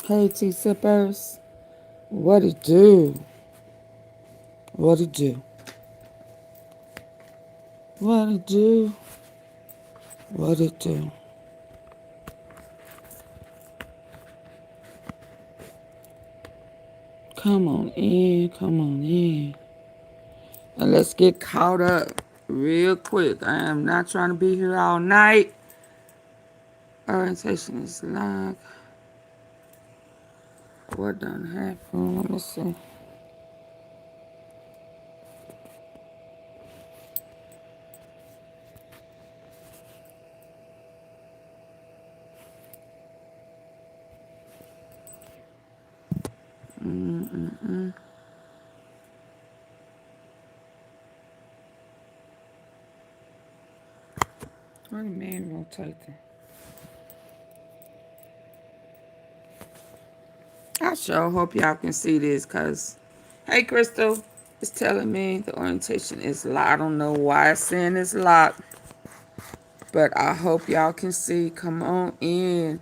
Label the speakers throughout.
Speaker 1: Hey, T-Sippers. What it do? What it do? What it do? What it do? Come on in, come on in. And let's get caught up real quick. I am not trying to be here all night. Orientation is live. What done happened? Let me see. What a man rotating. I sure hope y'all can see this because, hey, Crystal, it's telling me the orientation is locked. I don't know why it's saying it's locked, but I hope y'all can see. Come on in.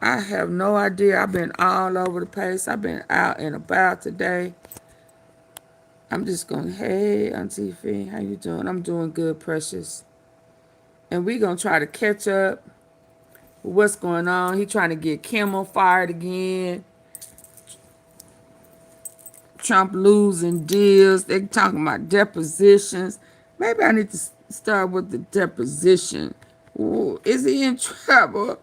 Speaker 1: I have no idea. I've been all over the place. I've been out and about today. I'm just going, hey, Auntie Fee, how you doing? I'm doing good, precious. And we going to try to catch up with what's going on. He trying to get Kimmel fired again. Trump losing deals. They talking about depositions. Maybe I need to start with the deposition. Ooh, is he in trouble?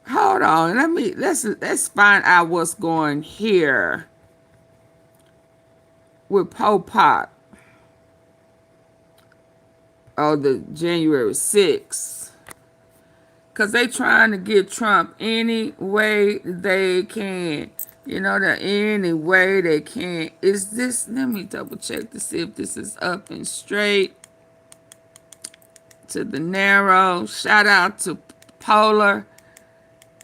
Speaker 1: Hold on. Let's find out what's going here with Pol Pot. Oh, the January 6th. Because they trying to get Trump any way they can. You know, that any way they can. Is this, let me double check to see if this is up and straight. To the narrow. Shout out to Polar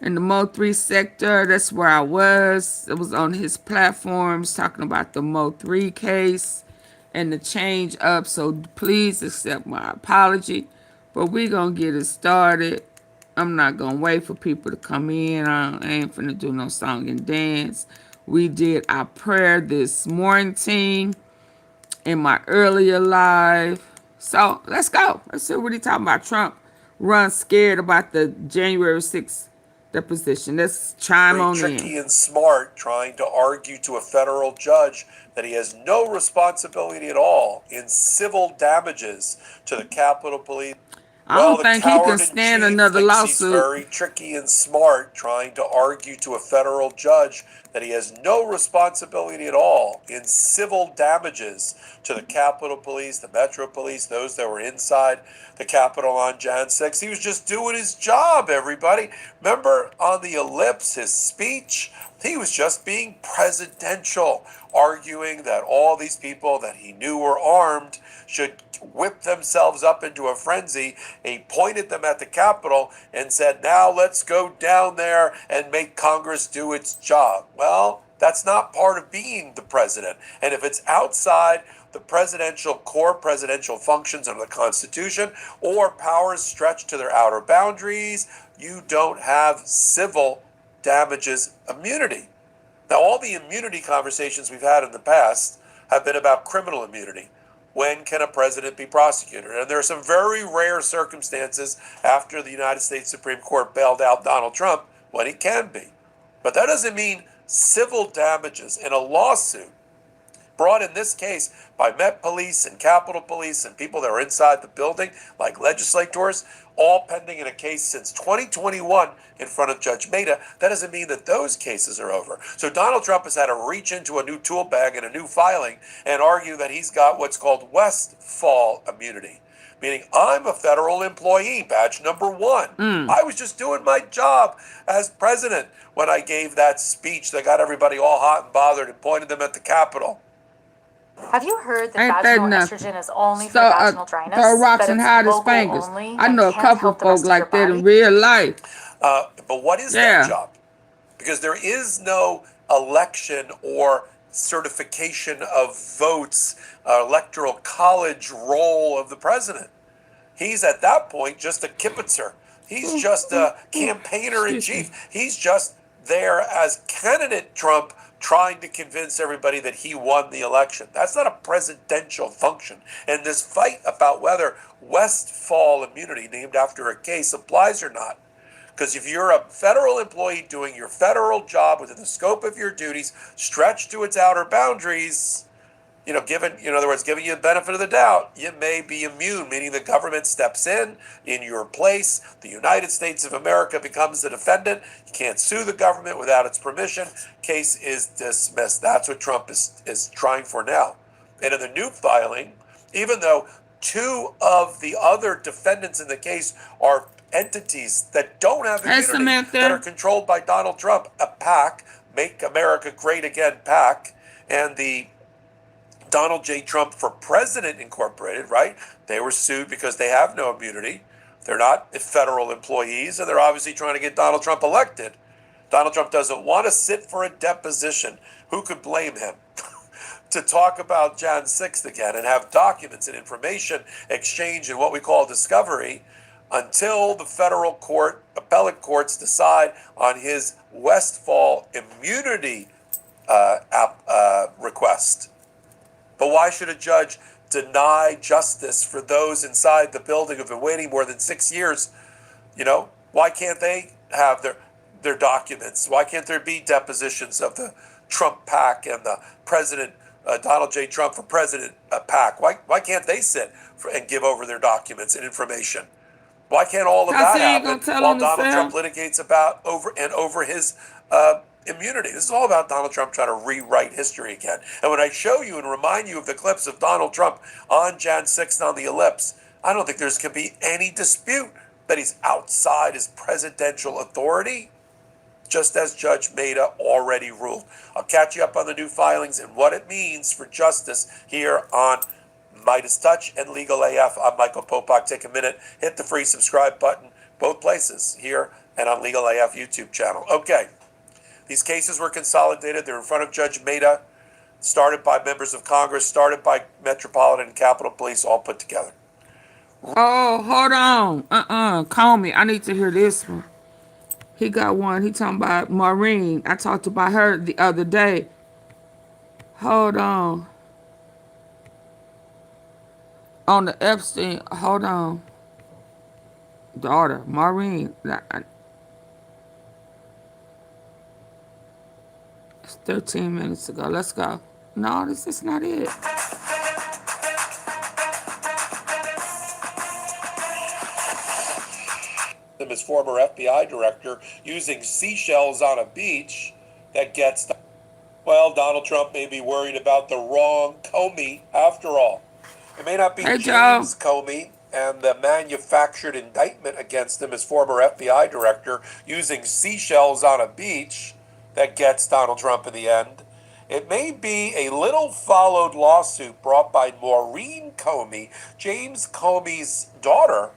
Speaker 1: in the Mo 3 sector. That's where I was. It was on his platforms talking about the Mo 3 case and the change up. So please accept my apology. But we going to get it started. I'm not going to wait for people to come in. I ain't finna do no song and dance. We did our prayer this morning in my earlier live. So let's go. Let's see what he talking about. Trump runs scared about the January 6th deposition. Let's chime on
Speaker 2: tricky
Speaker 1: in.
Speaker 2: and smart, trying to argue to a federal judge that he has no responsibility at all in civil damages to the Capitol Police.
Speaker 1: I don't think he can stand another lawsuit.
Speaker 2: He's very tricky and smart, trying to argue to a federal judge that he has no responsibility at all in civil damages to the Capitol Police, the Metro Police, those that were inside the Capitol on Jan 6. He was just doing his job, everybody. Remember on the ellipse, his speech? He was just being presidential, arguing that all these people that he knew were armed should whip themselves up into a frenzy. He pointed them at the Capitol and said, now let's go down there and make Congress do its job. Well, that's not part of being the president. And if it's outside the core presidential functions under the Constitution, or powers stretched to their outer boundaries, you don't have civil damages immunity. Now, all the immunity conversations we've had in the past have been about criminal immunity. When can a president be prosecuted? And there are some very rare circumstances after the United States Supreme Court bailed out Donald Trump when he can be. But that doesn't mean civil damages in a lawsuit brought in this case by Met Police and Capitol Police and people that are inside the building, like legislators, all pending in a case since 2021 in front of Judge Mehta. That doesn't mean that those cases are over. So Donald Trump has had to reach into a new tool bag and a new filing and argue that he's got what's called Westfall immunity, meaning I'm a federal employee, badge number 1. I was just doing my job as president when I gave that speech that got everybody all hot and bothered and pointed them at the Capitol.
Speaker 3: Have you heard that vaginal estrogen is only for vaginal dryness?
Speaker 1: Throw rocks and hide his fingers. I know a couple folk like that in real life.
Speaker 2: But what is that job? Because there is no election or certification of votes, electoral college role of the president. He's at that point just a kibitzer. He's just a campaigner in chief. He's just there as candidate Trump trying to convince everybody that he won the election. That's not a presidential function. And this fight about whether Westfall immunity, named after a case, applies or not. Because if you're a federal employee doing your federal job within the scope of your duties, stretched to its outer boundaries, given, in other words, giving you the benefit of the doubt, you may be immune, meaning the government steps in your place. The United States of America becomes the defendant. You can't sue the government without its permission. Case is dismissed. That's what Trump is trying for now. And in the new filing, even though two of the other defendants in the case are entities that don't have immunity, that are controlled by Donald Trump, a PAC, Make America Great Again PAC, and the Donald J. Trump for President Incorporated, right? They were sued because they have no immunity. They're not federal employees, and they're obviously trying to get Donald Trump elected. Donald Trump doesn't want to sit for a deposition. Who could blame him? To talk about Jan 6th again and have documents and information exchanged in what we call discovery until the federal court, appellate courts decide on his Westfall immunity request. But why should a judge deny justice for those inside the building who've been waiting more than 6 years? Why can't they have their documents? Why can't there be depositions of the Trump PAC and the President Donald J. Trump for President PAC? Why can't they sit and give over their documents and information? Why can't all of that happen while Donald Trump litigates over his immunity? This is all about Donald Trump trying to rewrite history again. And when I show you and remind you of the clips of Donald Trump on Jan 6th on the ellipse, I don't think there's going to be any dispute that he's outside his presidential authority, just as Judge Mehta already ruled. I'll catch you up on the new filings and what it means for justice here on Midas Touch and Legal AF. I'm Michael Popak. Take a minute, hit the free subscribe button, both places, here and on Legal AF YouTube channel. Okay, these cases were consolidated. They're in front of Judge Mehta, started by members of Congress, started by Metropolitan and Capitol Police, all put together.
Speaker 1: Oh, hold on. Call me. I need to hear this one. He got one. He talking about Maureen. I talked about her the other day. Hold on. On the Epstein, hold on. Daughter, Maureen. It's 13 minutes ago. Let's go. No, this is not it.
Speaker 2: His former FBI director using seashells on a beach that gets... Well, Donald Trump may be worried about the wrong Comey after all. It may not be James Comey and the manufactured indictment against him as former FBI director using seashells on a beach that gets Donald Trump in the end. It may be a little followed lawsuit brought by Maureen Comey, James Comey's daughter.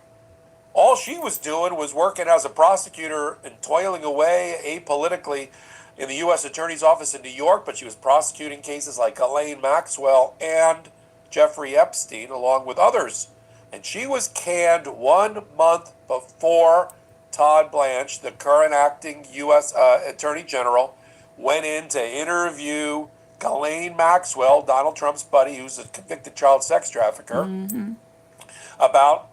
Speaker 2: All she was doing was working as a prosecutor and toiling away apolitically in the U.S. Attorney's Office in New York, but she was prosecuting cases like Ghislaine Maxwell and Jeffrey Epstein, along with others. And she was canned 1 month before Todd Blanche, the current acting U.S. Attorney General, went in to interview Ghislaine Maxwell, Donald Trump's buddy, who's a convicted child sex trafficker, about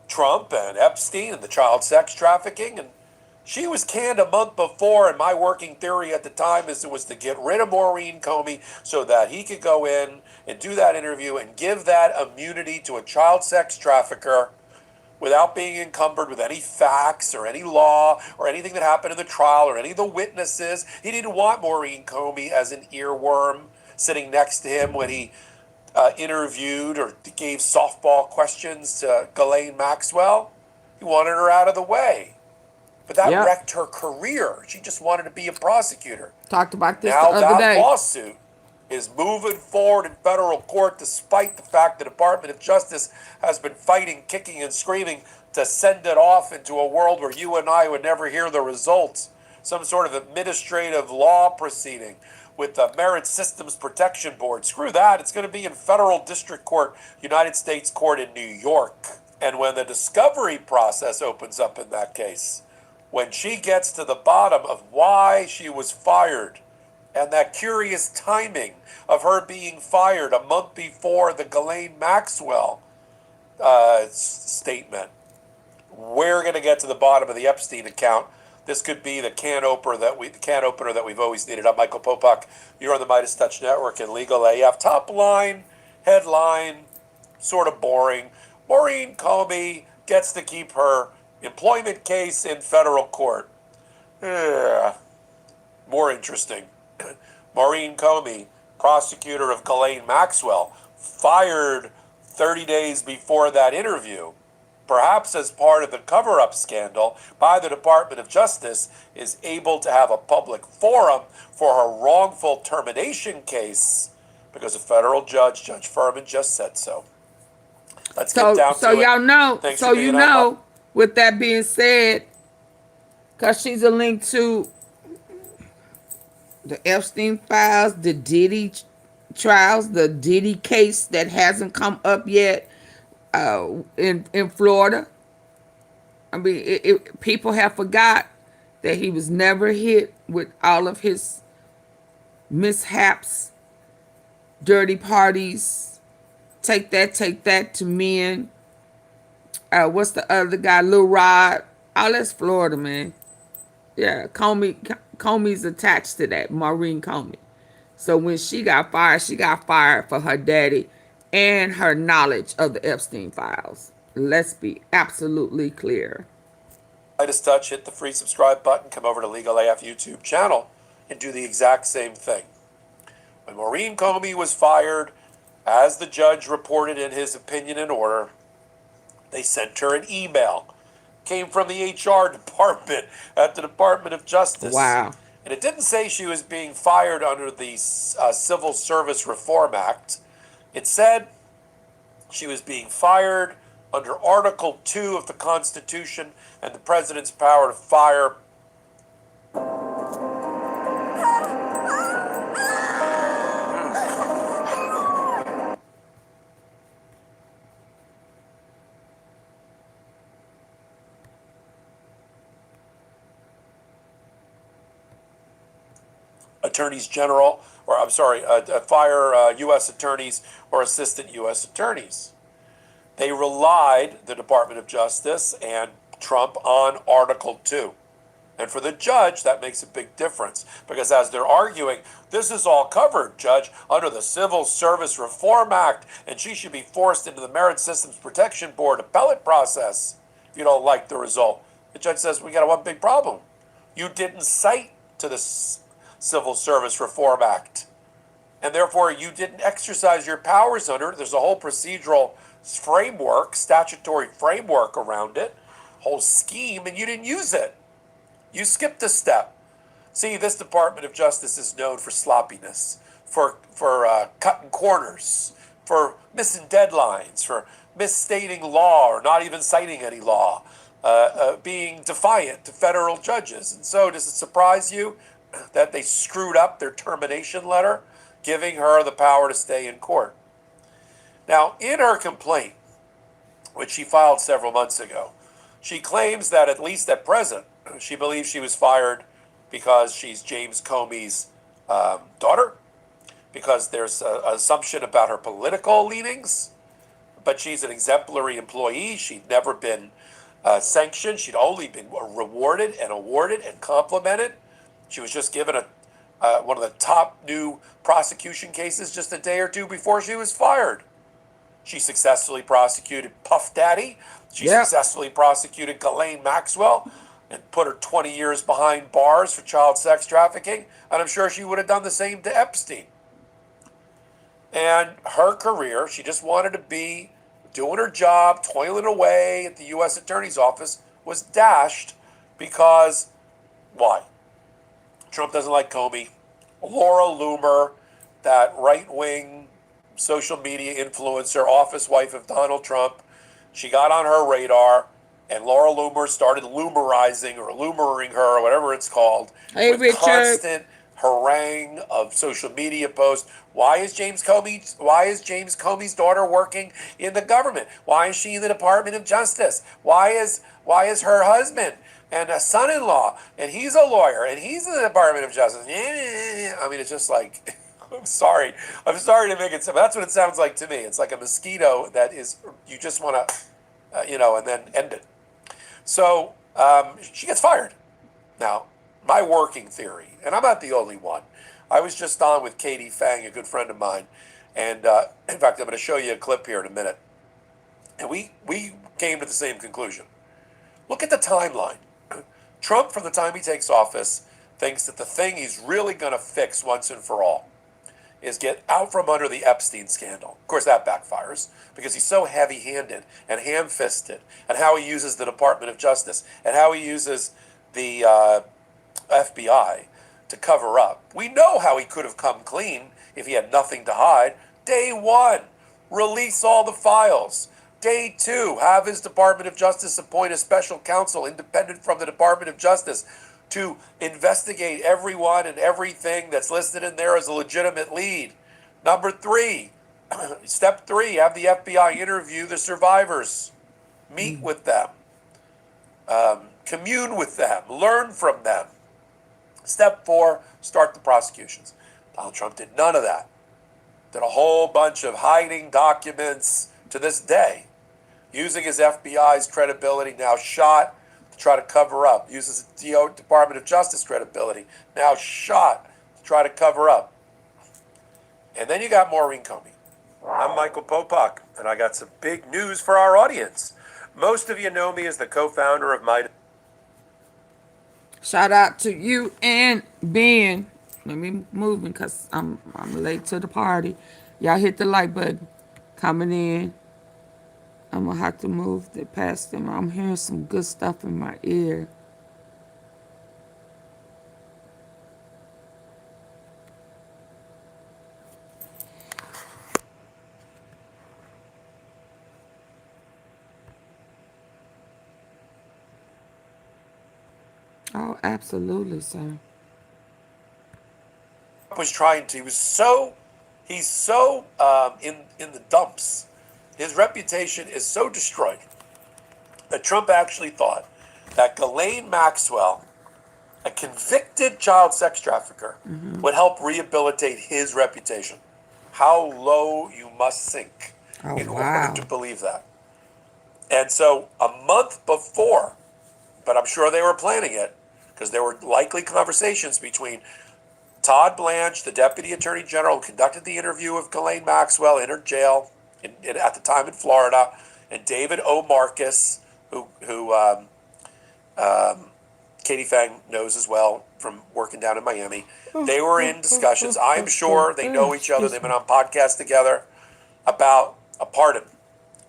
Speaker 2: Trump and Epstein and the child sex trafficking. And she was canned a month before, and my working theory at the time is it was to get rid of Maureen Comey so that he could go in and do that interview and give that immunity to a child sex trafficker without being encumbered with any facts or any law or anything that happened in the trial or any of the witnesses. He didn't want Maureen Comey as an earworm sitting next to him when he interviewed or gave softball questions to Ghislaine Maxwell. He wanted her out of the way. But that wrecked her career. She just wanted to be a prosecutor.
Speaker 1: Talked about this
Speaker 2: now
Speaker 1: the other day.
Speaker 2: Now that lawsuit is moving forward in federal court despite the fact the Department of Justice has been fighting, kicking, and screaming to send it off into a world where you and I would never hear the results. Some sort of administrative law proceeding with the Merit Systems Protection Board. Screw that. It's going to be in federal district court, United States Court in New York. And when the discovery process opens up in that case, when she gets to the bottom of why she was fired and that curious timing of her being fired a month before the Ghislaine Maxwell statement, we're going to get to the bottom of the Epstein account. This could be the can opener that we've always needed. I'm Michael Popok. You're on the Midas Touch Network and Legal AF. Top line, headline, sort of boring. Maureen Comey gets to keep her employment case in federal court. More interesting. Maureen Comey, prosecutor of Ghislaine Maxwell, fired 30 days before that interview, perhaps as part of the cover-up scandal by the Department of Justice, is able to have a public forum for her wrongful termination case because a federal judge, Judge Furman, just said so. Let's get down to it.
Speaker 1: So y'all know,
Speaker 2: Thanks
Speaker 1: so
Speaker 2: for
Speaker 1: you
Speaker 2: being
Speaker 1: know,
Speaker 2: on.
Speaker 1: with that being said, because she's a link to the Epstein files, the Diddy trials, the Diddy case that hasn't come up yet in Florida. I mean, people have forgot that he was never hit with all of his mishaps, dirty parties, take that to men. What's the other guy? Lil Rod. Oh, that's Florida, man. Yeah, Comey's attached to that, Maureen Comey. So when she got fired for her daddy and her knowledge of the Epstein files. Let's be absolutely clear.
Speaker 2: Midas Touch, hit the free subscribe button, come over to Legal AF YouTube channel and do the exact same thing. When Maureen Comey was fired, as the judge reported in his opinion and order, they sent her an email. Came from the HR department at the Department of Justice.
Speaker 1: Wow.
Speaker 2: And it didn't say she was being fired under the Civil Service Reform Act. It said she was being fired under Article 2 of the Constitution and the President's power to fire. Attorneys General, fire U.S. attorneys or assistant U.S. attorneys. They relied, the Department of Justice and Trump, on Article 2. And for the judge, that makes a big difference because as they're arguing, this is all covered, Judge, under the Civil Service Reform Act, and she should be forced into the Merit Systems Protection Board appellate process if you don't like the result. The judge says, we got one big problem. You didn't cite to the Civil Service Reform Act, and therefore you didn't exercise your powers under it. There's a whole procedural framework, statutory framework around it, whole scheme, and you didn't use it. You skipped a step. See, this Department of Justice is known for sloppiness, for cutting corners, for missing deadlines, for misstating law or not even citing any law, being defiant to federal judges. And so does it surprise you that they screwed up their termination letter, giving her the power to stay in court? Now, in her complaint, which she filed several months ago, she claims that at least at present, she believes she was fired because she's James Comey's daughter, because there's an assumption about her political leanings, but she's an exemplary employee. She'd never been sanctioned. She'd only been rewarded and awarded and complimented. She was just given one of the top new prosecution cases just a day or two before she was fired. She successfully prosecuted Puff Daddy. She successfully prosecuted Ghislaine Maxwell and put her 20 years behind bars for child sex trafficking. And I'm sure she would have done the same to Epstein. And her career, she just wanted to be doing her job, toiling away at the U.S. Attorney's Office, was dashed because, why? Trump doesn't like Comey. Laura Loomer, that right-wing social media influencer, office wife of Donald Trump, she got on her radar, and Laura Loomer started loomerizing or loomering her, or whatever it's called, with
Speaker 1: Richard.
Speaker 2: constant harangue of social media posts. Why is James Comey's daughter working in the government? Why is she in the Department of Justice? Why is her husband and a son-in-law, and he's a lawyer, and he's in the Department of Justice. I mean, it's just like, I'm sorry to make it so. That's what it sounds like to me. It's like a mosquito that is, you just want to, and then end it. So she gets fired. Now, my working theory, and I'm not the only one. I was just on with Katie Fang, a good friend of mine, and in fact, I'm going to show you a clip here in a minute. And we came to the same conclusion. Look at the timeline. Trump, from the time he takes office, thinks that the thing he's really going to fix once and for all is get out from under the Epstein scandal. Of course, that backfires because he's so heavy-handed and ham-fisted, and how he uses the Department of Justice and how he uses the FBI to cover up. We know how he could have come clean if he had nothing to hide. Day one, release all the files. Day two, have his Department of Justice appoint a special counsel independent from the Department of Justice to investigate everyone and everything that's listed in there as a legitimate lead. Number three, step three, have the FBI interview the survivors, meet with them, commune with them, learn from them. Step four, start the prosecutions. Donald Trump did none of that. Did a whole bunch of hiding documents to this day, using his FBI's credibility, now shot, to try to cover up. Uses the Department of Justice credibility, now shot, to try to cover up. And then you got Maureen Comey. I'm Michael Popak, and I got some big news for our audience. Most of you know me as the co-founder of my...
Speaker 1: Shout out to you and Ben. Let me move because I'm late to the party. Y'all hit the like button. Coming in. I'm gonna have to move it past them. I'm hearing some good stuff in my ear. Oh, absolutely, sir.
Speaker 2: was trying to, he's so in the dumps. His reputation is so destroyed that Trump actually thought that Ghislaine Maxwell, a convicted child sex trafficker, would help rehabilitate his reputation. How low you must sink in order to believe that. And so a month before, but I'm sure they were planning it, because there were likely conversations between Todd Blanche, the Deputy Attorney General, who conducted the interview of Ghislaine Maxwell in her jail at the time in Florida, and David O. Marcus, who Katie Fang knows as well from working down in Miami. They were in discussions. I'm sure they know each other. They've been on podcasts together about a pardon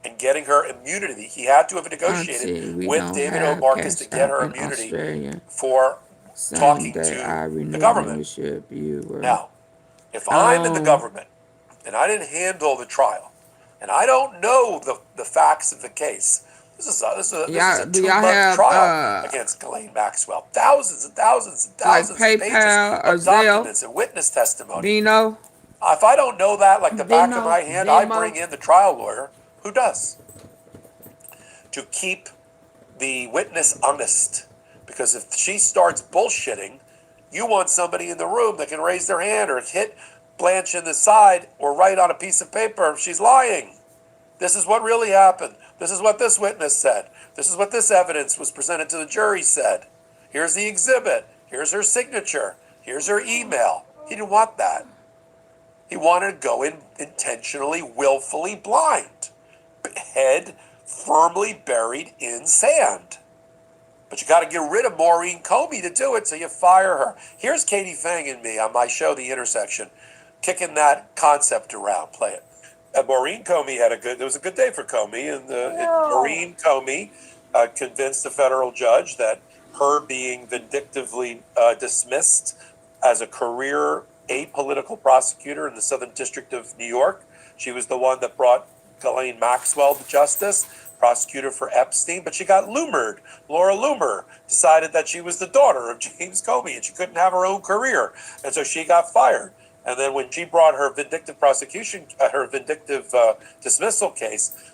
Speaker 2: and getting her immunity. He had to have negotiated with David O. Marcus to get her immunity for talking to the government. Now, if I'm in the government and I didn't handle the trial, and I don't know the facts of the case, this is a 2-month trial against Ghislaine Maxwell. Thousands and thousands and thousands of pages of documents and witness testimony. If I don't know that like the back of my hand, I bring in the trial lawyer who does, to keep the witness honest. Because if she starts bullshitting, you want somebody in the room that can raise their hand or hit Blanche in the side or write on a piece of paper if she's lying. This is what really happened. This is what this witness said. This is what this evidence was presented to the jury said. Here's the exhibit. Here's her signature. Here's her email. He didn't want that. He wanted to go in intentionally, willfully blind. Head firmly buried in sand. But you got to get rid of Maureen Comey to do it, so you fire her. Here's Katie Fang and me on my show, The Intersection, kicking that concept around. Play it. Maureen Comey it was a good day for Comey, and Maureen Comey convinced a federal judge that her being vindictively dismissed as a career apolitical prosecutor in the Southern District of New York, she was the one that brought Ghislaine Maxwell to justice, prosecutor for Epstein, but she got Loomered. Laura Loomer decided that she was the daughter of James Comey and she couldn't have her own career, and so she got fired. And then when she brought her vindictive dismissal case,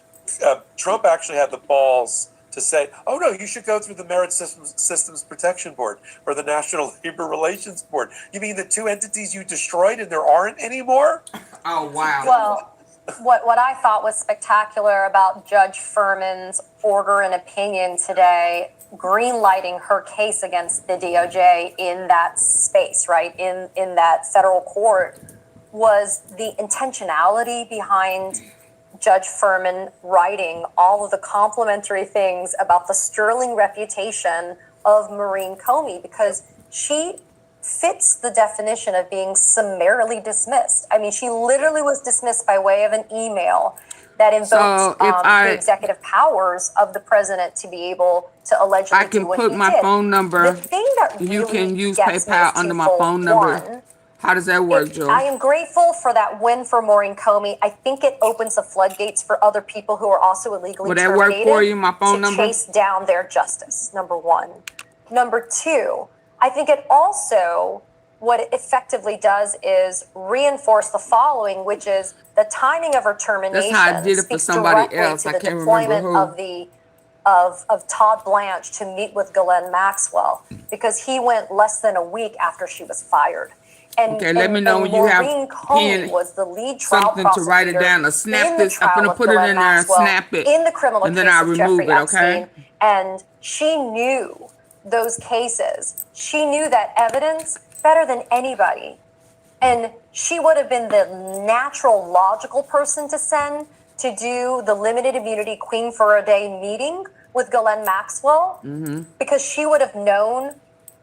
Speaker 2: Trump actually had the balls to say, oh no, you should go through the Merit Systems Protection Board or the National Labor Relations Board. You mean the two entities you destroyed and there aren't anymore?
Speaker 1: Oh, wow.
Speaker 3: Well, what I thought was spectacular about Judge Furman's order and opinion today, greenlighting her case against the DOJ in that space, right, in that federal court, was the intentionality behind Judge Furman writing all of the complimentary things about the sterling reputation of Maureen Comey, because she fits the definition of being summarily dismissed. I mean, she literally was dismissed by way of an email that invokes the executive powers of the president to be able to allegedly do what he did.
Speaker 1: I can put my phone number.
Speaker 3: The thing that really
Speaker 1: you can use
Speaker 3: gets
Speaker 1: PayPal under my phone number. How does that work, Joe?
Speaker 3: I am grateful for that win for Maureen Comey. I think it opens the floodgates for other people who are also illegally terminated.
Speaker 1: Would that work for you, my phone number?
Speaker 3: To chase down their justice, number one. Number two, I think it also, what it effectively does is reinforce the following, which is the timing of her termination.
Speaker 1: That's how I did it for somebody else. I can't remember who.
Speaker 3: Of Todd Blanche to meet with Ghislaine Maxwell, because he went less than a week after she was fired. And,
Speaker 1: okay, let me know when you have
Speaker 3: was the lead trial
Speaker 1: something to write it down or snap this. I'm going to put it in there and snap it.
Speaker 3: In the criminal
Speaker 1: and then I'll remove it, okay?
Speaker 3: And she knew those cases. She knew that evidence better than anybody. And she would have been the natural, logical person to send to do the limited immunity Queen for a Day meeting with Ghislaine Maxwell, because she would have known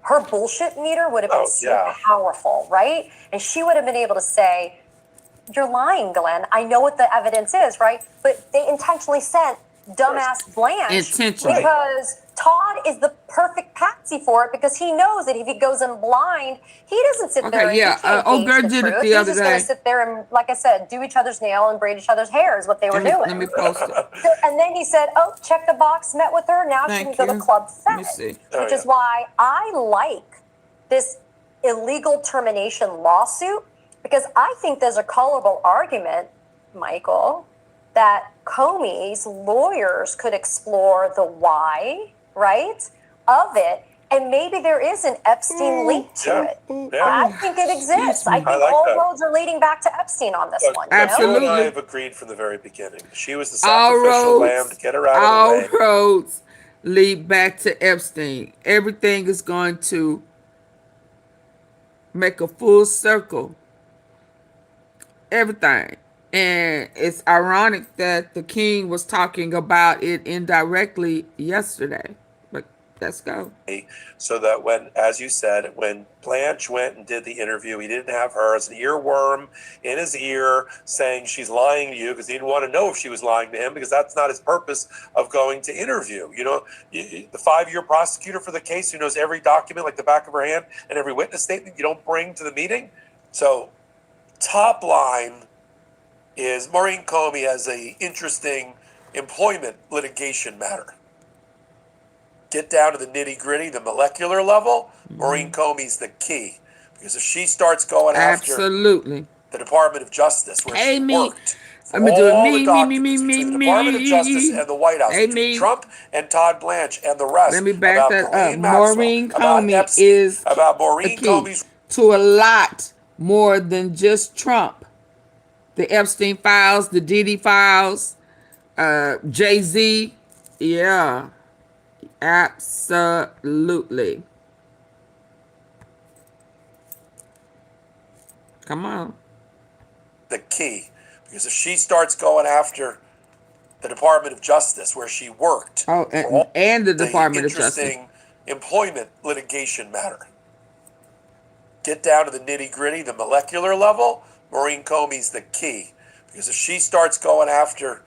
Speaker 3: her bullshit meter would have been so powerful, right? And she would have been able to say, you're lying, Glenn. I know what the evidence is, right? But they intentionally sent dumbass Blanche because Todd is the perfect patsy for it, because he knows that if he goes in blind, he doesn't sit there and he can't
Speaker 1: old girl did it the other day. He's just going
Speaker 3: to sit there and, like I said, do each other's nail and braid each other's hair is what they were doing.
Speaker 1: Let me post it.
Speaker 3: And then he said, oh, check the box, met with her. Now she can go to Club Fed, which is why I like this illegal termination lawsuit, because I think there's a colorable argument, Michael, that Comey's lawyers could explore the why, right, of it, and maybe there is an Epstein link to it.
Speaker 2: Yeah.
Speaker 3: I think it exists. I think all roads are leading back to Epstein on this one.
Speaker 1: Absolutely.
Speaker 2: You and I have agreed from the very beginning. She was the sacrificial lamb to get her out of the way.
Speaker 1: All roads lead back to Epstein. Everything is going to make a full circle. Everything. And it's ironic that the king was talking about it indirectly yesterday. But let's go.
Speaker 2: So that when, as you said, when Blanche went and did the interview, he didn't have her as an earworm in his ear saying she's lying to you, because he didn't want to know if she was lying to him, because that's not his purpose of going to interview. You know, the 5-year prosecutor for the case who knows every document like the back of her hand and every witness statement you don't bring to the meeting. So top line is Maureen Comey has a interesting employment litigation matter. Get down to the nitty gritty, the molecular level. Maureen Comey's the key, because if she starts going after the Department of Justice, where she worked,
Speaker 1: I'm gonna do it.
Speaker 2: The Department of Justice and the White House, between Trump and Todd Blanche and the rest.
Speaker 1: Let me back that up. Maureen Comey is
Speaker 2: about Maureen Comey's
Speaker 1: to a lot more than just Trump. The Epstein files, the Diddy files, Jay-Z. Yeah, absolutely. Come on.
Speaker 2: The key, because if she starts going after the Department of Justice, where she worked,
Speaker 1: and the Department of Justice,
Speaker 2: interesting employment litigation matter. Get down to the nitty gritty, the molecular level. Maureen Comey's the key, because if she starts going after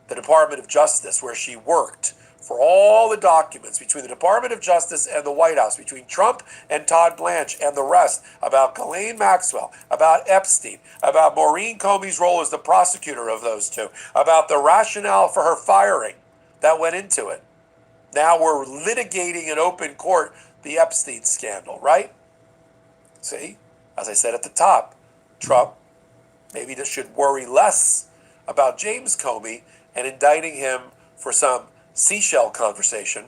Speaker 2: the Department of Justice, where she worked, for all the documents between the Department of Justice and the White House, between Trump and Todd Blanche and the rest, about Ghislaine Maxwell, about Epstein, about Maureen Comey's role as the prosecutor of those two, about the rationale for her firing that went into it. Now we're litigating in open court the Epstein scandal, right? See, as I said at the top, Trump maybe should worry less about James Comey and indicting him for some seashell conversation,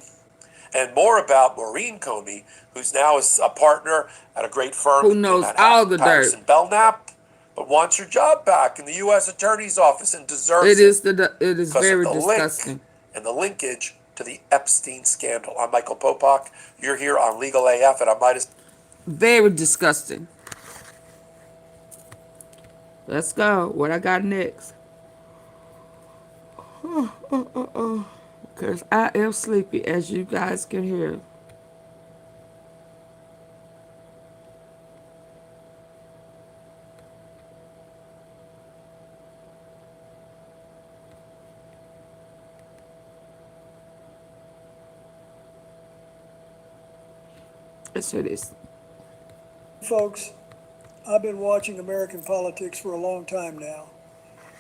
Speaker 2: and more about Maureen Comey, who's now a partner at a great firm
Speaker 1: Who
Speaker 2: in
Speaker 1: knows all
Speaker 2: Manhattan,
Speaker 1: the
Speaker 2: Patterson
Speaker 1: dirt?
Speaker 2: Belknap, but wants her job back in the U.S. Attorney's Office and
Speaker 1: It
Speaker 2: deserves
Speaker 1: is
Speaker 2: it
Speaker 1: it is
Speaker 2: because of
Speaker 1: very
Speaker 2: the link
Speaker 1: disgusting.
Speaker 2: and the linkage to the Epstein scandal. I'm Michael Popak. You're here on Legal AF, and I might as
Speaker 1: Very disgusting. Let's go. What I got next? Because I am sleepy, as you guys can hear. Let's hear this.
Speaker 4: Folks, I've been watching American politics for a long time now.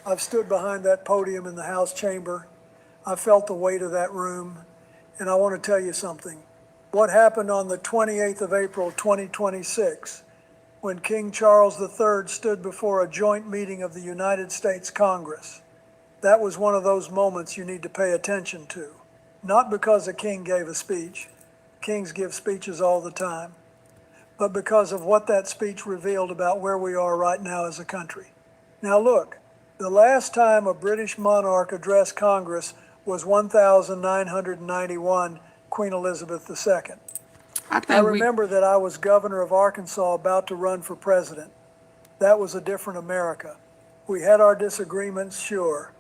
Speaker 4: I've stood behind that podium in the House chamber. I felt the weight of that room, and I want to tell you something. What happened on the 28th of April, 2026, when King Charles III stood before a joint meeting of the United States Congress, that was one of those moments you need to pay attention to. Not because a king gave a speech. Kings give speeches all the time. But because of what that speech revealed about where we are right now as a country. Now look, the last time a British monarch addressed Congress was 1991, Queen Elizabeth II.
Speaker 1: I
Speaker 4: I
Speaker 1: think we
Speaker 4: remember that I was governor of Arkansas about to run for president. That was a different America. We had our disagreements, sure,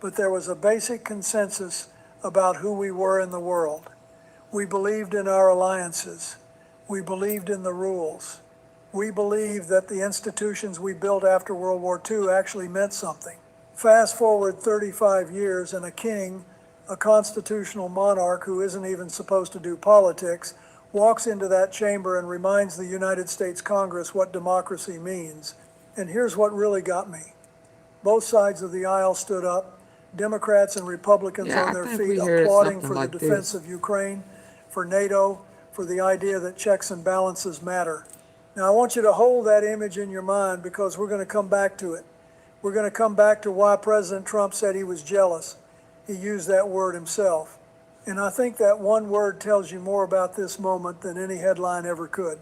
Speaker 4: but there was a basic consensus about who we were in the world. We believed in our alliances. We believed in the rules. We believed that the institutions we built after World War II actually meant something. Fast forward 35 years and a king, a constitutional monarch who isn't even supposed to do politics, walks into that chamber and reminds the United States Congress what democracy means. And here's what really got me. Both sides of the aisle stood up, Democrats and Republicans
Speaker 1: Yeah,
Speaker 4: on
Speaker 1: I
Speaker 4: their
Speaker 1: think
Speaker 4: feet,
Speaker 1: we heard
Speaker 4: applauding
Speaker 1: something
Speaker 4: for the
Speaker 1: like
Speaker 4: defense
Speaker 1: this.
Speaker 4: of Ukraine, for NATO, for the idea that checks and balances matter. Now, I want you to hold that image in your mind because we're going to come back to it. We're going to come back to why President Trump said he was jealous. He used that word himself. And I think that one word tells you more about this moment than any headline ever could.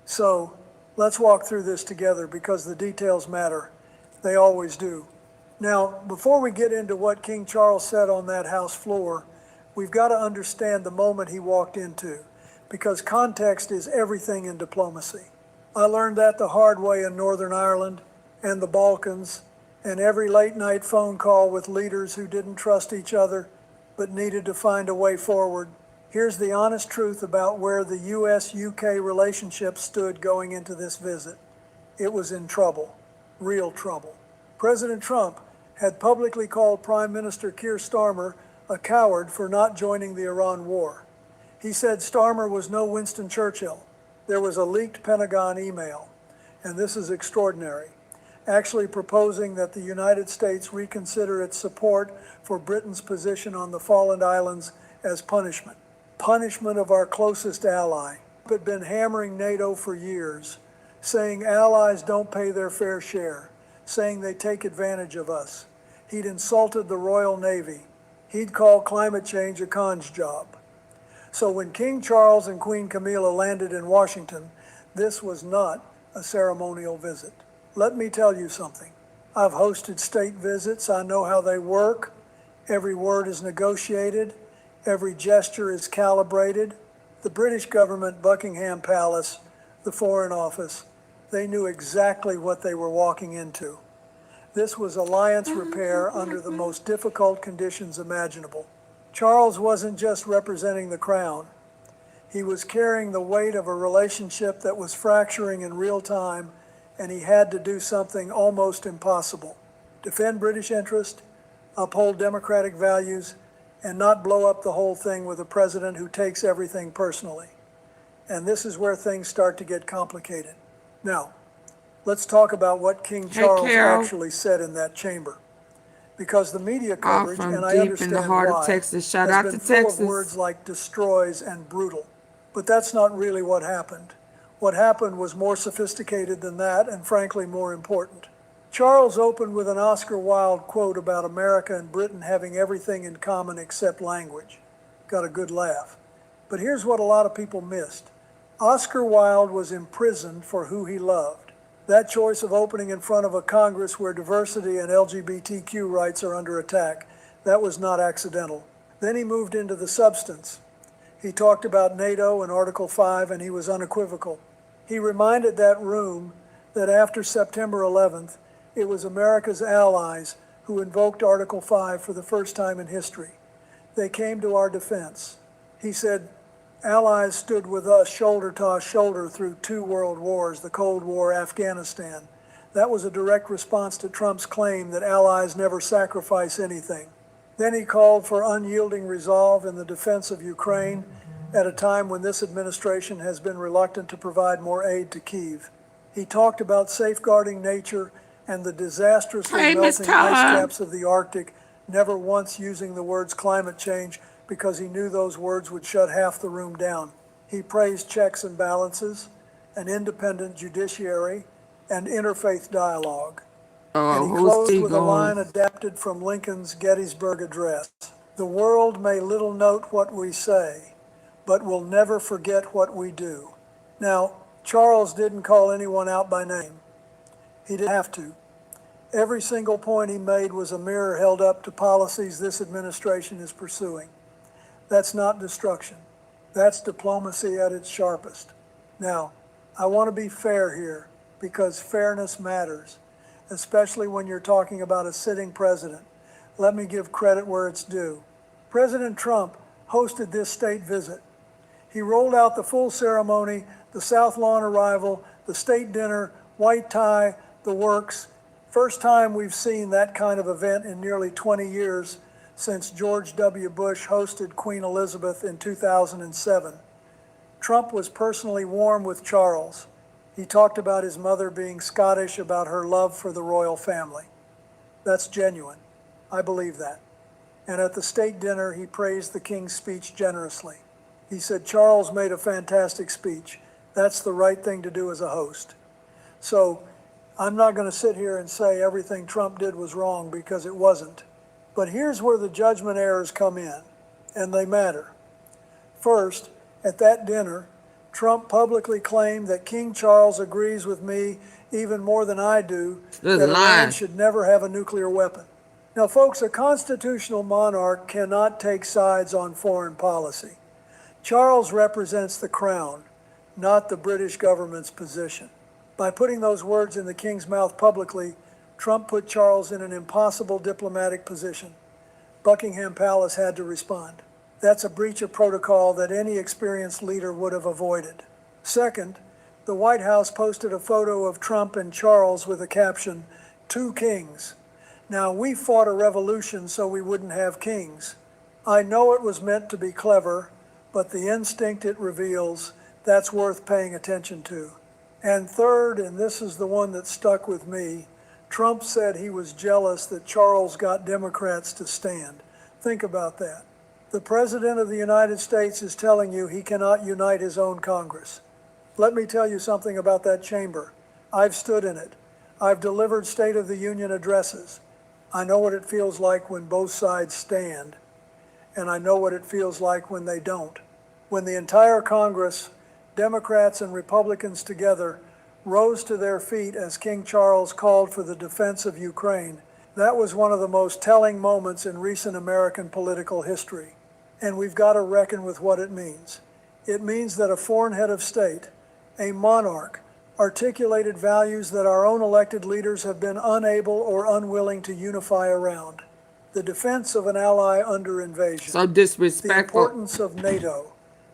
Speaker 4: So let's walk through this together because the details matter. They always do. Now, before we get into what King Charles said on that House floor, we've got to understand the moment he walked into, because context is everything in diplomacy. I learned that the hard way in Northern Ireland and the Balkans, and every late night phone call with leaders who didn't trust each other but needed to find a way forward. Here's the honest truth about where the US-UK relationship stood going into this visit. It was in trouble, real trouble. President Trump had publicly called Prime Minister Keir Starmer a coward for not joining the Iran war. He said Starmer was no Winston Churchill. There was a leaked Pentagon email, and this is extraordinary, actually proposing that the United States reconsider its support for Britain's position on the Fallen Islands as punishment. Punishment of our closest ally. Trump had been hammering NATO for years, saying allies don't pay their fair share, saying they take advantage of us. He'd insulted the Royal Navy. He'd called climate change a con's job. So when King Charles and Queen Camilla landed in Washington, this was not a ceremonial visit. Let me tell you something. I've hosted state visits. I know how they work. Every word is negotiated. Every gesture is calibrated. The British government, Buckingham Palace, the Foreign Office, they knew exactly what they were walking into. This was alliance repair under the most difficult conditions imaginable. Charles wasn't just representing the crown. He was carrying the weight of a relationship that was fracturing in real time, and he had to do something almost impossible. Defend British interest, uphold democratic values, and not blow up the whole thing with a president who takes everything personally. And this is where things start to get complicated. Now, let's talk about what King
Speaker 1: Hey,
Speaker 4: Charles
Speaker 1: Carol,
Speaker 4: actually said in that chamber. Because the media
Speaker 1: all
Speaker 4: coverage,
Speaker 1: from
Speaker 4: and I
Speaker 1: deep in the
Speaker 4: understand
Speaker 1: heart of
Speaker 4: why,
Speaker 1: Texas. Shout
Speaker 4: has
Speaker 1: out
Speaker 4: been
Speaker 1: to
Speaker 4: full of
Speaker 1: Texas.
Speaker 4: words like destroys and brutal. But that's not really what happened. What happened was more sophisticated than that, and frankly more important. Charles opened with an Oscar Wilde quote about America and Britain having everything in common except language. Got a good laugh. But here's what a lot of people missed. Oscar Wilde was imprisoned for who he loved. That choice of opening in front of a Congress where diversity and LGBTQ rights are under attack, that was not accidental. Then he moved into the substance. He talked about NATO and Article 5, and he was unequivocal. He reminded that room that after September 11th, it was America's allies who invoked Article 5 for the first time in history. They came to our defense. He said, allies stood with us shoulder to shoulder through 2 world wars, the Cold War, Afghanistan. That was a direct response to Trump's claim that allies never sacrifice anything. Then he called for unyielding resolve in the defense of Ukraine at a time when this administration has been reluctant to provide more aid to Kyiv. He talked about safeguarding nature and the disastrously
Speaker 1: Hey, Miss
Speaker 4: melting ice
Speaker 1: Todd.
Speaker 4: caps of the Arctic, never once using the words climate change because he knew those words would shut half the room down. He praised checks and balances, an independent judiciary, and interfaith dialogue. And
Speaker 1: Oh,
Speaker 4: he
Speaker 1: who's
Speaker 4: closed
Speaker 1: he
Speaker 4: with a line
Speaker 1: going?
Speaker 4: adapted from Lincoln's Gettysburg Address. The world may little note what we say, but will never forget what we do. Now, Charles didn't call anyone out by name. He didn't have to. Every single point he made was a mirror held up to policies this administration is pursuing. That's not destruction. That's diplomacy at its sharpest. Now, I want to be fair here because fairness matters, especially when you're talking about a sitting president. Let me give credit where it's due. President Trump hosted this state visit. He rolled out the full ceremony, the South Lawn arrival, the state dinner, white tie, the works. First time we've seen that kind of event in nearly 20 years since George W. Bush hosted Queen Elizabeth in 2007. Trump was personally warm with Charles. He talked about his mother being Scottish, about her love for the royal family. That's genuine. I believe that. And at the state dinner, he praised the king's speech generously. He said, Charles made a fantastic speech. That's the right thing to do as a host. So I'm not going to sit here and say everything Trump did was wrong because it wasn't. But here's where the judgment errors come in, and they matter. First, at that dinner, Trump publicly claimed that King Charles agrees with me even more than I do
Speaker 1: Good
Speaker 4: that Iran
Speaker 1: lie.
Speaker 4: should never have a nuclear weapon. Now, folks, a constitutional monarch cannot take sides on foreign policy. Charles represents the crown, not the British government's position. By putting those words in the king's mouth publicly, Trump put Charles in an impossible diplomatic position. Buckingham Palace had to respond. That's a breach of protocol that any experienced leader would have avoided. Second, the White House posted a photo of Trump and Charles with the caption, "Two Kings." Now, we fought a revolution so we wouldn't have kings. I know it was meant to be clever, but the instinct it reveals, that's worth paying attention to. And third, and this is the one that stuck with me, Trump said he was jealous that Charles got Democrats to stand. Think about that. The President of the United States is telling you he cannot unite his own Congress. Let me tell you something about that chamber. I've stood in it. I've delivered State of the Union addresses. I know what it feels like when both sides stand, and I know what it feels like when they don't. When the entire Congress, Democrats and Republicans together, rose to their feet as King Charles called for the defense of Ukraine, that was one of the most telling moments in recent American political history. And we've got to reckon with what it means. It means that a foreign head of state, a monarch, articulated values that our own elected leaders have been unable or unwilling to unify around. The defense of an ally under invasion.
Speaker 1: So
Speaker 4: The
Speaker 1: disrespectful.
Speaker 4: importance of NATO.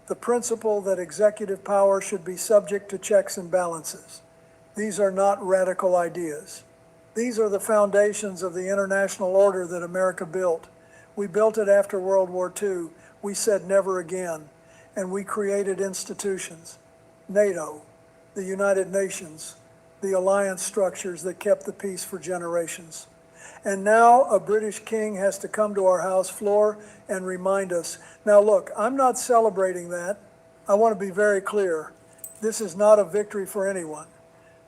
Speaker 4: The principle that executive power should be subject to checks and balances. These are not radical ideas. These are the foundations of the international order that America built. We built it after World War II. We said never again. And we created institutions. NATO, the United Nations, the alliance structures that kept the peace for generations. And now a British king has to come to our House floor and remind us. Now look, I'm not celebrating that. I want to be very clear. This is not a victory for anyone.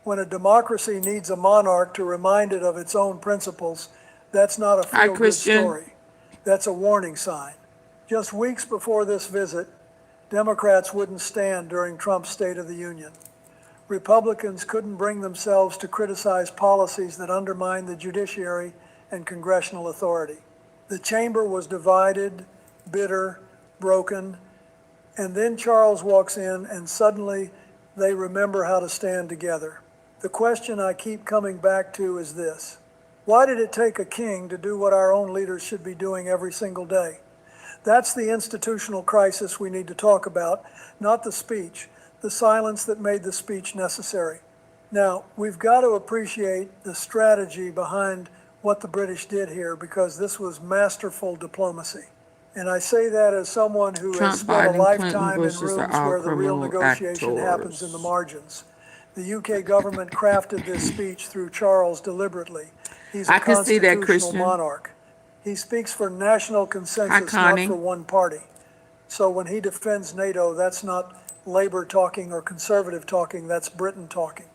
Speaker 4: When a democracy needs a monarch to remind it of its own principles, that's not a
Speaker 1: Hi,
Speaker 4: feel-good
Speaker 1: Christian.
Speaker 4: story. That's a warning sign. Just weeks before this visit, Democrats wouldn't stand during Trump's State of the Union. Republicans couldn't bring themselves to criticize policies that undermine the judiciary and congressional authority. The chamber was divided, bitter, broken, and then Charles walks in and suddenly they remember how to stand together. The question I keep coming back to is this: why did it take a king to do what our own leaders should be doing every single day? That's the institutional crisis we need to talk about, not the speech, the silence that made the speech necessary. Now, we've got to appreciate the strategy behind what the British did here, because this was masterful diplomacy. And I say that as someone who
Speaker 1: Trump,
Speaker 4: has spent a
Speaker 1: Biden, Clinton,
Speaker 4: lifetime in
Speaker 1: Bush are
Speaker 4: rooms
Speaker 1: all
Speaker 4: where the real
Speaker 1: criminal
Speaker 4: negotiation happens in the
Speaker 1: actors.
Speaker 4: margins. The UK government crafted this speech through Charles deliberately. He's a
Speaker 1: I can see that,
Speaker 4: constitutional
Speaker 1: Christian.
Speaker 4: monarch. He speaks for national
Speaker 1: Hi,
Speaker 4: consensus, not
Speaker 1: Connie.
Speaker 4: for one party. So when he defends NATO, that's not Labour talking or Conservative talking, that's Britain talking.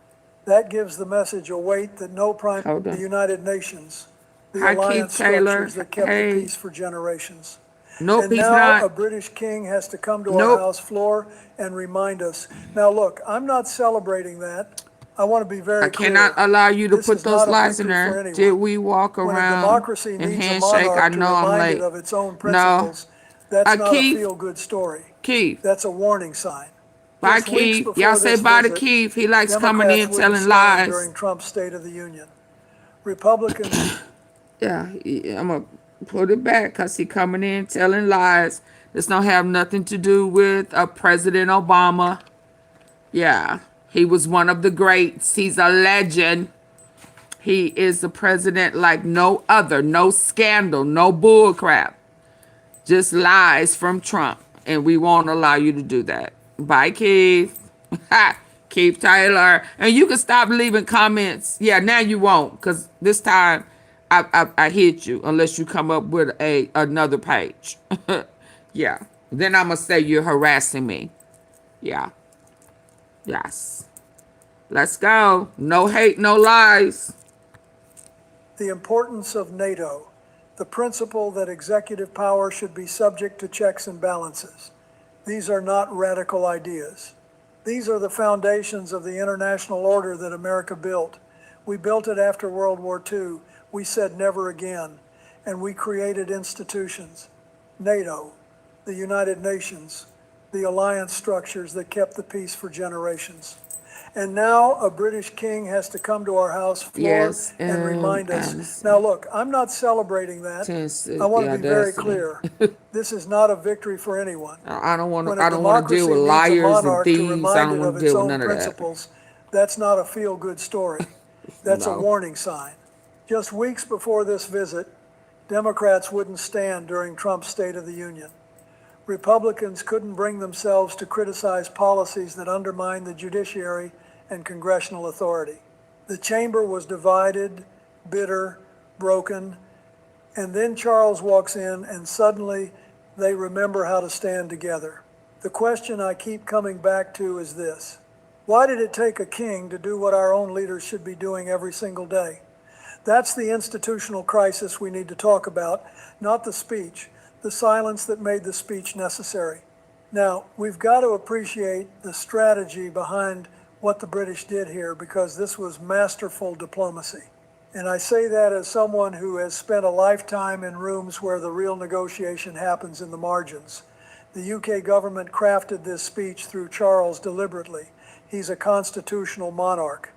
Speaker 4: That gives the message a weight that no prime,
Speaker 1: Hold
Speaker 4: the
Speaker 1: on.
Speaker 4: United Nations, the
Speaker 1: Hi, Keith
Speaker 4: alliance
Speaker 1: Taylor.
Speaker 4: structures that kept the
Speaker 1: Hey.
Speaker 4: peace for generations.
Speaker 1: Nope,
Speaker 4: And
Speaker 1: he's
Speaker 4: now a
Speaker 1: not.
Speaker 4: British king has to come to our
Speaker 1: Nope.
Speaker 4: House floor and remind us. Now, look, I'm not celebrating that. I want to be
Speaker 1: I
Speaker 4: very
Speaker 1: cannot
Speaker 4: clear.
Speaker 1: allow you to
Speaker 4: This
Speaker 1: put
Speaker 4: is
Speaker 1: those
Speaker 4: not a
Speaker 1: lies in
Speaker 4: victory for
Speaker 1: there. Did
Speaker 4: anyone.
Speaker 1: we walk
Speaker 4: When a
Speaker 1: around
Speaker 4: democracy
Speaker 1: and
Speaker 4: needs a
Speaker 1: handshake? I
Speaker 4: monarch to
Speaker 1: know I'm
Speaker 4: remind it
Speaker 1: late.
Speaker 4: of its own
Speaker 1: No.
Speaker 4: principles, that's not a
Speaker 1: Keith,
Speaker 4: feel-good story.
Speaker 1: Keith.
Speaker 4: That's a warning sign.
Speaker 1: Bye,
Speaker 4: Just weeks
Speaker 1: Keith. Y'all
Speaker 4: before
Speaker 1: say
Speaker 4: this
Speaker 1: bye to
Speaker 4: visit,
Speaker 1: Keith. He likes coming
Speaker 4: Democrats
Speaker 1: in
Speaker 4: wouldn't
Speaker 1: telling
Speaker 4: stand
Speaker 1: lies.
Speaker 4: during Trump's State of the Union. Republicans
Speaker 1: Yeah, I'm going to put it back because he coming in telling lies. This don't have nothing to do with President Obama. Yeah, he was one of the greats. He's a legend. He is the president like no other. No scandal, no bull crap. Just lies from Trump. And we won't allow you to do that. Bye, Keith. Keith Taylor. And you can stop leaving comments. Yeah, now you won't, because this time I hit you unless you come up with another page. Yeah. Then I'm going to say you're harassing me. Yeah. Yes. Let's go. No hate, no lies.
Speaker 4: the importance of NATO, the principle that executive power should be subject to checks and balances. These are not radical ideas. These are the foundations of the international order that America built. We built it after World War II. We said never again, and we created institutions. NATO, the United Nations, the alliance structures that kept the peace for generations. And now a British king has to come to our House floor
Speaker 1: Yes,
Speaker 4: and remind us.
Speaker 1: Anderson.
Speaker 4: Now look, I'm not celebrating that.
Speaker 1: Tennessee,
Speaker 4: I want to
Speaker 1: the
Speaker 4: be very
Speaker 1: audacity.
Speaker 4: clear. This is not a victory for anyone.
Speaker 1: I don't want
Speaker 4: When
Speaker 1: to.
Speaker 4: a
Speaker 1: I don't want to deal with
Speaker 4: democracy needs a
Speaker 1: liars and
Speaker 4: monarch to
Speaker 1: thieves. I
Speaker 4: remind
Speaker 1: don't
Speaker 4: it
Speaker 1: want
Speaker 4: of
Speaker 1: to
Speaker 4: its
Speaker 1: deal with
Speaker 4: own
Speaker 1: none of that.
Speaker 4: principles, that's not a feel-good story. That's a
Speaker 1: No.
Speaker 4: warning sign. Just weeks before this visit, Democrats wouldn't stand during Trump's State of the Union. Republicans couldn't bring themselves to criticize policies that undermine the judiciary and congressional authority. The chamber was divided, bitter, broken, and then Charles walks in and suddenly they remember how to stand together. The question I keep coming back to is this: why did it take a king to do what our own leaders should be doing every single day? That's the institutional crisis we need to talk about, not the speech, the silence that made the speech necessary. Now, we've got to appreciate the strategy behind what the British did here, because this was masterful diplomacy. And I say that as someone who has spent a lifetime in rooms where the real negotiation happens in the margins. The UK government crafted this speech through Charles deliberately. He's a constitutional monarch.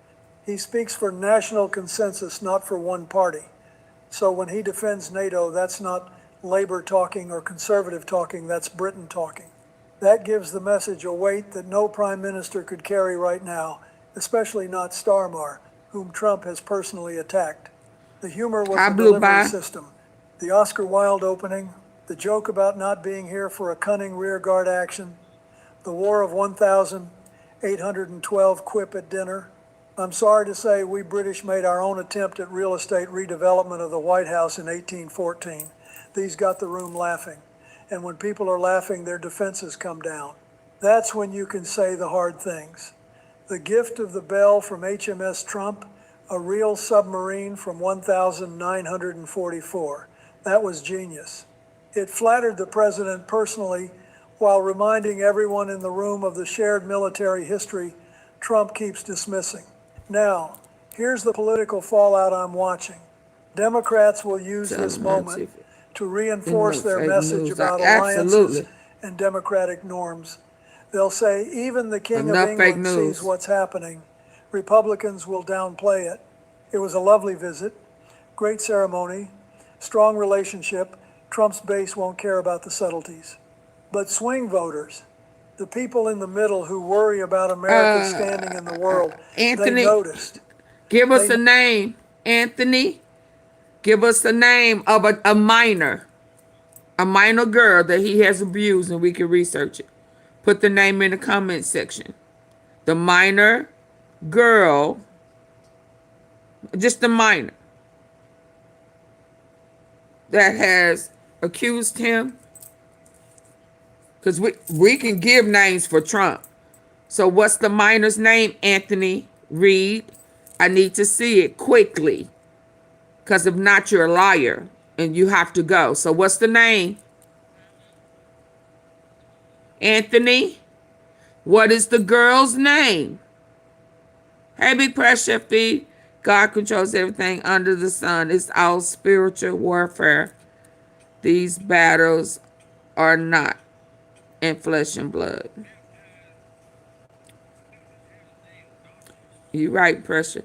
Speaker 4: He speaks for national consensus, not for one party. So when he defends NATO, that's not Labour talking or Conservative talking, that's Britain talking. That gives the message a weight that no prime minister could carry right now, especially not Starmer, whom Trump has personally attacked. The humor was
Speaker 1: I
Speaker 4: the
Speaker 1: blew
Speaker 4: delivery
Speaker 1: by.
Speaker 4: system. The Oscar Wilde opening, the joke about not being here for a cunning rearguard action, the War of 1,812 quip at dinner. I'm sorry to say we British made our own attempt at real estate redevelopment of the White House in 1814. These got the room laughing. And when people are laughing, their defenses come down. That's when you can say the hard things. The gift of the Belle from HMS Trump, a real submarine from 1944. That was genius. It flattered the president personally while reminding everyone in the room of the shared military history Trump keeps dismissing. Now, here's the political fallout I'm watching. Democrats will use this moment to reinforce their message about alliances and democratic norms. They'll say even the King of England sees what's happening. Republicans will downplay it. It was a lovely visit, great ceremony, strong relationship. Trump's base won't care about the subtleties. But swing voters, the people in the middle who worry about America's standing in the world,
Speaker 1: Anthony,
Speaker 4: they noticed.
Speaker 1: Give us a name, Anthony. Give us the name of a minor girl that he has abused, and we can research it. Put the name in the comment section. The minor girl, just the minor, that has accused him. Because we can give names for Trump. So what's the minor's name, Anthony Reed? I need to see it quickly. Because if not, you're a liar and you have to go. So what's the name? Anthony? What is the girl's name? Hey, Big Pressure Feed. God controls everything under the sun. It's all spiritual warfare. These battles are not in flesh and blood. You right, Pressure.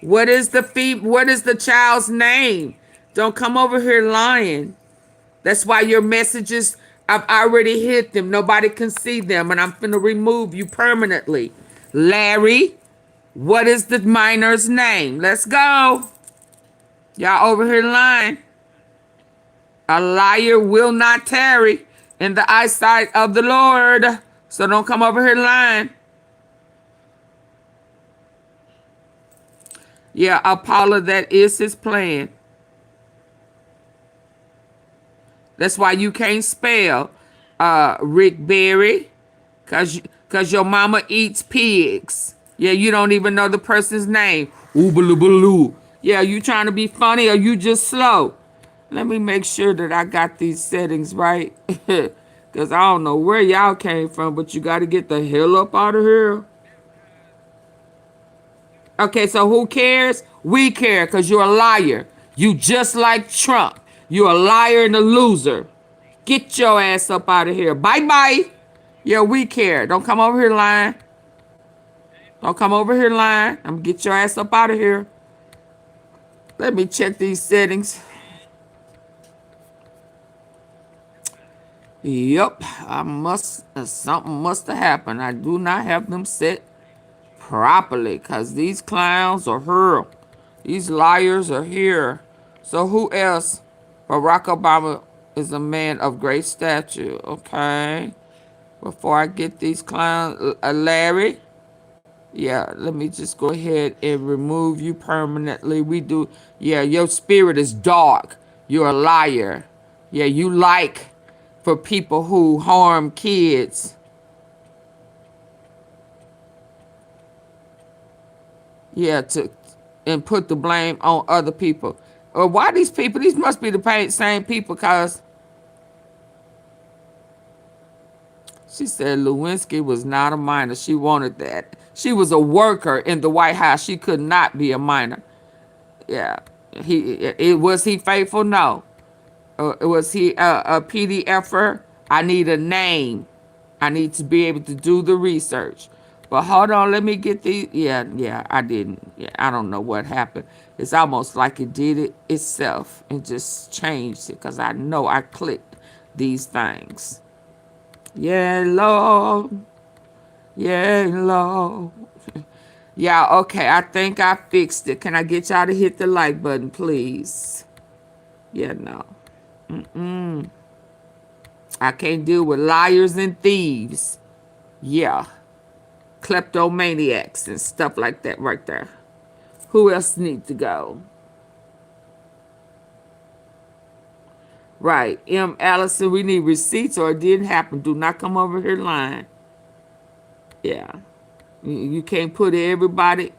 Speaker 1: What is the child's name? Don't come over here lying. That's why your messages, I've already hit them. Nobody can see them, and I'm finna remove you permanently. Larry, what is the minor's name? Let's go. Y'all over here lying. A liar will not tarry in the eyesight of the Lord. So don't come over here lying. Yeah, Apollo, that is his plan. That's why you can't spell Rick Berry, cause your mama eats pigs. Yeah, you don't even know the person's name. Oobaloo. Yeah, you trying to be funny or you just slow? Let me make sure that I got these settings right. Because I don't know where y'all came from, but you got to get the hell up out of here. Okay, so who cares? We care because you're a liar. You just like Trump. You're a liar and a loser. Get your ass up out of here. Bye-bye. Yeah, we care. Don't come over here lying. Don't come over here lying. I'm going to get your ass up out of here. Let me check these settings. Yep, something must have happened. I do not have them set properly because these clowns are here. These liars are here. So who else? Barack Obama is a man of great stature. Okay. Before I get these clowns, Larry. Yeah, let me just go ahead and remove you permanently. Yeah, your spirit is dark. You're a liar. Yeah, you like for people who harm kids. Yeah, and put the blame on other people. Or why these people? These must be the same people, because she said Lewinsky was not a minor. She wanted that. She was a worker in the White House. She could not be a minor. Yeah. Was he faithful? No. Was he a PDFer? I need a name. I need to be able to do the research. But hold on, let me get these. Yeah, I didn't. Yeah, I don't know what happened. It's almost like it did it itself and just changed it, because I know I clicked these things. Yeah, Lord. Yeah, Lord. Yeah, okay, I think I fixed it. Can I get y'all to hit the like button, please? Yeah, no. I can't deal with liars and thieves. Yeah. Kleptomaniacs and stuff like that right there. Who else needs to go? Right. M. Allison, we need receipts or it didn't happen. Do not come over here lying. Yeah. You can't put everybody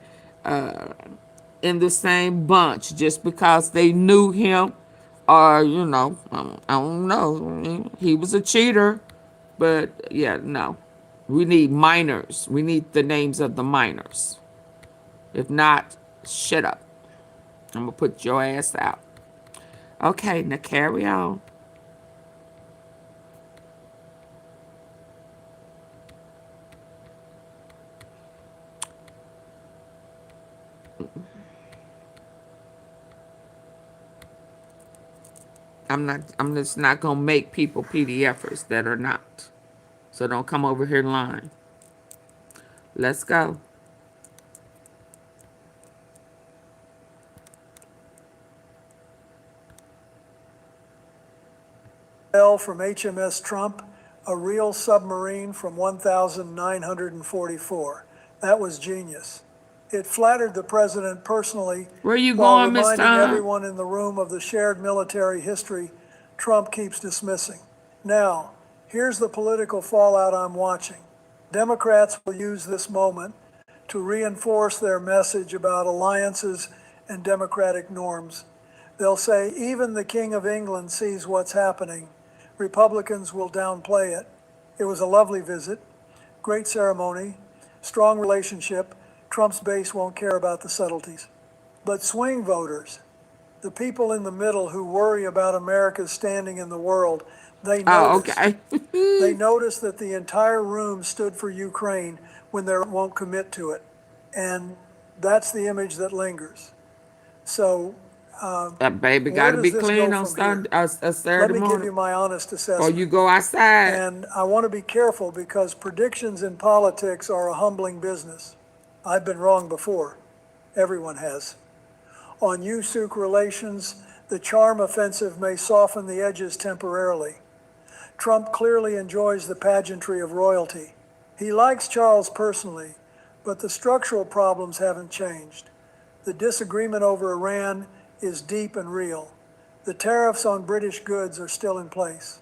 Speaker 1: in the same bunch just because they knew him, or I don't know. He was a cheater, but yeah, no. We need minors. We need the names of the minors. If not, shut up. I'm gonna put your ass out. Okay, now carry on. I'm just not gonna make people PDFers that are not. So don't come over here lying. Let's go.
Speaker 4: From HMS Trump, a real submarine from 1944. That was genius. It flattered the president personally
Speaker 1: Where you
Speaker 4: while
Speaker 1: going, Miss
Speaker 4: reminding
Speaker 1: Time?
Speaker 4: everyone in the room of the shared military history Trump keeps dismissing. Now, here's the political fallout I'm watching. Democrats will use this moment to reinforce their message about alliances and democratic norms. They'll say, even the King of England sees what's happening. Republicans will downplay it. It was a lovely visit, great ceremony, strong relationship. Trump's base won't care about the subtleties. But swing voters, the people in the middle who worry about America's standing in the world, they
Speaker 1: Oh,
Speaker 4: noticed.
Speaker 1: okay.
Speaker 4: They noticed that the entire room stood for Ukraine when they won't commit to it. And that's the image that lingers. So
Speaker 1: That baby
Speaker 4: where
Speaker 1: gotta
Speaker 4: does
Speaker 1: be
Speaker 4: this
Speaker 1: clean
Speaker 4: go
Speaker 1: on
Speaker 4: from here?
Speaker 1: Sunday, a
Speaker 4: Let
Speaker 1: Saturday
Speaker 4: me give you
Speaker 1: morning.
Speaker 4: my honest
Speaker 1: Or
Speaker 4: assessment.
Speaker 1: you go outside.
Speaker 4: And I want to be careful because predictions in politics are a humbling business. I've been wrong before. Everyone has. On U-Suk relations, the charm offensive may soften the edges temporarily. Trump clearly enjoys the pageantry of royalty. He likes Charles personally, but the structural problems haven't changed. The disagreement over Iran is deep and real. The tariffs on British goods are still in place.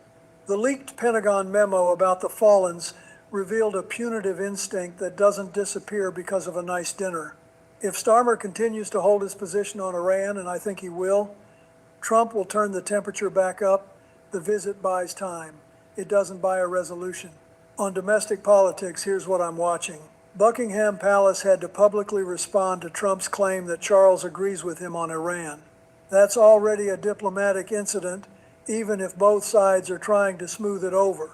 Speaker 4: The leaked Pentagon memo about the Fallons revealed a punitive instinct that doesn't disappear because of a nice dinner. If Starmer continues to hold his position on Iran, and I think he will, Trump will turn the temperature back up. The visit buys time. It doesn't buy a resolution. On domestic politics, here's what I'm watching. Buckingham Palace had to publicly respond to Trump's claim that Charles agrees with him on Iran. That's already a diplomatic incident, even if both sides are trying to smooth it over.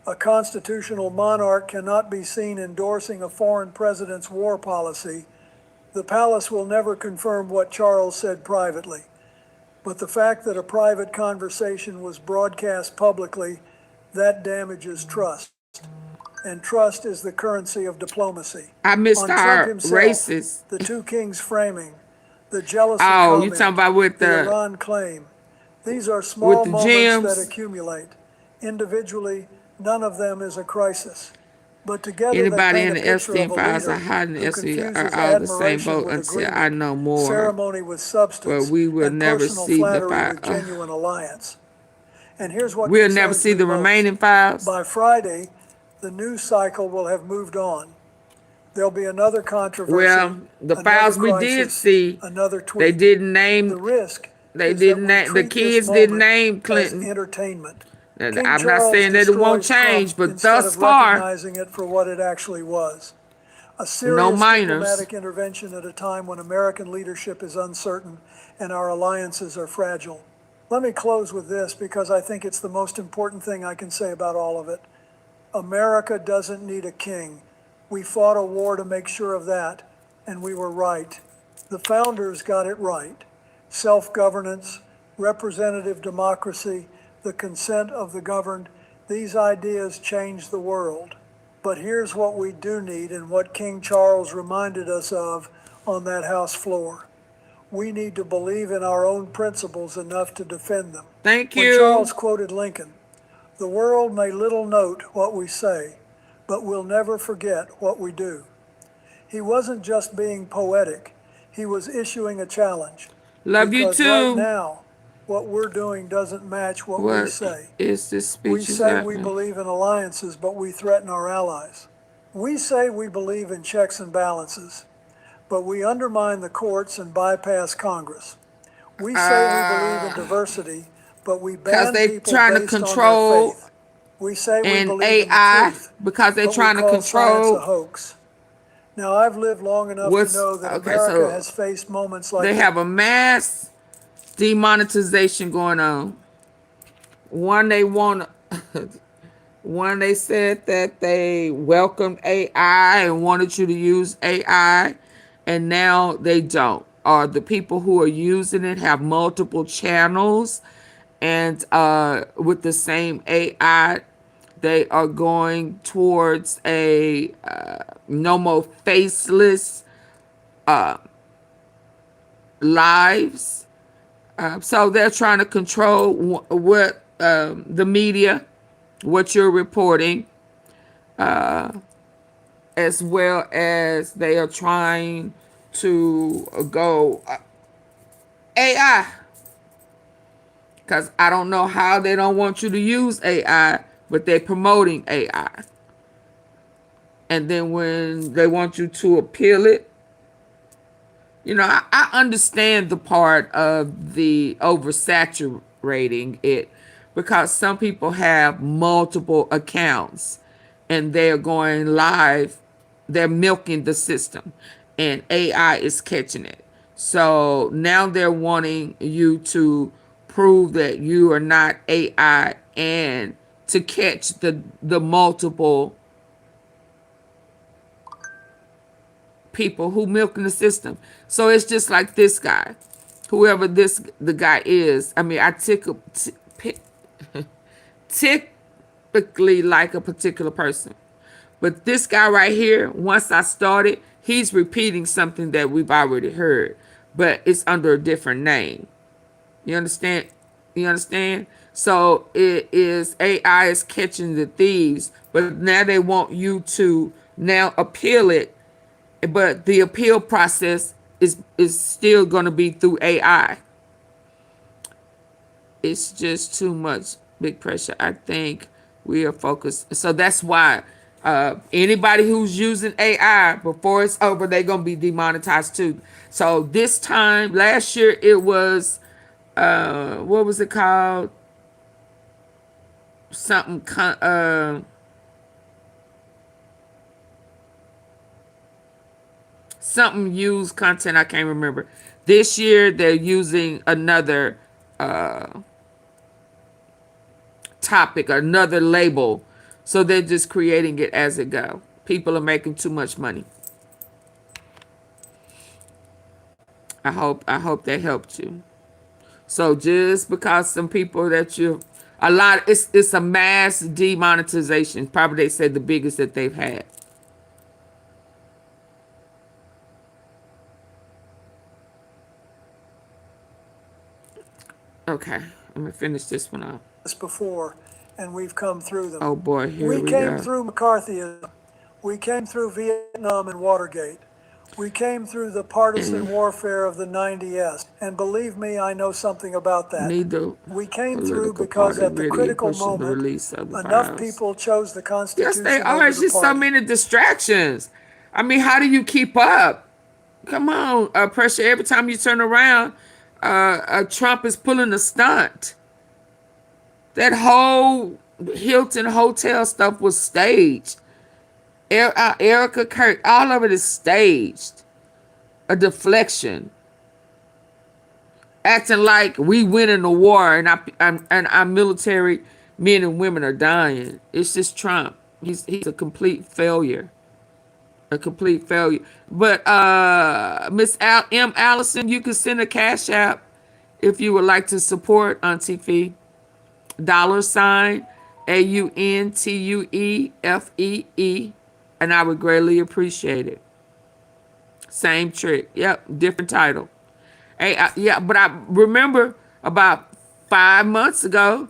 Speaker 4: A constitutional monarch cannot be seen endorsing a foreign president's war policy. The palace will never confirm what Charles said privately. But the fact that a private conversation was broadcast publicly, that damages trust. And trust is the currency of diplomacy.
Speaker 1: I missed
Speaker 4: On Trump
Speaker 1: our
Speaker 4: himself,
Speaker 1: races.
Speaker 4: the two kings framing, the jealousy
Speaker 1: Oh, you
Speaker 4: comment,
Speaker 1: talking about with
Speaker 4: the
Speaker 1: the
Speaker 4: Iran claim. These are small
Speaker 1: the
Speaker 4: moments that
Speaker 1: gems?
Speaker 4: accumulate. Individually, none of them is a crisis. But together they
Speaker 1: Anybody
Speaker 4: paint
Speaker 1: in
Speaker 4: a
Speaker 1: the
Speaker 4: picture
Speaker 1: Epstein
Speaker 4: of a
Speaker 1: files or
Speaker 4: leader
Speaker 1: hiding the
Speaker 4: who
Speaker 1: Epstein are
Speaker 4: confuses
Speaker 1: all the same
Speaker 4: admiration
Speaker 1: boat
Speaker 4: with
Speaker 1: until I
Speaker 4: agreement,
Speaker 1: know more.
Speaker 4: ceremony with
Speaker 1: But
Speaker 4: substance,
Speaker 1: we will
Speaker 4: and
Speaker 1: never
Speaker 4: personal
Speaker 1: see the
Speaker 4: flattery with
Speaker 1: file.
Speaker 4: genuine alliance. And here's what
Speaker 1: We'll never
Speaker 4: concerns
Speaker 1: see
Speaker 4: me
Speaker 1: the
Speaker 4: most.
Speaker 1: remaining files.
Speaker 4: By Friday, the news cycle will have moved on. There'll be another controversy,
Speaker 1: Well, the
Speaker 4: another
Speaker 1: files we did
Speaker 4: crisis,
Speaker 1: see,
Speaker 4: another
Speaker 1: they
Speaker 4: tweet.
Speaker 1: didn't
Speaker 4: The
Speaker 1: name.
Speaker 4: risk
Speaker 1: They
Speaker 4: is that
Speaker 1: didn't
Speaker 4: we
Speaker 1: name. The
Speaker 4: treat this
Speaker 1: kids didn't
Speaker 4: moment
Speaker 1: name
Speaker 4: as
Speaker 1: Clinton.
Speaker 4: entertainment.
Speaker 1: And
Speaker 4: King
Speaker 1: I'm not
Speaker 4: Charles
Speaker 1: saying that it won't
Speaker 4: destroys Trump
Speaker 1: change, but
Speaker 4: instead
Speaker 1: thus
Speaker 4: of
Speaker 1: far,
Speaker 4: recognizing it for what it actually was. A
Speaker 1: no
Speaker 4: serious
Speaker 1: minors.
Speaker 4: diplomatic intervention at a time when American leadership is uncertain and our alliances are fragile. Let me close with this because I think it's the most important thing I can say about all of it. America doesn't need a king. We fought a war to make sure of that, and we were right. The founders got it right. Self-governance, representative democracy, the consent of the governed, these ideas changed the world. But here's what we do need and what King Charles reminded us of on that House floor. We need to believe in our own principles enough to defend them.
Speaker 1: Thank
Speaker 4: When
Speaker 1: you.
Speaker 4: Charles quoted Lincoln, the world may little note what we say, but we'll never forget what we do. He wasn't just being poetic, he was issuing a challenge.
Speaker 1: Love you
Speaker 4: Because right
Speaker 1: too.
Speaker 4: now, what we're doing doesn't match what we
Speaker 1: What
Speaker 4: say.
Speaker 1: is this
Speaker 4: We
Speaker 1: speech is
Speaker 4: say we
Speaker 1: happening?
Speaker 4: believe in alliances, but we threaten our allies. We say we believe in checks and balances, but we undermine the courts and bypass Congress. We say we believe in diversity, but we
Speaker 1: Because
Speaker 4: ban
Speaker 1: they
Speaker 4: people
Speaker 1: trying to
Speaker 4: based on their
Speaker 1: control
Speaker 4: faith. We say we
Speaker 1: and
Speaker 4: believe in the
Speaker 1: AI
Speaker 4: truth,
Speaker 1: because they're
Speaker 4: but we
Speaker 1: trying to
Speaker 4: call science a
Speaker 1: control
Speaker 4: hoax. Now, I've lived long enough to
Speaker 1: what's
Speaker 4: know that
Speaker 1: okay.
Speaker 4: America
Speaker 1: So
Speaker 4: has faced moments like
Speaker 1: they
Speaker 4: this.
Speaker 1: have a mass demonetization going on. One they want, one they said that they welcomed AI and wanted you to use AI, and now they don't. Or the people who are using it have multiple channels, and with the same AI, they are going towards a no more faceless lives. So they're trying to control what the media, what you're reporting, as well as they are trying to go AI. Because I don't know how they don't want you to use AI, but they're promoting AI. And then when they want you to appeal it, you know, I understand the part of the oversaturating it because some people have multiple accounts and they're going live, they're milking the system, and AI is catching it. So now they're wanting you to prove that you are not AI and to catch the multiple people who milking the system. So it's just like this guy, whoever the guy is. I mean, I typically like a particular person, but this guy right here, once I started, he's repeating something that we've already heard, but it's under a different name. You understand? You understand? So it is AI is catching the thieves, but now they want you to now appeal it, but the appeal process is still going to be through AI. It's just too much big pressure. I think we are focused. So that's why anybody who's using AI before it's over, they're going to be demonetized too. So this time last year it was what was it called? Something something used content, I can't remember. This year they're using another topic, another label. So they're just creating it as it go. People are making too much money. I hope that helped you. So just because some people that you a lot it's a mass demonetization. Probably they said the biggest that they've had. Okay, I'm gonna finish this one off.
Speaker 4: This before, and we've come through them.
Speaker 1: Oh boy, here
Speaker 4: We
Speaker 1: we
Speaker 4: came
Speaker 1: go.
Speaker 4: through McCarthyism. We came through Vietnam and Watergate. We came through the partisan warfare of the 90s. And believe me, I know something about that.
Speaker 1: Neither
Speaker 4: We came through
Speaker 1: political
Speaker 4: because
Speaker 1: party
Speaker 4: at the
Speaker 1: really
Speaker 4: critical
Speaker 1: pushing the
Speaker 4: moment,
Speaker 1: release of the
Speaker 4: enough
Speaker 1: virus.
Speaker 4: people chose the
Speaker 1: Yes,
Speaker 4: Constitution
Speaker 1: they are.
Speaker 4: over
Speaker 1: It's
Speaker 4: the
Speaker 1: just so
Speaker 4: party.
Speaker 1: many distractions. I mean, how do you keep up? Come on, pressure. Every time you turn around, Trump is pulling a stunt. That whole Hilton hotel stuff was staged. Erica Kirk, all of it is staged. A deflection. Acting like we winning the war and our military men and women are dying. It's just Trump. He's a complete failure. A complete failure. But Miss M. Allison, you can send a cash app if you would like to support Auntie Fee. $AUNTUEFEE, and I would greatly appreciate it. Same trick. Yep, different title. Hey, yeah, but I remember about 5 months ago,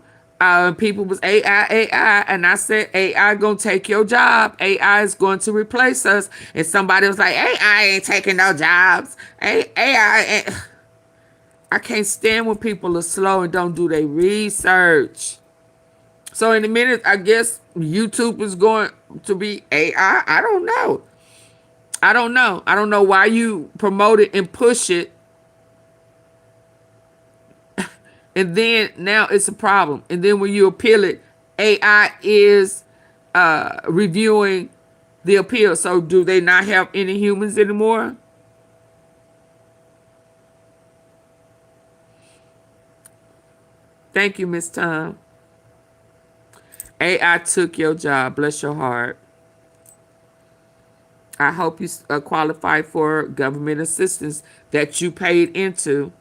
Speaker 1: people was AI, and I said AI gonna take your job. AI is going to replace us, and somebody was like, AI ain't taking no jobs. AI ain't. I can't stand when people are slow and don't do their research. So in a minute, I guess YouTube is going to be AI. I don't know. I don't know. I don't know why you promote it and push it, and then now it's a problem. And then when you appeal it, AI is reviewing the appeal. So do they not have any humans anymore? Thank you, Miss Tom. AI took your job. Bless your heart. I hope you qualify for government assistance that you paid into.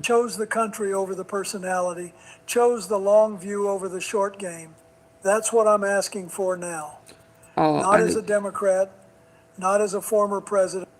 Speaker 4: Chose the country over the personality, chose the long view over the short game. That's what I'm asking for now.
Speaker 1: Oh,
Speaker 4: Not as a Democrat, not as a former president.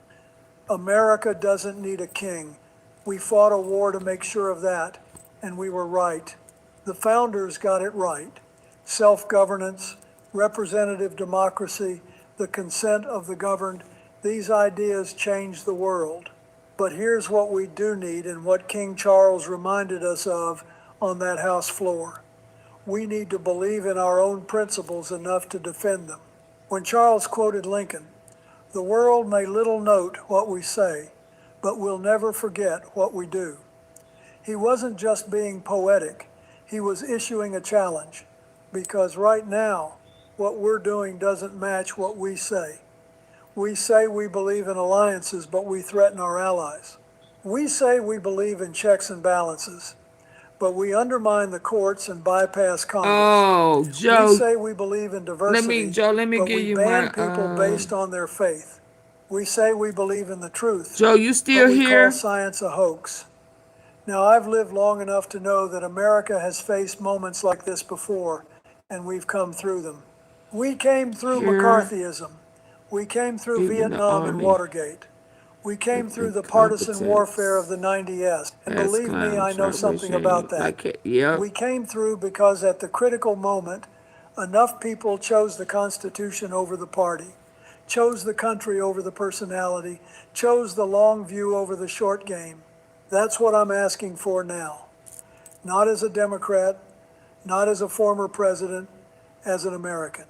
Speaker 4: America doesn't need a king. We fought a war to make sure of that, and we were right. The founders got it right. Self-governance, representative democracy, the consent of the governed, these ideas changed the world. But here's what we do need and what King Charles reminded us of on that House floor. We need to believe in our own principles enough to defend them. When Charles quoted Lincoln, "The world may little note what we say, but will never forget what we do," he wasn't just being poetic, he was issuing a challenge. Because right now, what we're doing doesn't match what we say. We say we believe in alliances, but we threaten our allies. We say we believe in checks and balances, but we undermine the courts and bypass Congress.
Speaker 1: oh,
Speaker 4: We
Speaker 1: Joe.
Speaker 4: say we believe in diversity,
Speaker 1: Let me
Speaker 4: but
Speaker 1: give
Speaker 4: we
Speaker 1: you
Speaker 4: ban
Speaker 1: my.
Speaker 4: people based on their faith. We say we believe in the truth,
Speaker 1: Joe, you
Speaker 4: but
Speaker 1: still
Speaker 4: we call
Speaker 1: here?
Speaker 4: science a hoax. Now, I've lived long enough to know that America has faced moments like this before, and we've come through them. We came through
Speaker 1: Here,
Speaker 4: McCarthyism. We came through
Speaker 1: even the
Speaker 4: Vietnam and
Speaker 1: army,
Speaker 4: Watergate. We came through the partisan warfare of the 90S. And
Speaker 1: as
Speaker 4: believe me, I
Speaker 1: clowns
Speaker 4: know
Speaker 1: right
Speaker 4: something
Speaker 1: regime.
Speaker 4: about that.
Speaker 1: Like, yep.
Speaker 4: We came through because at the critical moment, enough people chose the Constitution over the party, chose the country over the personality, chose the long view over the short game. That's what I'm asking for now. Not as a Democrat, not as a former president, as an American.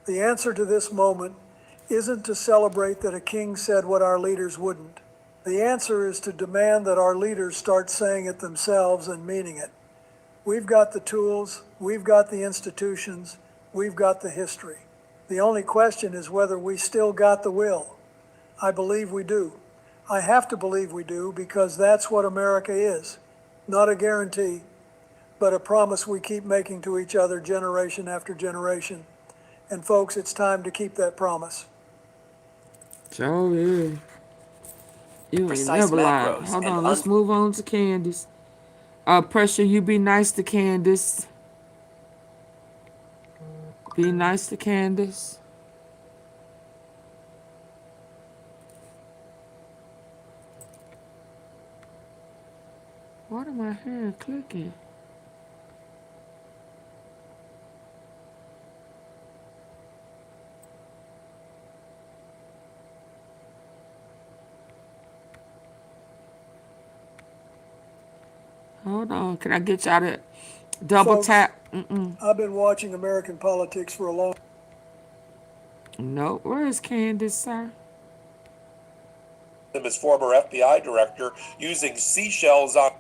Speaker 4: The answer to this moment isn't to celebrate that a king said what our leaders wouldn't. The answer is to demand that our leaders start saying it themselves and meaning it. We've got the tools, we've got the institutions, we've got the history. The only question is whether we still got the will. I believe we do. I have to believe we do because that's what America is. Not a guarantee, but a promise we keep making to each other generation after generation. And folks, it's time to keep that promise.
Speaker 1: Joe, yeah. You ain't
Speaker 5: Precise
Speaker 1: never lied.
Speaker 5: macros
Speaker 1: Hold
Speaker 5: and
Speaker 1: on, let's move on to Candace. Pressure, you be nice to Candace. Be nice to Candace. What am I here clicking? Hold on, can I get y'all to double
Speaker 4: Folks,
Speaker 1: tap?
Speaker 4: I've been watching American politics for a long
Speaker 1: No, where is Candace, sir?
Speaker 2: Him as former FBI director using seashells on.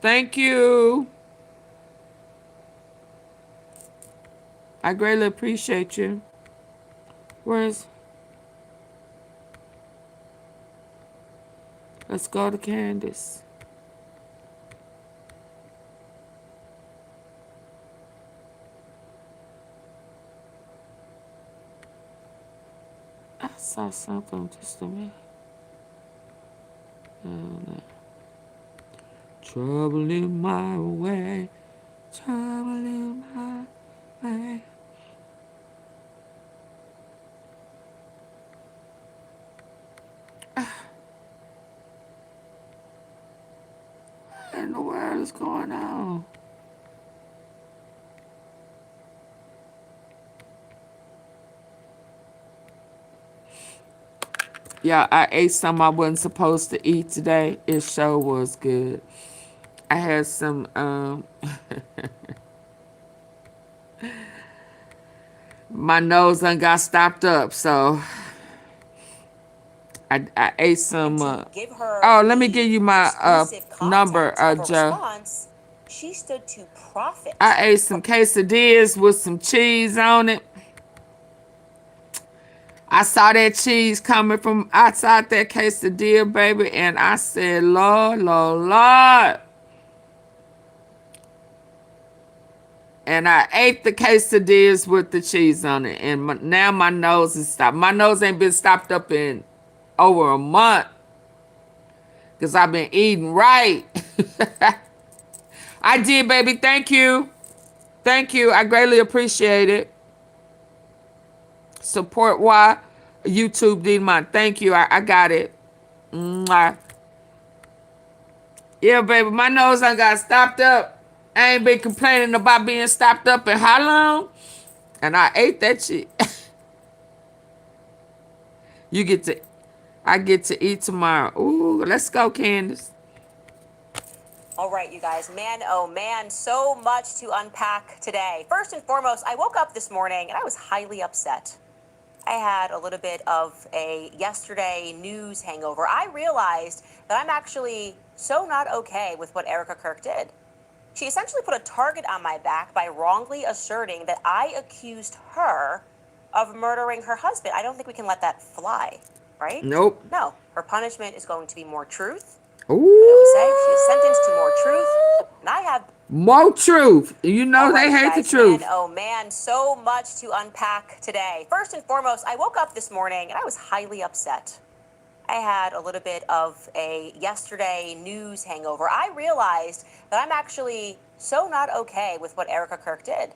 Speaker 1: Thank you. I greatly appreciate you. Where's... Let's go to Candace. I saw something just a minute. Oh, no. Trouble in my way. Trouble in my way. What in the world is going on? Yeah, I ate some I wasn't supposed to eat today. It sure was good. I had some my nose done got stopped up, so I ate some
Speaker 5: To give her
Speaker 1: oh, let me give
Speaker 5: the
Speaker 1: you my
Speaker 5: exclusive
Speaker 1: number,
Speaker 5: content of a
Speaker 1: Joe.
Speaker 5: response, she stood to profit.
Speaker 1: I ate some quesadillas with some cheese on it. I saw that cheese coming from outside that quesadilla, baby, and I said, Lord, Lord, Lord. And I ate the quesadillas with the cheese on it, and now my nose is stopped. My nose ain't been stopped up in over a month because I've been eating right. I did, baby. Thank you. Thank you. I greatly appreciate it. Support why YouTube did mine. Thank you. I got it. Mwah. Yeah, baby. My nose done got stopped up. I ain't been complaining about being stopped up in how long? And I ate that shit. You get to, I get to eat tomorrow. Ooh, let's go, Candace.
Speaker 5: All right, you guys, man, oh man, so much to unpack today. First and foremost, I woke up this morning and I was highly upset. I had a little bit of a yesterday news hangover. I realized that I'm actually so not okay with what Erica Kirk did. She essentially put a target on my back by wrongly asserting that I accused her of murdering her husband. I don't think we can let that fly, right?
Speaker 1: Nope.
Speaker 5: No, her punishment is going to be more truth.
Speaker 1: Ooh.
Speaker 5: What do we say? She is sentenced to more truth. And I have
Speaker 1: more truth. You know
Speaker 5: all
Speaker 1: they
Speaker 5: right,
Speaker 1: hate
Speaker 5: guys,
Speaker 1: the truth.
Speaker 5: Man, oh man, so much to unpack today. First and foremost, I woke up this morning and I was highly upset. I had a little bit of a yesterday news hangover. I realized that I'm actually so not okay with what Erica Kirk did.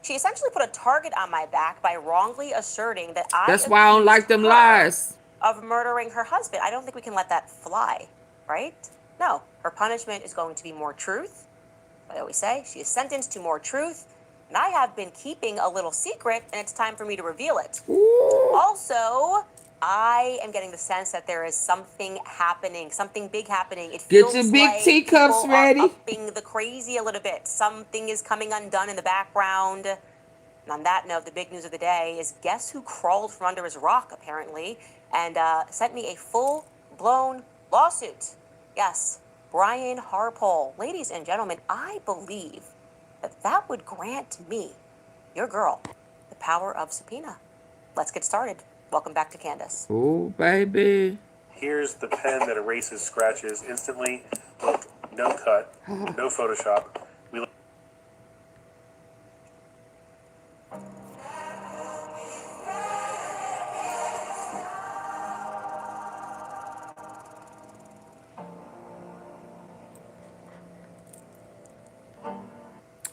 Speaker 5: She essentially put a target on my back by wrongly asserting that
Speaker 1: That's why I don't like them lies.
Speaker 5: Of murdering her husband. I don't think we can let that fly, right? No, her punishment is going to be more truth. I always say she is sentenced to more truth, and I have been keeping a little secret, and it's time for me to reveal it.
Speaker 1: Ooh.
Speaker 5: Also, I am getting the sense that there is something happening, something big happening. It
Speaker 1: Get
Speaker 5: feels
Speaker 1: your big
Speaker 5: like
Speaker 1: teacups
Speaker 5: people
Speaker 1: ready.
Speaker 5: are upping the crazy a little bit. Something is coming undone in the background. And on that note, the big news of the day is guess who crawled from under his rock, apparently, and sent me a full-blown lawsuit. Yes, Brian Harpole. Ladies and gentlemen, I believe that that would grant me, your girl, the power of subpoena. Let's get started. Welcome back to Candace.
Speaker 1: Oh, baby.
Speaker 2: Here's the pen that erases scratches instantly. Look, no cut, no Photoshop.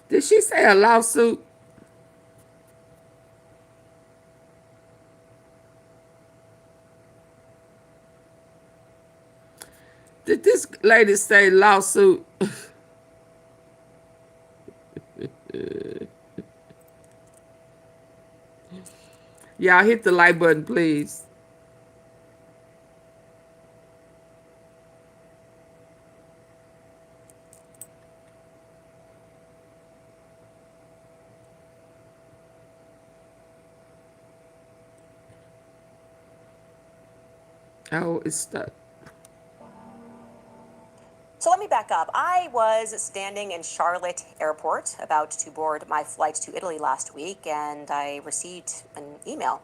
Speaker 1: Did she say a lawsuit? Did this lady say lawsuit? Y'all hit the like button, please. Oh, it's stuck.
Speaker 5: So let me back up. I was standing in Charlotte Airport about to board my flight to Italy last week, and I received an email.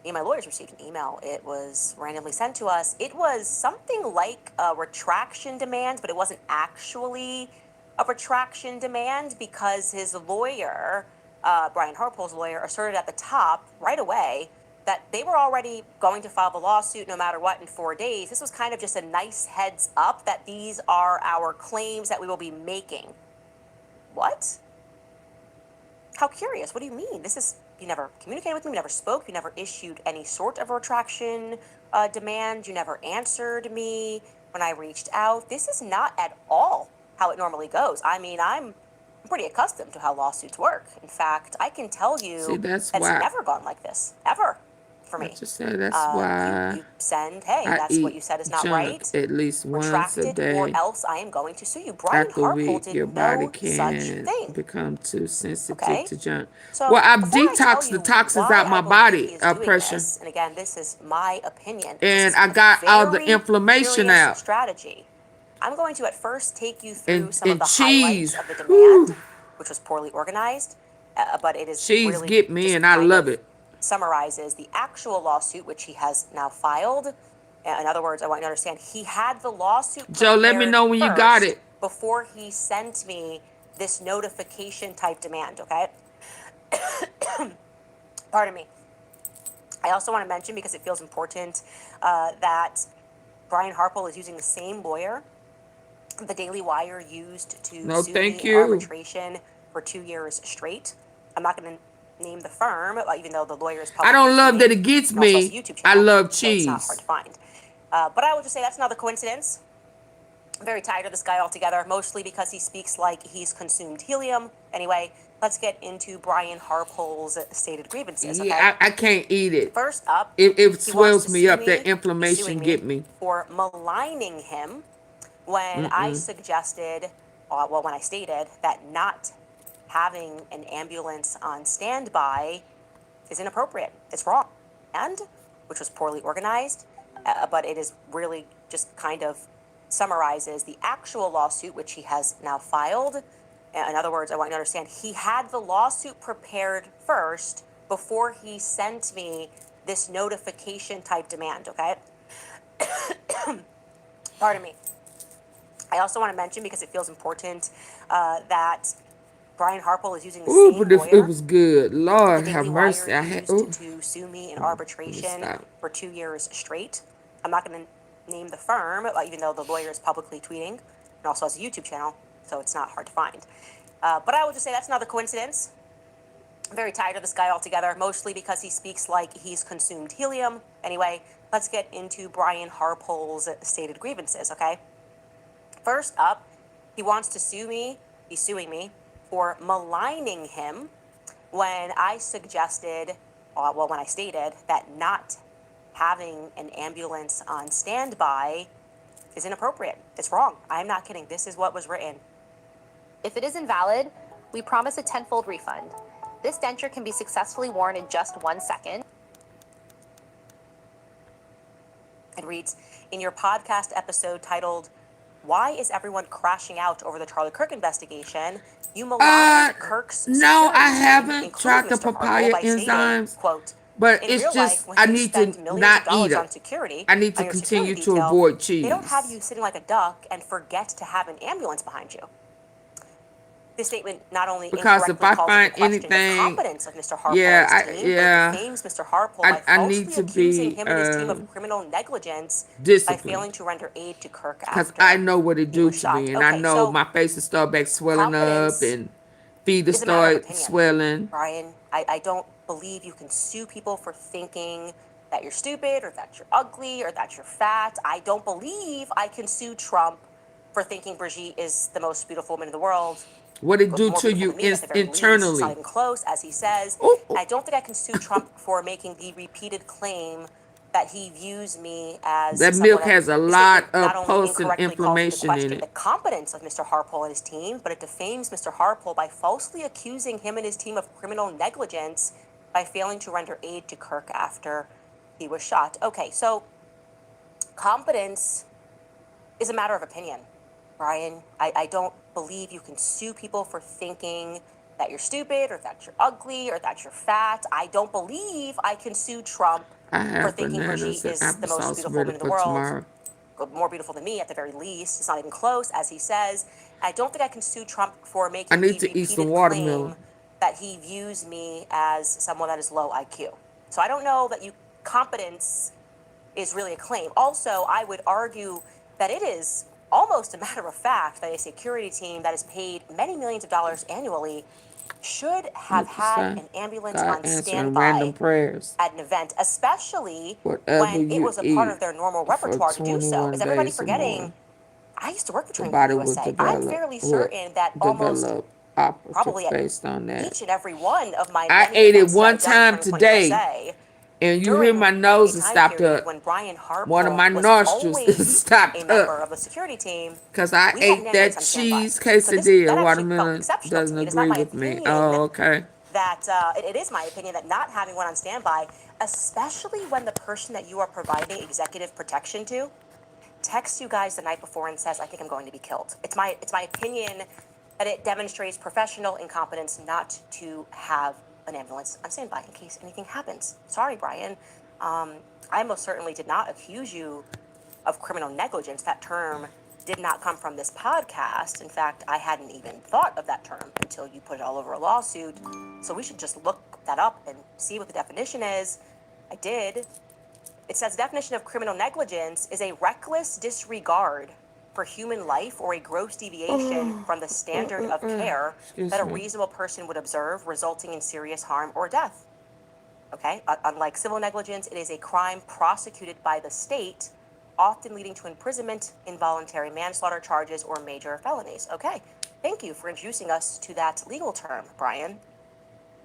Speaker 5: Me and my lawyers received an email. It was randomly sent to us. It was something like a retraction demand, but it wasn't actually a retraction demand because his lawyer, Brian Harpole's lawyer, asserted at the top right away that they were already going to file the lawsuit no matter what in 4 days. This was kind of just a nice heads up that these are our claims that we will be making. What? How curious. What do you mean? You never communicated with me, you never spoke, you never issued any sort of retraction demand, you never answered me when I reached out. This is not at all how it normally goes. I mean, I'm pretty accustomed to how lawsuits work. In fact, I can tell you
Speaker 1: See, that's
Speaker 5: it's
Speaker 1: why
Speaker 5: never gone like this, ever. for
Speaker 1: I
Speaker 5: me.
Speaker 1: just say that's why
Speaker 5: You send, hey,
Speaker 1: I
Speaker 5: that's what
Speaker 1: eat
Speaker 5: you said is not
Speaker 1: junk
Speaker 5: right.
Speaker 1: at least once a
Speaker 5: Retract it, or
Speaker 1: day.
Speaker 5: else I am going to sue you. Brian
Speaker 1: After a
Speaker 5: Harpole
Speaker 1: week, your
Speaker 5: did
Speaker 1: body
Speaker 5: no such
Speaker 1: can
Speaker 5: thing.
Speaker 1: become too sensitive
Speaker 5: Okay.
Speaker 1: to junk. Well,
Speaker 5: So
Speaker 1: I've
Speaker 5: before I tell
Speaker 1: detoxed the
Speaker 5: you
Speaker 1: toxins
Speaker 5: why
Speaker 1: out
Speaker 5: I
Speaker 1: my
Speaker 5: believe he
Speaker 1: body,
Speaker 5: is doing
Speaker 1: pressure,
Speaker 5: this, and again, this is my opinion, this
Speaker 1: and
Speaker 5: is
Speaker 1: I
Speaker 5: a
Speaker 1: got all the
Speaker 5: very
Speaker 1: inflammation
Speaker 5: curious
Speaker 1: out.
Speaker 5: strategy. I'm going to at first take you through some of
Speaker 1: And
Speaker 5: the highlights
Speaker 1: cheese,
Speaker 5: of the demand,
Speaker 1: whew,
Speaker 5: which was poorly organized, but it is
Speaker 1: cheese
Speaker 5: really
Speaker 1: get me,
Speaker 5: just
Speaker 1: and I
Speaker 5: kind
Speaker 1: love
Speaker 5: of
Speaker 1: it.
Speaker 5: summarizes the actual lawsuit, which he has now filed. In other words, I want you to understand, he had the lawsuit
Speaker 1: Joe, let me
Speaker 5: prepared
Speaker 1: know when you got
Speaker 5: first
Speaker 1: it.
Speaker 5: before he sent me this notification type demand, okay? Pardon me. I also want to mention, because it feels important, that Brian Harpole is using the same lawyer the Daily Wire used to
Speaker 1: No,
Speaker 5: sue me
Speaker 1: thank
Speaker 5: in
Speaker 1: you.
Speaker 5: arbitration for 2 years straight. I'm not going to name the firm, even though the lawyer is
Speaker 1: I
Speaker 5: publicly
Speaker 1: don't love that
Speaker 5: tweeting,
Speaker 1: it gets
Speaker 5: and also has a
Speaker 1: me.
Speaker 5: YouTube
Speaker 1: I
Speaker 5: channel,
Speaker 1: love
Speaker 5: so it's not hard
Speaker 1: cheese.
Speaker 5: to find. But I will just say that's not a coincidence. I'm very tired of this guy altogether, mostly because he speaks like he's consumed helium. Anyway, let's get into Brian Harpole's stated grievances, okay?
Speaker 1: Yeah, I can't eat it.
Speaker 5: First up,
Speaker 1: It
Speaker 5: he wants
Speaker 1: swells
Speaker 5: to
Speaker 1: me
Speaker 5: sue
Speaker 1: up. That
Speaker 5: me, he's
Speaker 1: inflammation
Speaker 5: suing
Speaker 1: get
Speaker 5: me
Speaker 1: me.
Speaker 5: for maligning him when I suggested, when I stated that not having an ambulance on standby is inappropriate. It's wrong. And, which was poorly organized, but it is really just kind of summarizes the actual lawsuit, which he has now filed. In other words, I want you to understand, he had the lawsuit prepared first before he sent me this notification type demand, okay? Pardon me. I also want to mention, because it feels important, that Brian Harpole is using the
Speaker 1: Ooh,
Speaker 5: same
Speaker 1: but if it
Speaker 5: lawyer
Speaker 1: was good.
Speaker 5: the
Speaker 1: Lord have
Speaker 5: Daily Wire
Speaker 1: mercy. I had.
Speaker 5: used
Speaker 1: Ooh,
Speaker 5: to sue me in
Speaker 1: let me
Speaker 5: arbitration
Speaker 1: stop.
Speaker 5: for 2 years straight. I'm not going to name the firm, even though the lawyer is publicly tweeting and also has a YouTube channel, so it's not hard to find. But I will just say that's not a coincidence. I'm very tired of this guy altogether, mostly because he speaks like he's consumed helium. Anyway, let's get into Brian Harpole's stated grievances, okay? First up, he wants to sue me, he's suing me for maligning him when I suggested, when I stated that not having an ambulance on standby is inappropriate. It's wrong. I'm not kidding. This is what was written.
Speaker 3: If it is invalid, we promise a tenfold refund. This denture can be successfully worn in just 1 second.
Speaker 5: It reads, in your podcast episode titled, Why is Everyone Crashing Out Over the Charlie Kirk Investigation? You maligned Kirk's
Speaker 1: No,
Speaker 5: security
Speaker 1: I
Speaker 5: team,
Speaker 1: haven't
Speaker 5: including
Speaker 1: tried the
Speaker 5: Mr. Harpole,
Speaker 1: papaya
Speaker 5: by stating,
Speaker 1: enzymes,
Speaker 5: quote,
Speaker 1: but
Speaker 5: in
Speaker 1: it's
Speaker 5: real life,
Speaker 1: just
Speaker 5: when
Speaker 1: I
Speaker 5: you
Speaker 1: need to
Speaker 5: spend millions
Speaker 1: not
Speaker 5: of
Speaker 1: eat
Speaker 5: dollars
Speaker 1: it.
Speaker 5: on security,
Speaker 1: I need
Speaker 5: on
Speaker 1: to
Speaker 5: your
Speaker 1: continue
Speaker 5: security
Speaker 1: to
Speaker 5: detail,
Speaker 1: avoid
Speaker 5: they don't have
Speaker 1: cheese.
Speaker 5: you sitting like a duck and forget to have an ambulance behind you. This statement not only
Speaker 1: Because if
Speaker 5: incorrectly
Speaker 1: I
Speaker 5: calls
Speaker 1: find
Speaker 5: into question the
Speaker 1: anything,
Speaker 5: competence of Mr. Harpole
Speaker 1: yeah,
Speaker 5: and his team, but it defames Mr. Harpole by
Speaker 1: I need
Speaker 5: falsely
Speaker 1: to
Speaker 5: accusing
Speaker 1: be
Speaker 5: him and his team of criminal negligence by failing
Speaker 1: disciplined.
Speaker 5: to render aid to Kirk
Speaker 1: Because I
Speaker 5: after
Speaker 1: know what it
Speaker 5: he
Speaker 1: do
Speaker 5: was
Speaker 1: to
Speaker 5: shot.
Speaker 1: me, and I
Speaker 5: Okay,
Speaker 1: know
Speaker 5: so
Speaker 1: my face will start back swelling up,
Speaker 5: competence
Speaker 1: and feet will
Speaker 5: is a matter of
Speaker 1: start
Speaker 5: opinion.
Speaker 1: swelling.
Speaker 5: Brian, I don't believe you can sue people for thinking that you're stupid or that you're ugly or that you're fat. I don't believe I can sue Trump for thinking Brigitte is the most beautiful woman in the world.
Speaker 1: What it do
Speaker 5: More
Speaker 1: to
Speaker 5: beautiful
Speaker 1: you
Speaker 5: than me at the very least. It's
Speaker 1: internally?
Speaker 5: not even close, as he says.
Speaker 1: Oh,
Speaker 5: And I don't think I can sue Trump for making the repeated claim that he views me as
Speaker 1: that
Speaker 5: someone
Speaker 1: milk
Speaker 5: that
Speaker 1: has a
Speaker 5: this
Speaker 1: lot
Speaker 5: statement not
Speaker 1: of
Speaker 5: only
Speaker 1: pulse and
Speaker 5: incorrectly calls into
Speaker 1: inflammation in
Speaker 5: question
Speaker 1: it.
Speaker 5: the competence of Mr. Harpole and his team, but it defames Mr. Harpole by falsely accusing him and his team of criminal negligence by failing to render aid to Kirk after he was shot. Okay, so competence is a matter of opinion, Brian. I don't believe you can sue people for thinking that you're stupid or that you're ugly or that you're fat. I don't believe I can sue Trump
Speaker 1: I
Speaker 5: for
Speaker 1: have
Speaker 5: thinking
Speaker 1: bananas
Speaker 5: Brigitte
Speaker 1: and
Speaker 5: is the most
Speaker 1: applesauce
Speaker 5: beautiful
Speaker 1: ready
Speaker 5: woman in the
Speaker 1: for
Speaker 5: world.
Speaker 1: tomorrow.
Speaker 5: More beautiful than me at the very least. It's not even close, as he says. I don't think I can sue Trump for
Speaker 1: I
Speaker 5: making
Speaker 1: need
Speaker 5: the
Speaker 1: to eat some
Speaker 5: repeated
Speaker 1: watermelon.
Speaker 5: claim that he views me as someone that is low IQ. So I don't know that competence is really a claim. Also, I would argue that it is almost a matter of fact that a security team that is paid many millions of dollars annually should have
Speaker 1: What you
Speaker 5: had
Speaker 1: say?
Speaker 5: an ambulance
Speaker 1: God
Speaker 5: on
Speaker 1: answering random
Speaker 5: standby
Speaker 1: prayers.
Speaker 5: at an event, especially
Speaker 1: Whatever
Speaker 5: when it
Speaker 1: you
Speaker 5: was a part
Speaker 1: eat
Speaker 5: of their normal
Speaker 1: for
Speaker 5: repertoire to do so.
Speaker 1: 21
Speaker 5: Is everybody
Speaker 1: days or
Speaker 5: forgetting?
Speaker 1: more,
Speaker 5: I used to work for
Speaker 1: the
Speaker 5: Training for the
Speaker 1: body will
Speaker 5: USA. I'm
Speaker 1: develop
Speaker 5: fairly certain that almost
Speaker 1: operative
Speaker 5: probably at
Speaker 1: based on that.
Speaker 5: each and every one of my
Speaker 1: I
Speaker 5: many
Speaker 1: ate it
Speaker 5: events
Speaker 1: one
Speaker 5: down at
Speaker 1: time
Speaker 5: Turning Point
Speaker 1: today.
Speaker 5: USA,
Speaker 1: And you hear
Speaker 5: during
Speaker 1: my nose
Speaker 5: a
Speaker 1: is
Speaker 5: time
Speaker 1: stopped
Speaker 5: period
Speaker 1: up.
Speaker 5: when Brian
Speaker 1: One of my
Speaker 5: Harpole was
Speaker 1: nostrils is
Speaker 5: always a
Speaker 1: stopped
Speaker 5: member
Speaker 1: up.
Speaker 5: of the security team,
Speaker 1: Because I
Speaker 5: we had an
Speaker 1: ate
Speaker 5: ambulance
Speaker 1: that
Speaker 5: on standby.
Speaker 1: cheese
Speaker 5: So that
Speaker 1: quesadilla.
Speaker 5: actually felt
Speaker 1: Watermelon
Speaker 5: exceptional to
Speaker 1: doesn't
Speaker 5: me. It is not
Speaker 1: agree
Speaker 5: my
Speaker 1: with me.
Speaker 5: opinion
Speaker 1: Oh, okay.
Speaker 5: that it is my opinion that not having one on standby, especially when the person that you are providing executive protection to texts you guys the night before and says, "I think I'm going to be killed." It's my opinion that it demonstrates professional incompetence not to have an ambulance on standby in case anything happens. Sorry, Brian. I most certainly did not accuse you of criminal negligence. That term did not come from this podcast. In fact, I hadn't even thought of that term until you put it all over a lawsuit. So we should just look that up and see what the definition is. I did. It says definition of criminal negligence is a reckless disregard for human life or a gross deviation from the standard of care that a reasonable person would observe, resulting in serious harm or death. Okay? Unlike civil negligence, it is a crime prosecuted by the state, often leading to imprisonment, involuntary manslaughter charges, or major felonies. Okay. Thank you for introducing us to that legal term, Brian.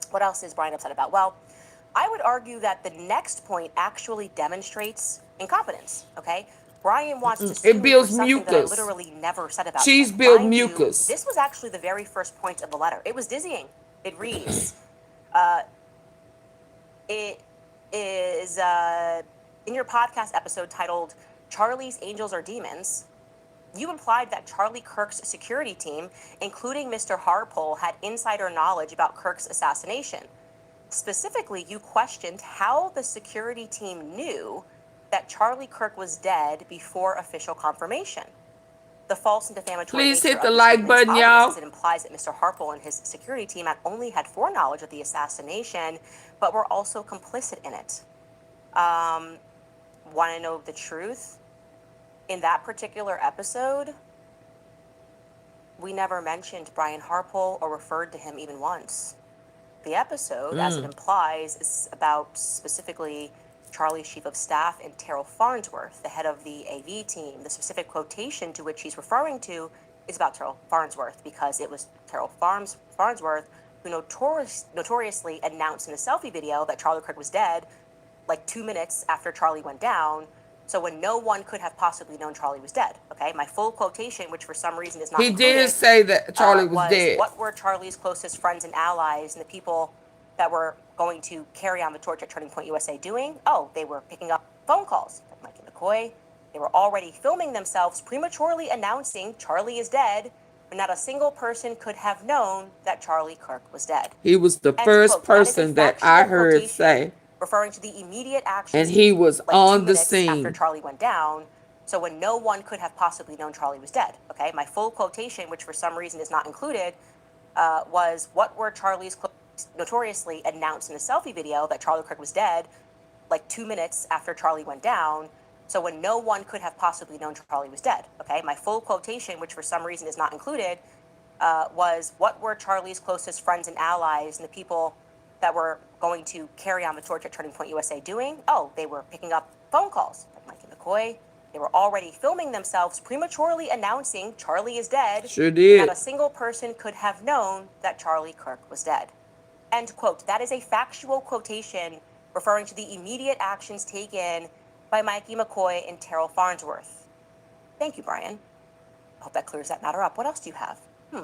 Speaker 5: What else is Brian upset about? Well, I would argue that the next point actually demonstrates incompetence, okay? Brian wants to sue
Speaker 1: It
Speaker 5: me for
Speaker 1: builds
Speaker 5: something that I
Speaker 1: mucus.
Speaker 5: literally never said about
Speaker 1: Cheese
Speaker 5: him.
Speaker 1: build
Speaker 5: Mind you,
Speaker 1: mucus.
Speaker 5: this was actually the very first point of the letter. It was dizzying. It reads, it is in your podcast episode titled Charlie's Angels or Demons, you implied that Charlie Kirk's security team, including Mr. Harpole, had insider knowledge about Kirk's assassination. Specifically, you questioned how the security team knew that Charlie Kirk was dead before official confirmation. The false and defamatory
Speaker 1: Please
Speaker 5: nature
Speaker 1: hit the
Speaker 5: of the
Speaker 1: like
Speaker 5: statement is
Speaker 1: button,
Speaker 5: obvious,
Speaker 1: y'all.
Speaker 5: as it implies that Mr. Harpole and his security team not only had foreknowledge of the assassination, but were also complicit in it. Want to know the truth? In that particular episode, we never mentioned Brian Harpole or referred to him even once. The episode, as it implies, is about specifically Charlie's chief of staff and Terrell Farnsworth, the head of the AV team. The specific quotation to which he's referring to is about Terrell Farnsworth, because it was Terrell Farnsworth who notoriously announced in a selfie video that Charlie Kirk was dead like 2 minutes after Charlie went down. So when no one could have possibly known Charlie was dead, okay? My full quotation, which for some reason is not
Speaker 1: He
Speaker 5: included,
Speaker 1: did say that Charlie was dead.
Speaker 5: what were Charlie's closest friends and allies and the people that were going to carry on the torch at Turning Point USA doing? Oh, they were picking up phone calls, like Mikey McCoy. They were already filming themselves prematurely announcing Charlie is dead, but not a single person could have known that Charlie Kirk was dead.
Speaker 1: He was the
Speaker 5: End
Speaker 1: first
Speaker 5: quote. That is a
Speaker 1: person that
Speaker 5: factual
Speaker 1: I heard
Speaker 5: quotation
Speaker 1: say,
Speaker 5: referring to the immediate actions
Speaker 1: and he was
Speaker 5: like 2
Speaker 1: on the
Speaker 5: minutes after
Speaker 1: scene.
Speaker 5: Charlie went down. So when no one could have possibly known Charlie was dead, okay? My full quotation, which for some reason is not included, was what were Charlie's notoriously announced in a selfie video that Charlie Kirk was dead like 2 minutes after Charlie went down. So when no one could have possibly known Charlie was dead, okay? My full quotation, which for some reason is not included, was what were Charlie's closest friends and allies and the people that were going to carry on the torch at Turning Point USA doing? Oh, they were picking up phone calls, like Mikey McCoy. They were already filming themselves prematurely announcing Charlie is dead.
Speaker 1: Sure did.
Speaker 5: Not a single person could have known that Charlie Kirk was dead. End quote. That is a factual quotation referring to the immediate actions taken by Mikey McCoy and Terrell Farnsworth. Thank you, Brian. I hope that clears that matter up. What else do you have?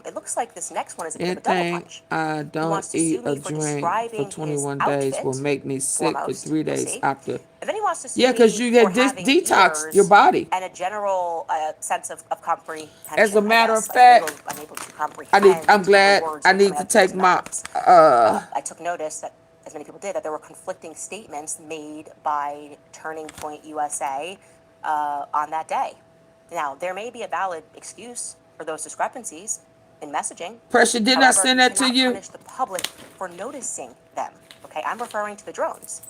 Speaker 5: It looks like this next one is a bit of a double
Speaker 1: Anything
Speaker 5: punch.
Speaker 1: I don't eat or drink for 21 days will make me sick for 3 days after.
Speaker 5: And then he wants to sue
Speaker 1: Yeah, because
Speaker 5: me
Speaker 1: you
Speaker 5: for
Speaker 1: get
Speaker 5: having
Speaker 1: detox
Speaker 5: ears
Speaker 1: your body.
Speaker 5: and a general sense of comprehension.
Speaker 1: As a matter
Speaker 5: I
Speaker 1: of
Speaker 5: guess.
Speaker 1: fact,
Speaker 5: I'm able to comprehend
Speaker 1: I'm glad
Speaker 5: the words
Speaker 1: I
Speaker 5: that
Speaker 1: need
Speaker 5: come
Speaker 1: to
Speaker 5: out of
Speaker 1: take
Speaker 5: his
Speaker 1: my
Speaker 5: mouth. I took notice that, as many people did, that there were conflicting statements made by Turning Point USA on that day. Now, there may be a valid excuse for those discrepancies in messaging.
Speaker 1: Pressure, didn't I
Speaker 5: However,
Speaker 1: send that to
Speaker 5: cannot
Speaker 1: you?
Speaker 5: punish the public for noticing them. Okay, I'm referring to the drones.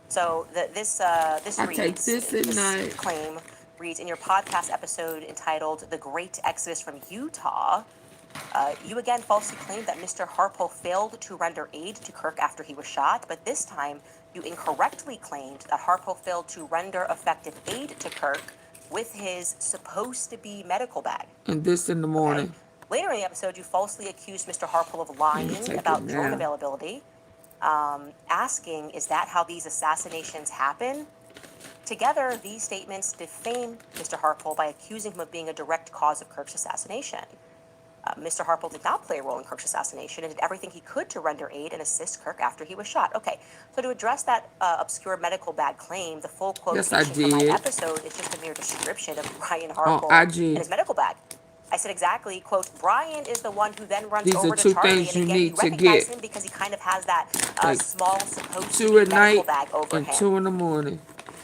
Speaker 5: So this
Speaker 1: I take
Speaker 5: reads,
Speaker 1: this at
Speaker 5: this
Speaker 1: night.
Speaker 5: claim reads in your podcast episode entitled "The Great Exodus from Utah." You again falsely claimed that Mr. Harpole failed to render aid to Kirk after he was shot, but this time you incorrectly claimed that Harpole failed to render effective aid to Kirk with his supposed-to-be medical bag.
Speaker 1: And this in the morning.
Speaker 5: Later in the episode, you falsely accused Mr. Harpole of lying
Speaker 1: take
Speaker 5: about
Speaker 1: it
Speaker 5: drone
Speaker 1: now.
Speaker 5: availability. asking, is that how these assassinations happen? Together, these statements defame Mr. Harpole by accusing him of being a direct cause of Kirk's assassination. Mr. Harpole did not play a role in Kirk's assassination and did everything he could to render aid and assist Kirk after he was shot. Okay, so to address that obscure medical bag claim, the full
Speaker 1: Yes, I
Speaker 5: quotation from my
Speaker 1: did.
Speaker 5: episode is just a mere description of Brian
Speaker 1: On
Speaker 5: Harpole and
Speaker 1: IG.
Speaker 5: his medical bag. I said exactly, quote, Brian is the one who then runs
Speaker 1: These are
Speaker 5: over to
Speaker 1: two
Speaker 5: Charlie,
Speaker 1: things
Speaker 5: and
Speaker 1: you
Speaker 5: again, you
Speaker 1: need to
Speaker 5: recognize
Speaker 1: get.
Speaker 5: him because he kind of has that
Speaker 1: Like
Speaker 5: small, supposed to
Speaker 1: 2
Speaker 5: be
Speaker 1: at
Speaker 5: medical
Speaker 1: night
Speaker 5: bag over
Speaker 1: and
Speaker 5: him.
Speaker 1: 2 in the morning.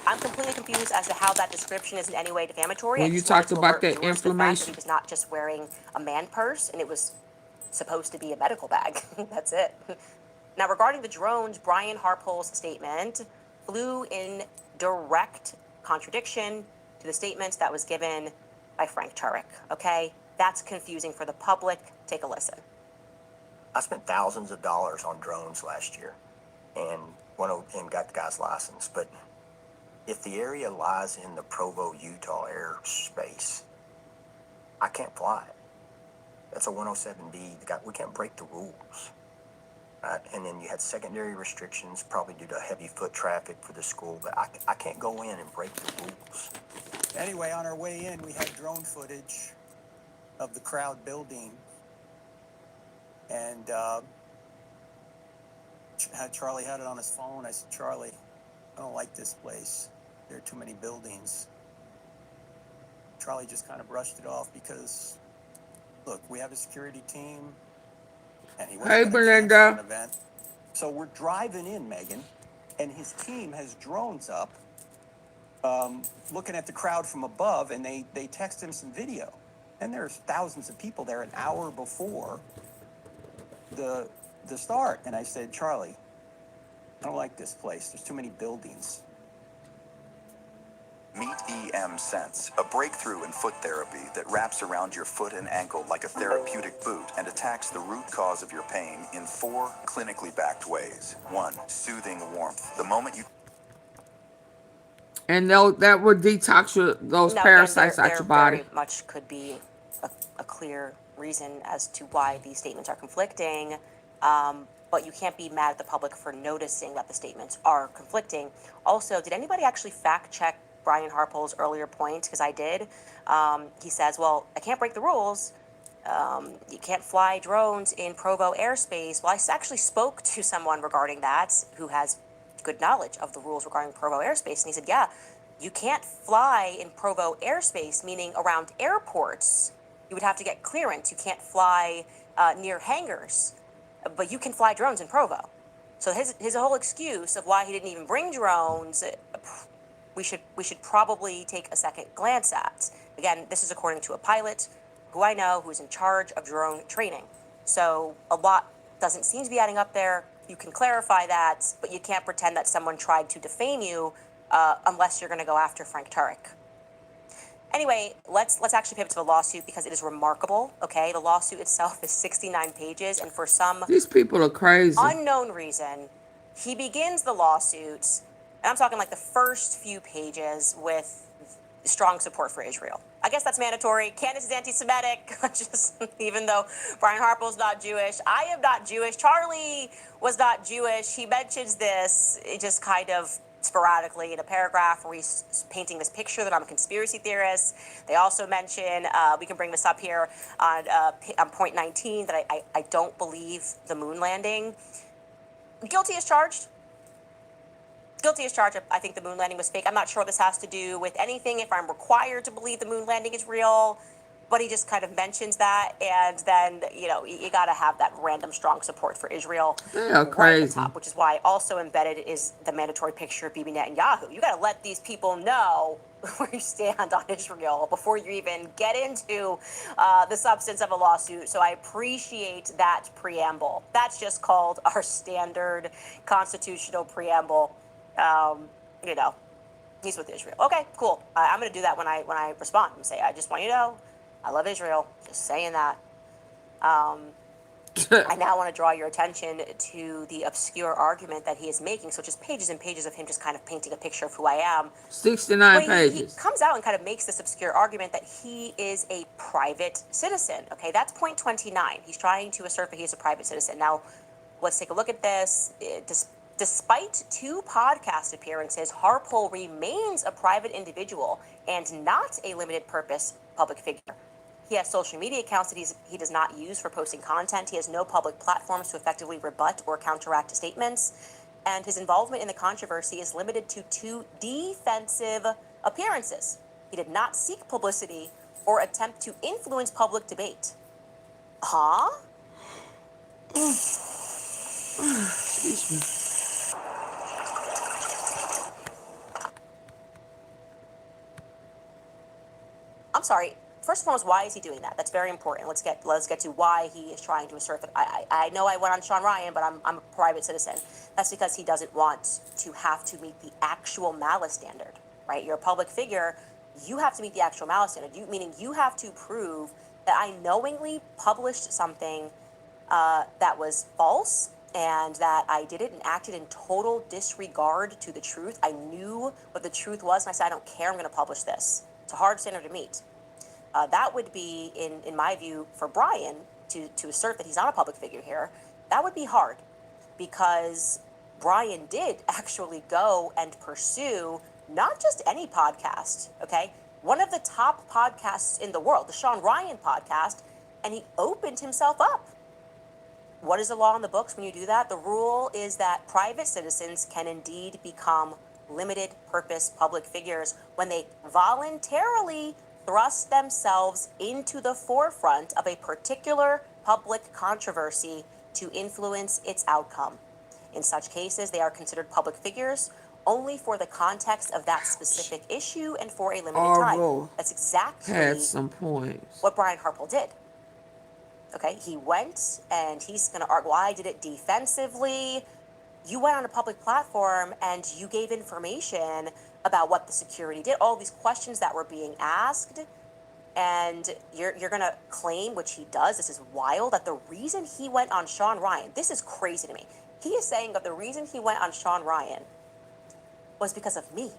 Speaker 5: I'm completely confused as to how that description is in any way defamatory.
Speaker 1: When
Speaker 5: I
Speaker 1: you
Speaker 5: just wanted
Speaker 1: talked
Speaker 5: to
Speaker 1: about
Speaker 5: alert
Speaker 1: that
Speaker 5: viewers to the fact that he
Speaker 1: inflammation.
Speaker 5: was not just wearing a man purse, and it was supposed to be a medical bag. That's it. Now, regarding the drones, Brian Harpole's statement flew in direct contradiction to the statements that was given by Frank Turek. Okay? That's confusing for the public. Take a listen.
Speaker 6: I spent thousands of dollars on drones last year and got the guy's license. But if the area lies in the Provo, Utah airspace, I can't fly it. That's a 107B. We can't break the rules. Right? And then you had secondary restrictions, probably due to heavy foot traffic for the school. But I can't go in and break the rules.
Speaker 7: Anyway, on our way in, we had drone footage of the crowd building. And Charlie had it on his phone. I said, Charlie, I don't like this place. There are too many buildings. Charlie just kind of brushed it off because, look, we have a security team, and he wasn't
Speaker 1: Hey,
Speaker 7: gonna cancel
Speaker 1: Belinda.
Speaker 7: an event. So we're driving in, Megan, and his team has drones up, looking at the crowd from above, and they text him some video. And there's thousands of people there an hour before the start. And I said, Charlie, I don't like this place. There's too many buildings.
Speaker 8: Meet EM Sense, a breakthrough in foot therapy that wraps around your foot and ankle like a therapeutic boot and attacks the root cause of your pain in 4 clinically backed ways. 1, soothing warmth. The moment you
Speaker 1: And that would detox those
Speaker 5: Now, again,
Speaker 1: parasites out
Speaker 5: there
Speaker 1: your body.
Speaker 5: very much could be a clear reason as to why these statements are conflicting, but you can't be mad at the public for noticing that the statements are conflicting. Also, did anybody actually fact check Brian Harpole's earlier point? Because I did. He says, well, I can't break the rules. You can't fly drones in Provo airspace. Well, I actually spoke to someone regarding that who has good knowledge of the rules regarding Provo airspace. And he said, yeah, you can't fly in Provo airspace, meaning around airports. You would have to get clearance. You can't fly near hangars, but you can fly drones in Provo. So his whole excuse of why he didn't even bring drones, we should probably take a second glance at. Again, this is according to a pilot who I know who's in charge of drone training. So a lot doesn't seem to be adding up there. You can clarify that, but you can't pretend that someone tried to defame you unless you're going to go after Frank Turek. Anyway, let's actually pivot to the lawsuit because it is remarkable. Okay, the lawsuit itself is 69 pages, and for some
Speaker 1: These people are crazy.
Speaker 5: unknown reason, he begins the lawsuit, and I'm talking like the first few pages with strong support for Israel. I guess that's mandatory. Candace is anti-Semitic, just even though Brian Harpole's not Jewish. I am not Jewish. Charlie was not Jewish. He mentions this just kind of sporadically in a paragraph where he's painting this picture that I'm a conspiracy theorist. They also mention, we can bring this up here on point 19, that I don't believe the moon landing. Guilty as charged. Guilty as charged. I think the moon landing was fake. I'm not sure what this has to do with anything, if I'm required to believe the moon landing is real, but he just kind of mentions that, and then, you got to have that random strong support for Israel.
Speaker 1: They are
Speaker 5: right
Speaker 1: crazy.
Speaker 5: at the top, which is why also embedded is the mandatory picture of Bibi Netanyahu. You got to let these people know where you stand on Israel before you even get into the substance of a lawsuit. So I appreciate that preamble. That's just called our standard constitutional preamble. He's with Israel. Okay, cool. I'm going to do that when I respond and say, I just want you to know, I love Israel. Just saying that. I now want to draw your attention to the obscure argument that he is making. So just pages and pages of him just kind of painting a picture of who I am.
Speaker 1: 69
Speaker 5: But he
Speaker 1: pages.
Speaker 5: comes out and kind of makes this obscure argument that he is a private citizen. Okay, that's point 29. He's trying to assert that he is a private citizen. Now, Let's take a look at this. Despite 2 podcast appearances, Harpole remains a private individual and not a limited purpose public figure. He has social media accounts that he does not use for posting content. He has no public platforms to effectively rebut or counteract statements. And his involvement in the controversy is limited to 2 defensive appearances. He did not seek publicity or attempt to influence public debate. Huh?
Speaker 1: Excuse me.
Speaker 5: I'm sorry. First and foremost, why is he doing that? That's very important. Let's get to why he is trying to assert that. I know I went on Sean Ryan, but I'm a private citizen. That's because he doesn't want to have to meet the actual malice standard, right? You're a public figure. You have to meet the actual malice standard. Meaning you have to prove that I knowingly published something that was false and that I did it and acted in total disregard to the truth. I knew what the truth was, and I said, I don't care, I'm going to publish this. It's a hard standard to meet. That would be, in my view, for Brian to assert that he's not a public figure here, that would be hard because Brian did actually go and pursue not just any podcast, okay? One of the top podcasts in the world, the Sean Ryan podcast, and he opened himself up. What is the law in the books when you do that? The rule is that private citizens can indeed become limited purpose public figures when they voluntarily thrust themselves into the forefront of a particular public controversy to influence its outcome. In such cases, they are considered public figures only for the context of that specific issue and for a limited time. That's exactly
Speaker 1: had some points.
Speaker 5: what Brian Harpole did. Okay, he went and he's going to argue, well, I did it defensively. You went on a public platform and you gave information about what the security did, all these questions that were being asked, and you're going to claim, which he does, this is wild, that the reason he went on Sean Ryan, this is crazy to me. He is saying that the reason he went on Sean Ryan was because of me.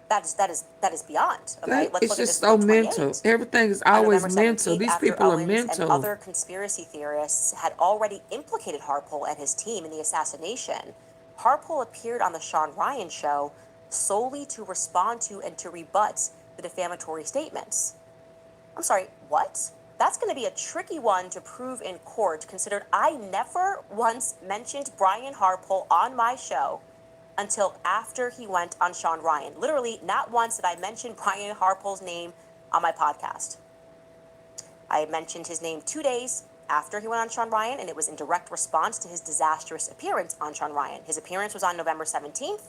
Speaker 5: That is beyond. Okay, let's
Speaker 1: It's
Speaker 5: look at
Speaker 1: just
Speaker 5: this
Speaker 1: so
Speaker 5: from
Speaker 1: mental.
Speaker 5: 28.
Speaker 1: Everything is
Speaker 5: On
Speaker 1: always
Speaker 5: November
Speaker 1: mental.
Speaker 5: 17th,
Speaker 1: These
Speaker 5: after
Speaker 1: people are
Speaker 5: Owens
Speaker 1: mental.
Speaker 5: and other conspiracy theorists had already implicated Harpole and his team in the assassination, Harpole appeared on the Sean Ryan show solely to respond to and to rebut the defamatory statements. I'm sorry, what? That's going to be a tricky one to prove in court, considered I never once mentioned Brian Harpole on my show until after he went on Sean Ryan. Literally, not once did I mention Brian Harpole's name on my podcast. I mentioned his name 2 days after he went on Sean Ryan, and it was in direct response to his disastrous appearance on Sean Ryan. His appearance was on November 17th.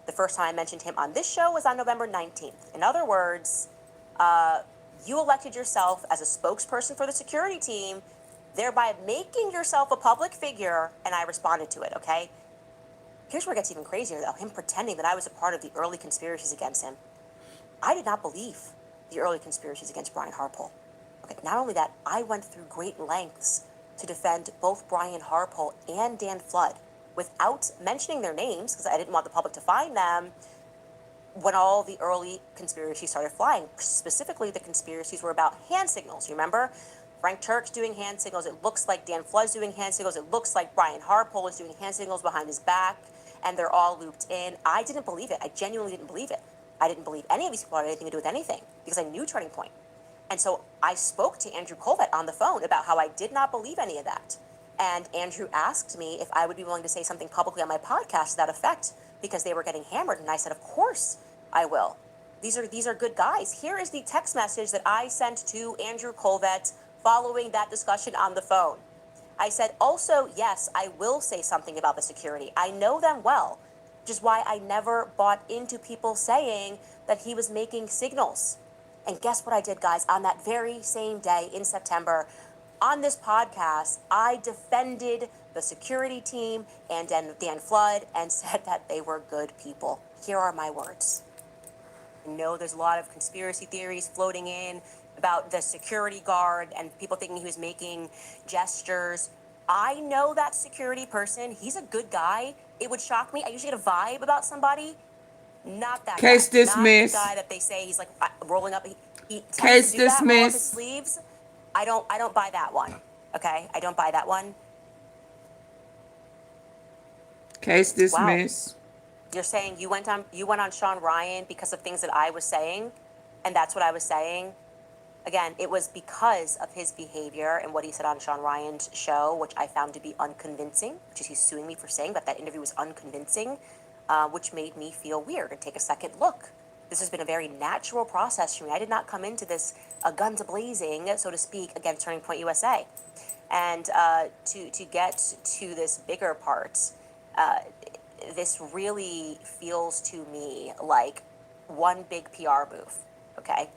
Speaker 5: The first time I mentioned him on this show was on November 19th. In other words, you elected yourself as a spokesperson for the security team, thereby making yourself a public figure, and I responded to it, okay? Here's where it gets even crazier, though, him pretending that I was a part of the early conspiracies against him. I did not believe the early conspiracies against Brian Harpole. Okay, not only that, I went through great lengths to defend both Brian Harpole and Dan Flood without mentioning their names, because I didn't want the public to find them, when all the early conspiracies started flying. Specifically, the conspiracies were about hand signals. You remember? Frank Turk's doing hand signals. It looks like Dan Flood's doing hand signals. It looks like Brian Harpole is doing hand signals behind his back, and they're all looped in. I didn't believe it. I genuinely didn't believe it. I didn't believe any of these people had anything to do with anything because I knew Turning Point. And so I spoke to Andrew Colvett on the phone about how I did not believe any of that. And Andrew asked me if I would be willing to say something publicly on my podcast to that effect because they were getting hammered. And I said, of course I will. These are good guys. Here is the text message that I sent to Andrew Colvett following that discussion on the phone. I said, also, yes, I will say something about the security. I know them well, which is why I never bought into people saying that he was making signals. And guess what I did, guys? On that very same day in September, on this podcast, I defended the security team and Dan Flood and said that they were good people. Here are my words. I know there's a lot of conspiracy theories floating in about the security guard and people thinking he was making gestures. I know that security person. He's a good guy. It would shock me. I usually get a vibe about somebody. Not that
Speaker 1: Case
Speaker 5: guy.
Speaker 1: dismissed.
Speaker 5: Not the guy that they say he's like rolling up. He
Speaker 1: Case
Speaker 5: tends to do that, roll up his
Speaker 1: dismissed.
Speaker 5: sleeves. I don't buy that one. Okay, I don't buy that one.
Speaker 1: Case
Speaker 5: Wow.
Speaker 1: dismissed.
Speaker 5: You're saying you went on Sean Ryan because of things that I was saying, and that's what I was saying. Again, it was because of his behavior and what he said on Sean Ryan's show, which I found to be unconvincing, which is he's suing me for saying that interview was unconvincing, which made me feel weird and take a second look. This has been a very natural process for me. I did not come into this guns blazing, so to speak, against Turning Point USA. And to get to this bigger part, this really feels to me like one big PR move, okay?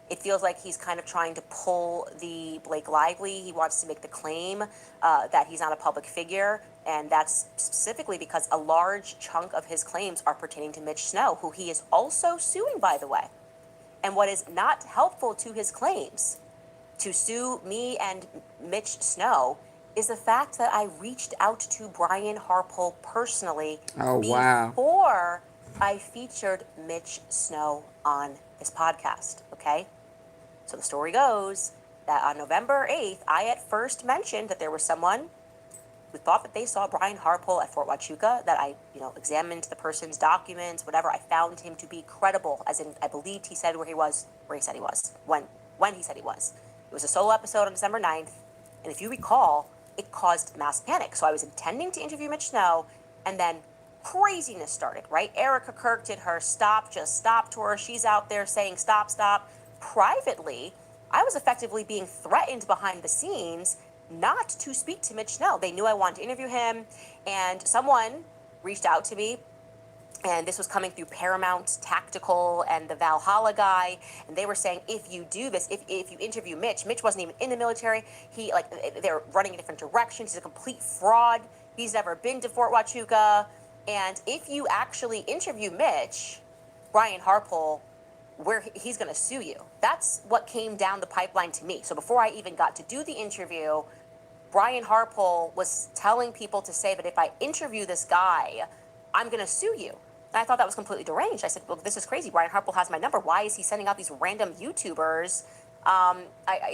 Speaker 5: It feels like he's kind of trying to pull the Blake Lively. He wants to make the claim that he's not a public figure, and that's specifically because a large chunk of his claims are pertaining to Mitch Snow, who he is also suing, by the way. And what is not helpful to his claims to sue me and Mitch Snow is the fact that I reached out to Brian Harpole personally before I featured Mitch Snow on this podcast, okay? So the story goes that on November 8th, I at first mentioned that there was someone who thought that they saw Brian Harpole at Fort Huachuca, that I, examined the person's documents, whatever. I found him to be credible, as in I believed he said where he said he was, when he said he was. It was a solo episode on December 9th, and if you recall, it caused mass panic. So I was intending to interview Mitch Snow, and then craziness started, right? Erica Kirk did her just stop tour. She's out there saying stop. Privately, I was effectively being threatened behind the scenes not to speak to Mitch Snow. They knew I wanted to interview him, and someone reached out to me, and this was coming through Paramount Tactical and the Valhalla guy, and they were saying, if you do this, if you interview Mitch wasn't even in the military. They're running in different directions. He's a complete fraud. He's never been to Fort Huachuca. And if you actually interview Mitch, Brian Harpole, he's going to sue you. That's what came down the pipeline to me. So before I even got to do the interview, Brian Harpole was telling people to say that if I interview this guy, I'm going to sue you. And I thought that was completely deranged. I said, well, this is crazy. Brian Harpole has my number. Why is he sending out these random YouTubers?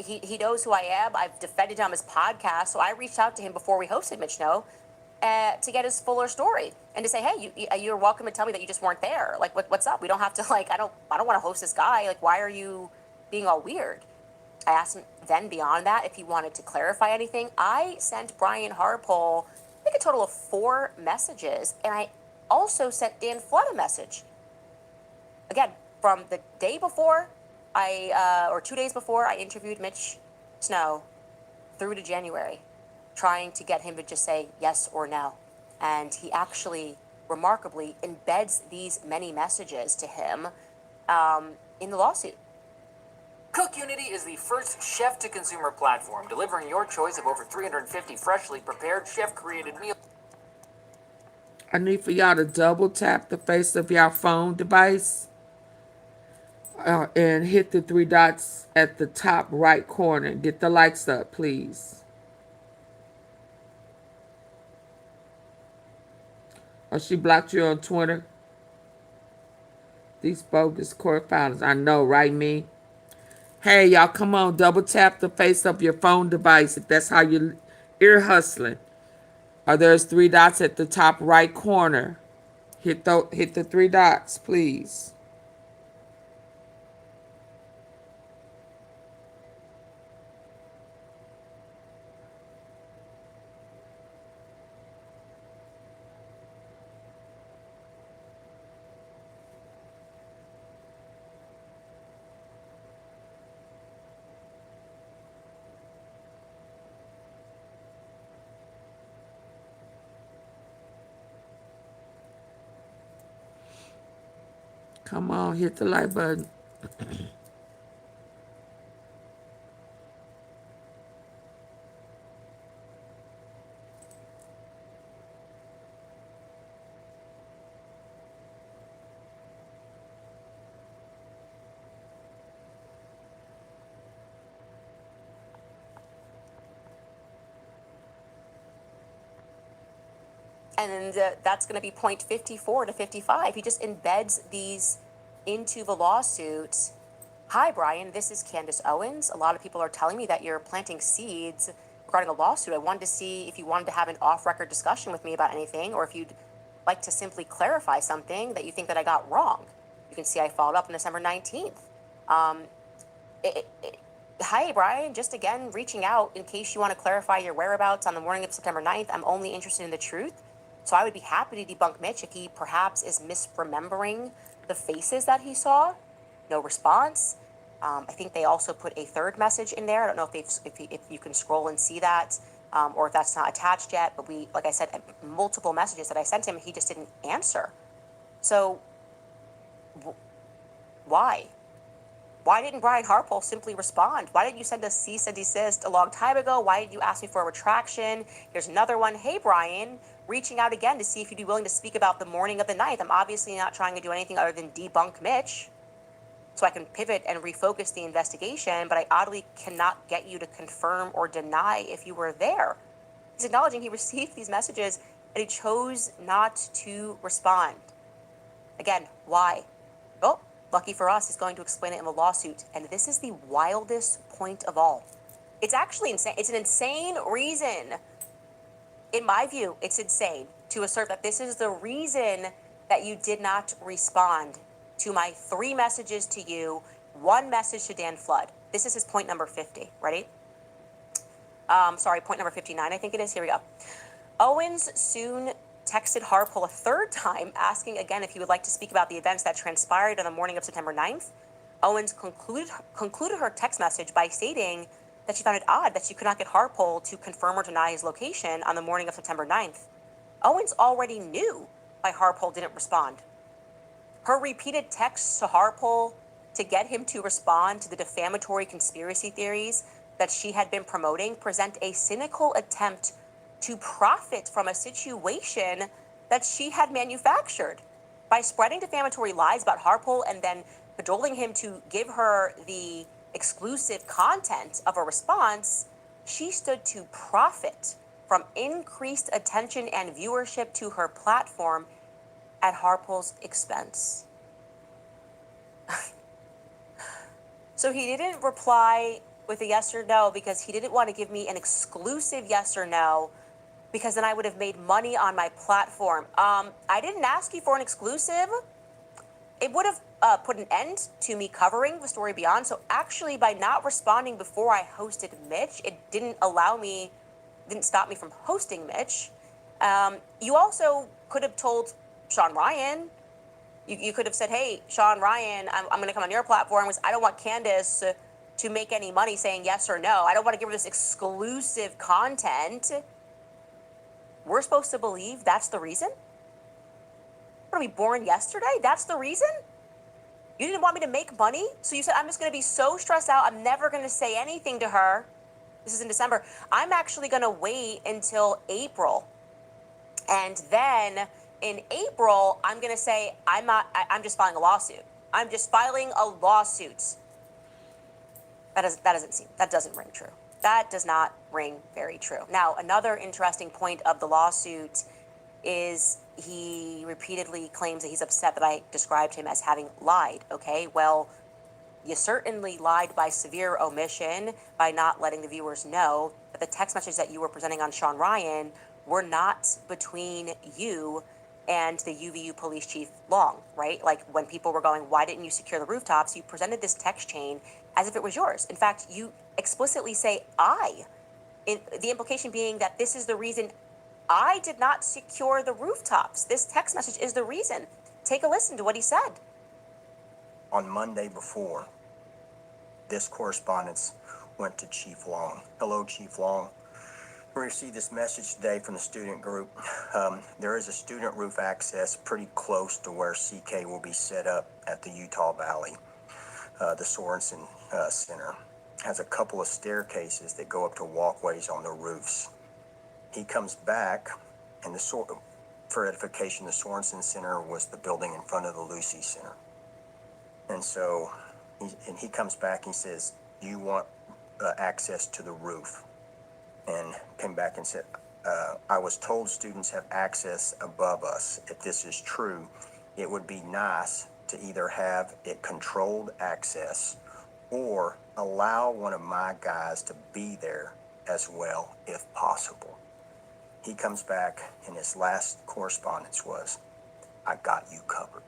Speaker 5: He knows who I am. I've defended him on his podcast. So I reached out to him before we hosted Mitch Snow to get his fuller story and to say, hey, you're welcome to tell me that you just weren't there. Like, what's up? We don't have to, I don't want to host this guy. Like, why are you being all weird? I asked him then beyond that if he wanted to clarify anything. I sent Brian Harpole, I think a total of 4 messages, and I also sent Dan Flood a message. Again, from the day before or 2 days before I interviewed Mitch Snow through to January, trying to get him to just say yes or no. And he actually, remarkably, embeds these many messages to him in the lawsuit.
Speaker 9: Cook Unity is the first chef-to-consumer platform, delivering your choice of over 350 freshly prepared chef-created meals.
Speaker 1: I need for y'all to double tap the face of your phone device and hit the 3 dots at the top right corner. Get the likes up, please. Oh, she blocked you on Twitter? These bogus court filings. I know, right, me? Hey, y'all, come on. Double tap the face of your phone device if that's how you're ear hustling. There's 3 dots at the top right corner. Hit the 3 dots, please. Come on, hit the like button.
Speaker 5: And that's going to be point 54 to 55. He just embeds these into the lawsuit. Hi, Brian. This is Candace Owens. A lot of people are telling me that you're planting seeds regarding a lawsuit. I wanted to see if you wanted to have an off-record discussion with me about anything, or if you'd like to simply clarify something that you think that I got wrong. You can see I followed up on December 19th. Hi, Brian. Just again, reaching out in case you want to clarify your whereabouts on the morning of September 9th. I'm only interested in the truth. So I would be happy to debunk Mitch if he perhaps is misremembering the faces that he saw. No response. I think they also put a third message in there. I don't know if you can scroll and see that, or if that's not attached yet. But like I said, multiple messages that I sent him, he just didn't answer. So why? Why didn't Brian Harpole simply respond? Why didn't you send a cease and desist a long time ago? Why did you ask me for a retraction? Here's another one. Hey, Brian, reaching out again to see if you'd be willing to speak about the morning of the 9th. I'm obviously not trying to do anything other than debunk Mitch so I can pivot and refocus the investigation, but I oddly cannot get you to confirm or deny if you were there. He's acknowledging he received these messages and he chose not to respond. Again, why? Oh, lucky for us, he's going to explain it in the lawsuit. And this is the wildest point of all. It's actually insane. It's an insane reason. In my view, it's insane to assert that this is the reason that you did not respond to my 3 messages to you, 1 message to Dan Flood. This is his point number 50. Ready? Point number 59, I think it is. Here we go. Owens soon texted Harpole a 3rd time, asking again if he would like to speak about the events that transpired on the morning of September 9th. Owens concluded her text message by stating that she found it odd that she could not get Harpole to confirm or deny his location on the morning of September 9th. Owens already knew why Harpole didn't respond. Her repeated texts to Harpole to get him to respond to the defamatory conspiracy theories that she had been promoting present a cynical attempt to profit from a situation that she had manufactured. By spreading defamatory lies about Harpole and then cajoling him to give her the exclusive content of a response, she stood to profit from increased attention and viewership to her platform at Harpole's expense. So he didn't reply with a yes or no because he didn't want to give me an exclusive yes or no, because then I would have made money on my platform. I didn't ask you for an exclusive. It would have put an end to me covering the story beyond. So actually, by not responding before I hosted Mitch, it didn't stop me from hosting Mitch. You also could have told Sean Ryan. You could have said, hey, Sean Ryan, I'm going to come on your platform because I don't want Candace to make any money saying yes or no. I don't want to give her this exclusive content. We're supposed to believe that's the reason? What, are we born yesterday? That's the reason? You didn't want me to make money? So you said, I'm just going to be so stressed out, I'm never going to say anything to her. This is in December. I'm actually going to wait until April. And then in April, I'm going to say, I'm just filing a lawsuit. I'm just filing a lawsuit. That doesn't ring true. That does not ring very true. Now, another interesting point of the lawsuit is he repeatedly claims that he's upset that I described him as having lied. Okay, well, you certainly lied by severe omission by not letting the viewers know that the text message that you were presenting on Sean Ryan were not between you and the UVU police chief Long, right? Like when people were going, why didn't you secure the rooftops? You presented this text chain as if it was yours. In fact, you explicitly say the implication being that this is the reason I did not secure the rooftops. This text message is the reason. Take a listen to what he said.
Speaker 6: On Monday before, this correspondence went to Chief Long. Hello, Chief Long. We received this message today from the student group. There is a student roof access pretty close to where CK will be set up at the Utah Valley. The Sorensen Center has a couple of staircases that go up to walkways on the roofs. He comes back, and for edification, the Sorensen Center was the building in front of the Lucy Center. And so he comes back and he says, do you want access to the roof? And came back and said, I was told students have access above us. If this is true, it would be nice to either have it controlled access or allow one of my guys to be there as well, if possible. He comes back, and his last correspondence was, "I got you covered."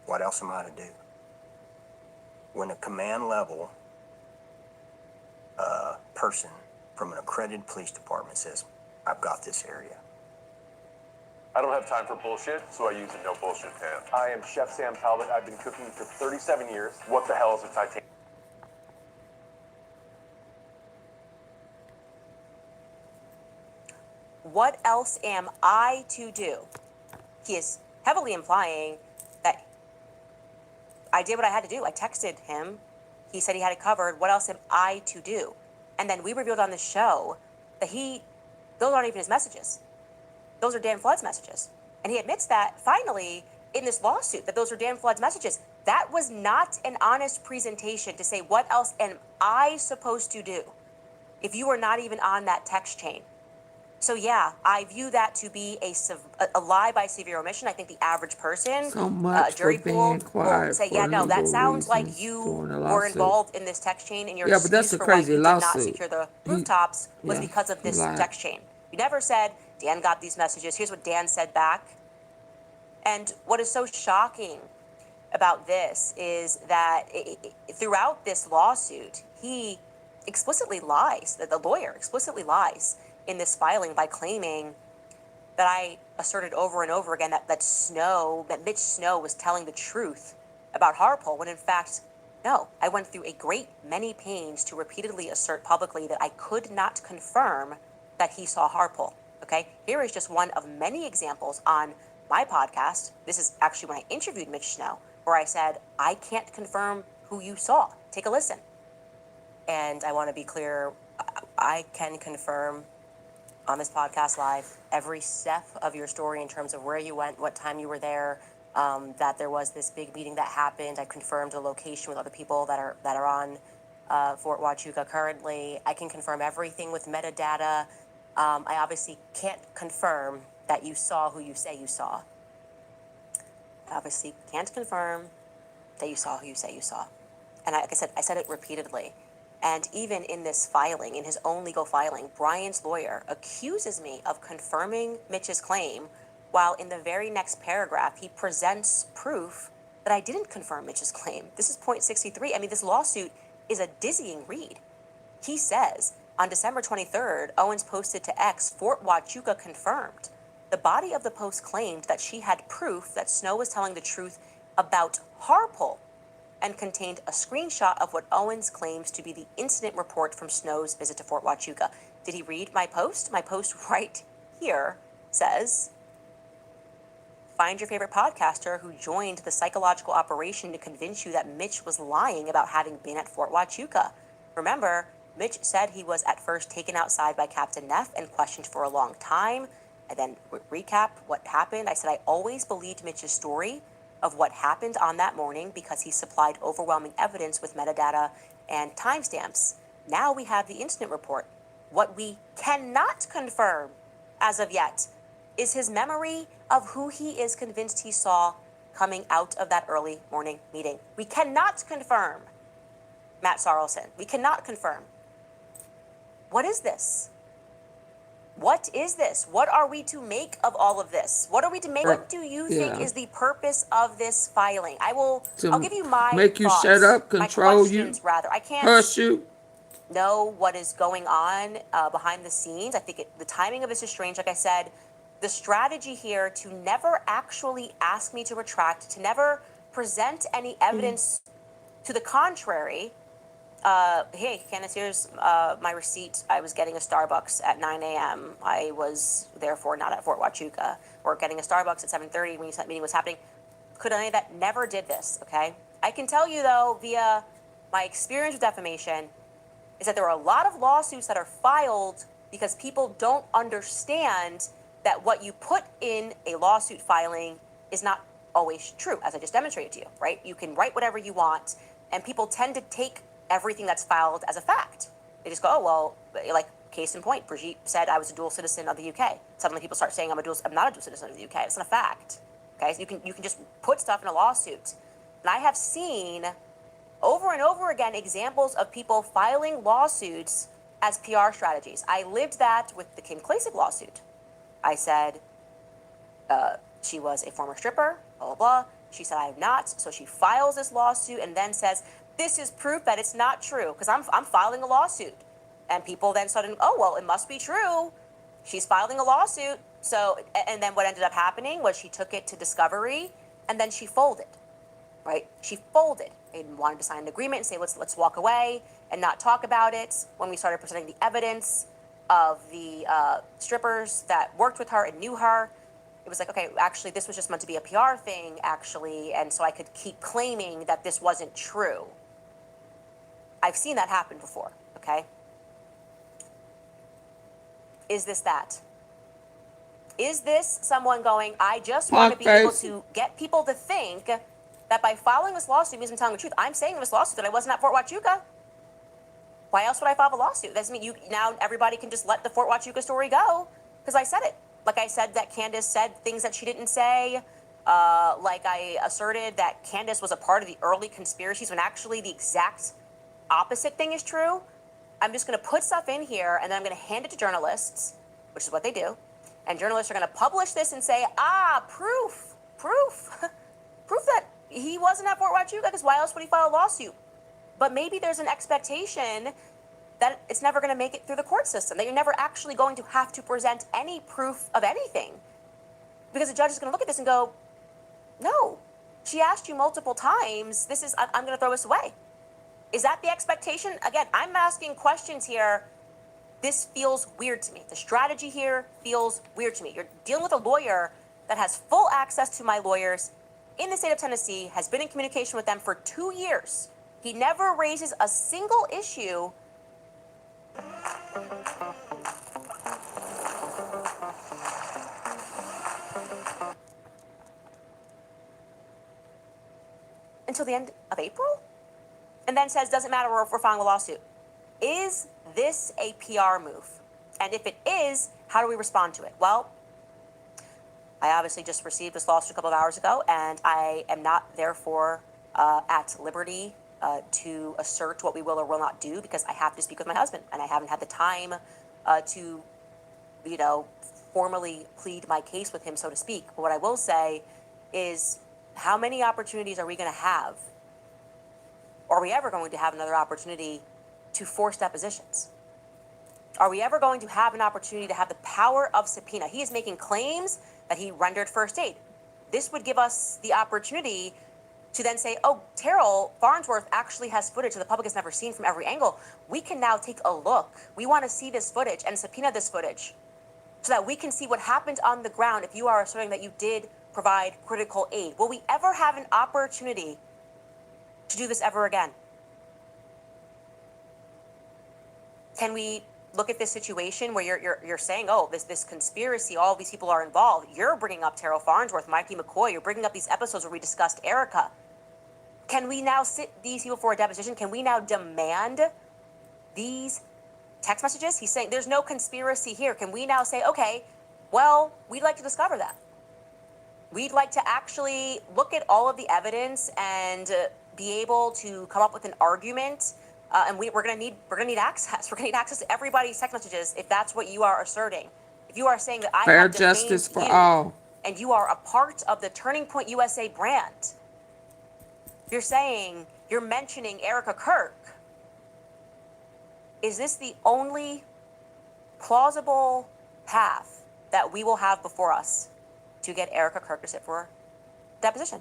Speaker 6: What else am I to do? When a command level person from an accredited police department says, "I've got this area."
Speaker 2: I don't have time for bullshit, so I use a no bullshit pan.
Speaker 10: I am Chef Sam Talbot. I've been cooking for 37 years. What the hell is a titanium?
Speaker 5: What else am I to do? He is heavily implying that I did what I had to do. I texted him. He said he had it covered. What else am I to do? And then we revealed on the show that those aren't even his messages. Those are Dan Flood's messages. And he admits that finally in this lawsuit that those are Dan Flood's messages. That was not an honest presentation to say, what else am I supposed to do if you were not even on that text chain? So yeah, I view that to be a lie by severe omission. I think the average person,
Speaker 1: So much
Speaker 5: jury
Speaker 1: for
Speaker 5: pool,
Speaker 1: being
Speaker 5: will
Speaker 1: quiet
Speaker 5: say,
Speaker 1: for
Speaker 5: yeah, no, that
Speaker 1: legal
Speaker 5: sounds like
Speaker 1: reasons
Speaker 5: you
Speaker 1: during a
Speaker 5: were
Speaker 1: lawsuit.
Speaker 5: involved in this text chain, and your
Speaker 1: Yeah, but that's
Speaker 5: excuse
Speaker 1: a
Speaker 5: for why
Speaker 1: crazy
Speaker 5: you did not
Speaker 1: lawsuit.
Speaker 5: secure the rooftops was
Speaker 1: yeah,
Speaker 5: because of
Speaker 1: he
Speaker 5: this
Speaker 1: lied.
Speaker 5: text chain. You never said, Dan got these messages. Here's what Dan said back. And what is so shocking about this is that throughout this lawsuit, he explicitly lies, that the lawyer explicitly lies in this filing by claiming that I asserted over and over again that Mitch Snow was telling the truth about Harpole, when in fact, no. I went through a great many pains to repeatedly assert publicly that I could not confirm that he saw Harpole, okay? Here is just one of many examples on my podcast. This is actually when I interviewed Mitch Snow, where I said, I can't confirm who you saw. Take a listen. And I want to be clear, I can confirm on this podcast live every step of your story in terms of where you went, what time you were there, that there was this big meeting that happened. I confirmed the location with other people that are on Fort Huachuca currently. I can confirm everything with metadata. I obviously can't confirm that you saw who you say you saw. I obviously can't confirm that you saw who you say you saw. And like I said it repeatedly. And even in this filing, in his own legal filing, Brian's lawyer accuses me of confirming Mitch's claim, while in the very next paragraph, he presents proof that I didn't confirm Mitch's claim. This is point 63. I mean, this lawsuit is a dizzying read. He says, on December 23rd, Owens posted to X, Fort Huachuca confirmed. The body of the post claimed that she had proof that Snow was telling the truth about Harpole, and contained a screenshot of what Owens claims to be the incident report from Snow's visit to Fort Huachuca. Did he read my post? My post right here says, find your favorite podcaster who joined the psychological operation to convince you that Mitch was lying about having been at Fort Huachuca. Remember, Mitch said he was at first taken outside by Captain Neff and questioned for a long time. I then recap what happened. I said I always believed Mitch's story of what happened on that morning because he supplied overwhelming evidence with metadata and timestamps. Now we have the incident report. What we cannot confirm as of yet is his memory of who he is convinced he saw coming out of that early morning meeting. We cannot confirm Matt Sarlson. We cannot confirm. What is this? What is this? What are we to make of all of this? What are we to make? What do you think is the purpose of this filing? I'll give you my
Speaker 1: make you
Speaker 5: thoughts,
Speaker 1: shut up, control
Speaker 5: my questions,
Speaker 1: you,
Speaker 5: rather. I can't
Speaker 1: hush you.
Speaker 5: know what is going on behind the scenes. I think the timing of this is strange. Like I said, the strategy here to never actually ask me to retract, to never present any evidence to the contrary. Hey, Candace, here's my receipt. I was getting a Starbucks at 9 a.m. I was therefore not at Fort Huachuca, or getting a Starbucks at 7:30 when that meeting was happening. Could any of that? Never did this, okay? I can tell you, though, via my experience with defamation, is that there are a lot of lawsuits that are filed because people don't understand that what you put in a lawsuit filing is not always true, as I just demonstrated to you, right? You can write whatever you want, and people tend to take everything that's filed as a fact. They just go, oh, well, like case in point, Brigitte said I was a dual citizen of the UK. Suddenly people start saying I'm not a dual citizen of the UK. It's not a fact. Okay, so you can just put stuff in a lawsuit. And I have seen Over and over again, examples of people filing lawsuits as PR strategies. I lived that with the Kim Klacik lawsuit. I said she was a former stripper, blah, blah, blah. She said, I am not. So she files this lawsuit and then says, this is proof that it's not true because I'm filing a lawsuit. And people then started, oh, well, it must be true. She's filing a lawsuit. So, and then what ended up happening was she took it to discovery and then she folded, right? She folded and wanted to sign an agreement and say, let's walk away and not talk about it. When we started presenting the evidence of the strippers that worked with her and knew her, it was like, okay, actually, this was just meant to be a PR thing, actually, and so I could keep claiming that this wasn't true. I've seen that happen before, okay? Is this that? Is this someone going, I just want to be able to get people to think that by filing this lawsuit means I'm telling the truth? I'm saying in this lawsuit that I wasn't at Fort Huachuca. Why else would I file a lawsuit? That doesn't mean now everybody can just let the Fort Huachuca story go, because I said it. Like I said that Candace said things that she didn't say. Like I asserted that Candace was a part of the early conspiracies when actually the exact opposite thing is true. I'm just going to put stuff in here and then I'm going to hand it to journalists, which is what they do. And journalists are going to publish this and say, proof that he wasn't at Fort Huachuca, because why else would he file a lawsuit? But maybe there's an expectation that it's never going to make it through the court system, that you're never actually going to have to present any proof of anything. Because the judge is going to look at this and go, no, she asked you multiple times, I'm going to throw this away. Is that the expectation? Again, I'm asking questions here. This feels weird to me. The strategy here feels weird to me. You're dealing with a lawyer that has full access to my lawyers in the state of Tennessee, has been in communication with them for 2 years. He never raises a single issue until the end of April? And then says, doesn't matter, we're filing a lawsuit. Is this a PR move? And if it is, how do we respond to it? Well, I obviously just received this lawsuit a couple of hours ago, and I am not therefore at liberty to assert what we will or will not do, because I have to speak with my husband, and I haven't had the time to, formally plead my case with him, so to speak. But what I will say is, how many opportunities are we going to have? Or are we ever going to have another opportunity to force depositions? Are we ever going to have an opportunity to have the power of subpoena? He is making claims that he rendered first aid. This would give us the opportunity to then say, oh, Terrell Farnsworth actually has footage that the public has never seen from every angle. We can now take a look. We want to see this footage and subpoena this footage so that we can see what happened on the ground if you are asserting that you did provide critical aid. Will we ever have an opportunity to do this ever again? Can we look at this situation where you're saying, oh, this conspiracy, all these people are involved. You're bringing up Terrell Farnsworth, Mikey McCoy. You're bringing up these episodes where we discussed Erica. Can we now sit these people for a deposition? Can we now demand these text messages? He's saying there's no conspiracy here. Can we now say, okay, well, we'd like to discover that. We'd like to actually look at all of the evidence and be able to come up with an argument. And we're going to need access. We're going to need access to everybody's text messages if that's what you are asserting. If you are saying that I
Speaker 1: Fair
Speaker 5: have
Speaker 1: justice for
Speaker 5: you,
Speaker 1: all.
Speaker 5: and you are a part of the Turning Point USA brand, you're saying, you're mentioning Erica Kirk. Is this the only plausible path that we will have before us to get Erica Kirk to sit for deposition?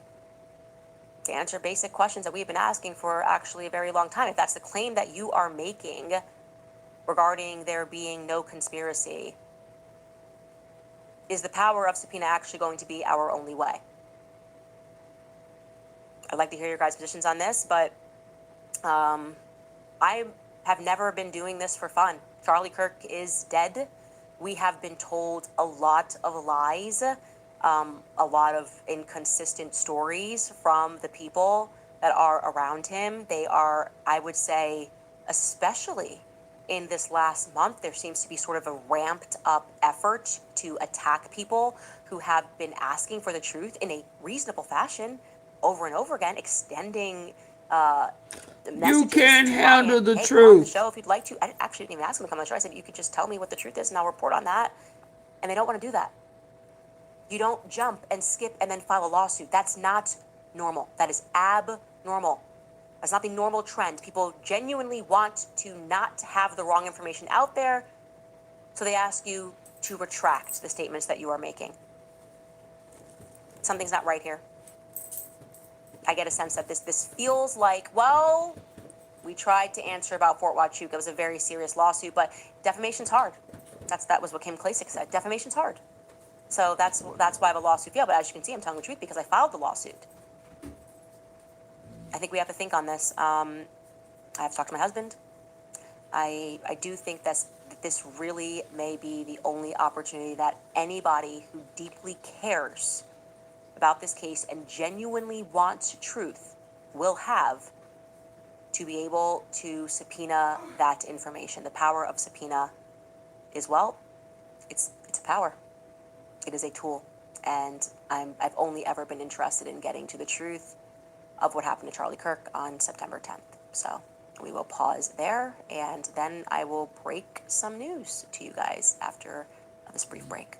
Speaker 5: To answer basic questions that we've been asking for actually a very long time. If that's the claim that you are making regarding there being no conspiracy, is the power of subpoena actually going to be our only way? I'd like to hear your guys' positions on this, but I have never been doing this for fun. Charlie Kirk is dead. We have been told a lot of lies, a lot of inconsistent stories from the people that are around him. They are, I would say, especially in this last month, there seems to be sort of a ramped up effort to attack people who have been asking for the truth in a reasonable fashion over and over again, extending the
Speaker 1: You
Speaker 5: messages
Speaker 1: can't
Speaker 5: to
Speaker 1: handle
Speaker 5: Ryan,
Speaker 1: the
Speaker 5: hey, come on the
Speaker 1: truth.
Speaker 5: show if you'd like to. I actually didn't even ask him to come on the show. I said, you could just tell me what the truth is and I'll report on that. And they don't want to do that. You don't jump and skip and then file a lawsuit. That's not normal. That is abnormal. That's not the normal trend. People genuinely want to not have the wrong information out there, so they ask you to retract the statements that you are making. Something's not right here. I get a sense that this feels like, well, we tried to answer about Fort Huachuca. It was a very serious lawsuit, but defamation's hard. That was what Kim Klacik said. Defamation's hard. So that's why I have a lawsuit. Yeah, but as you can see, I'm telling the truth because I filed the lawsuit. I think we have to think on this. I have to talk to my husband. I do think that this really may be the only opportunity that anybody who deeply cares about this case and genuinely wants truth will have to be able to subpoena that information. The power of subpoena is, well, it's a power. It is a tool. And I've only ever been interested in getting to the truth of what happened to Charlie Kirk on September 10th. So we will pause there, and then I will break some news to you guys after this brief break.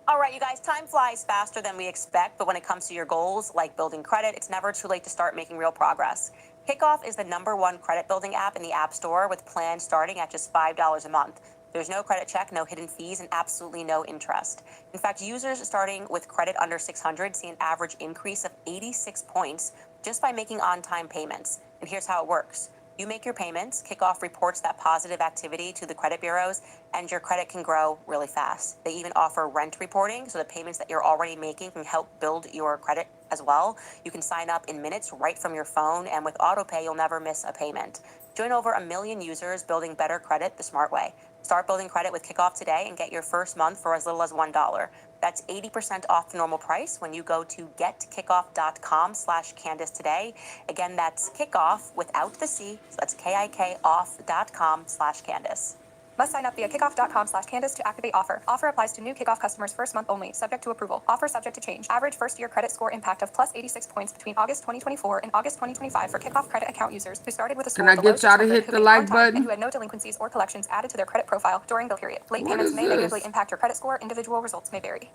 Speaker 5: All right, you guys, time flies faster than we expect, but when it comes to your goals, like building credit, it's never too late to start making real progress. Kickoff is the #1 credit building app in the App Store with plans starting at just $5 a month. There's no credit check, no hidden fees, and absolutely no interest. In fact, users starting with credit under 600 see an average increase of 86 points just by making on-time payments. And here's how it works. You make your payments, Kickoff reports that positive activity to the credit bureaus, and your credit can grow really fast. They even offer rent reporting, so the payments that you're already making can help build your credit as well. You can sign up in minutes right from your phone, and with AutoPay, you'll never miss a payment. Join over 1 million users building better credit the smart way. Start building credit with Kickoff today and get your first month for as little as $1. That's 80% off the normal price when you go to getkickoff.com/Candace today. Again, that's Kickoff without the C. So that's KIKoff.com/Candace.
Speaker 11: Must sign up via kickoff.com/Candace to activate offer. Offer applies to new Kickoff customers first month only, subject to approval. Offer subject to change. Average first year credit score impact of plus 86 points between August 2024 and August 2025 for Kickoff credit account users who started with a
Speaker 1: Can
Speaker 11: score
Speaker 1: I
Speaker 11: below
Speaker 1: get y'all to
Speaker 11: 600
Speaker 1: hit
Speaker 11: who
Speaker 1: the
Speaker 11: paid
Speaker 1: like
Speaker 11: on time and
Speaker 1: button?
Speaker 11: who had no delinquencies or collections added to their credit profile during the period. Late
Speaker 1: What
Speaker 11: payments
Speaker 1: is
Speaker 11: may negatively
Speaker 1: this?
Speaker 11: impact your credit score. Individual results may vary.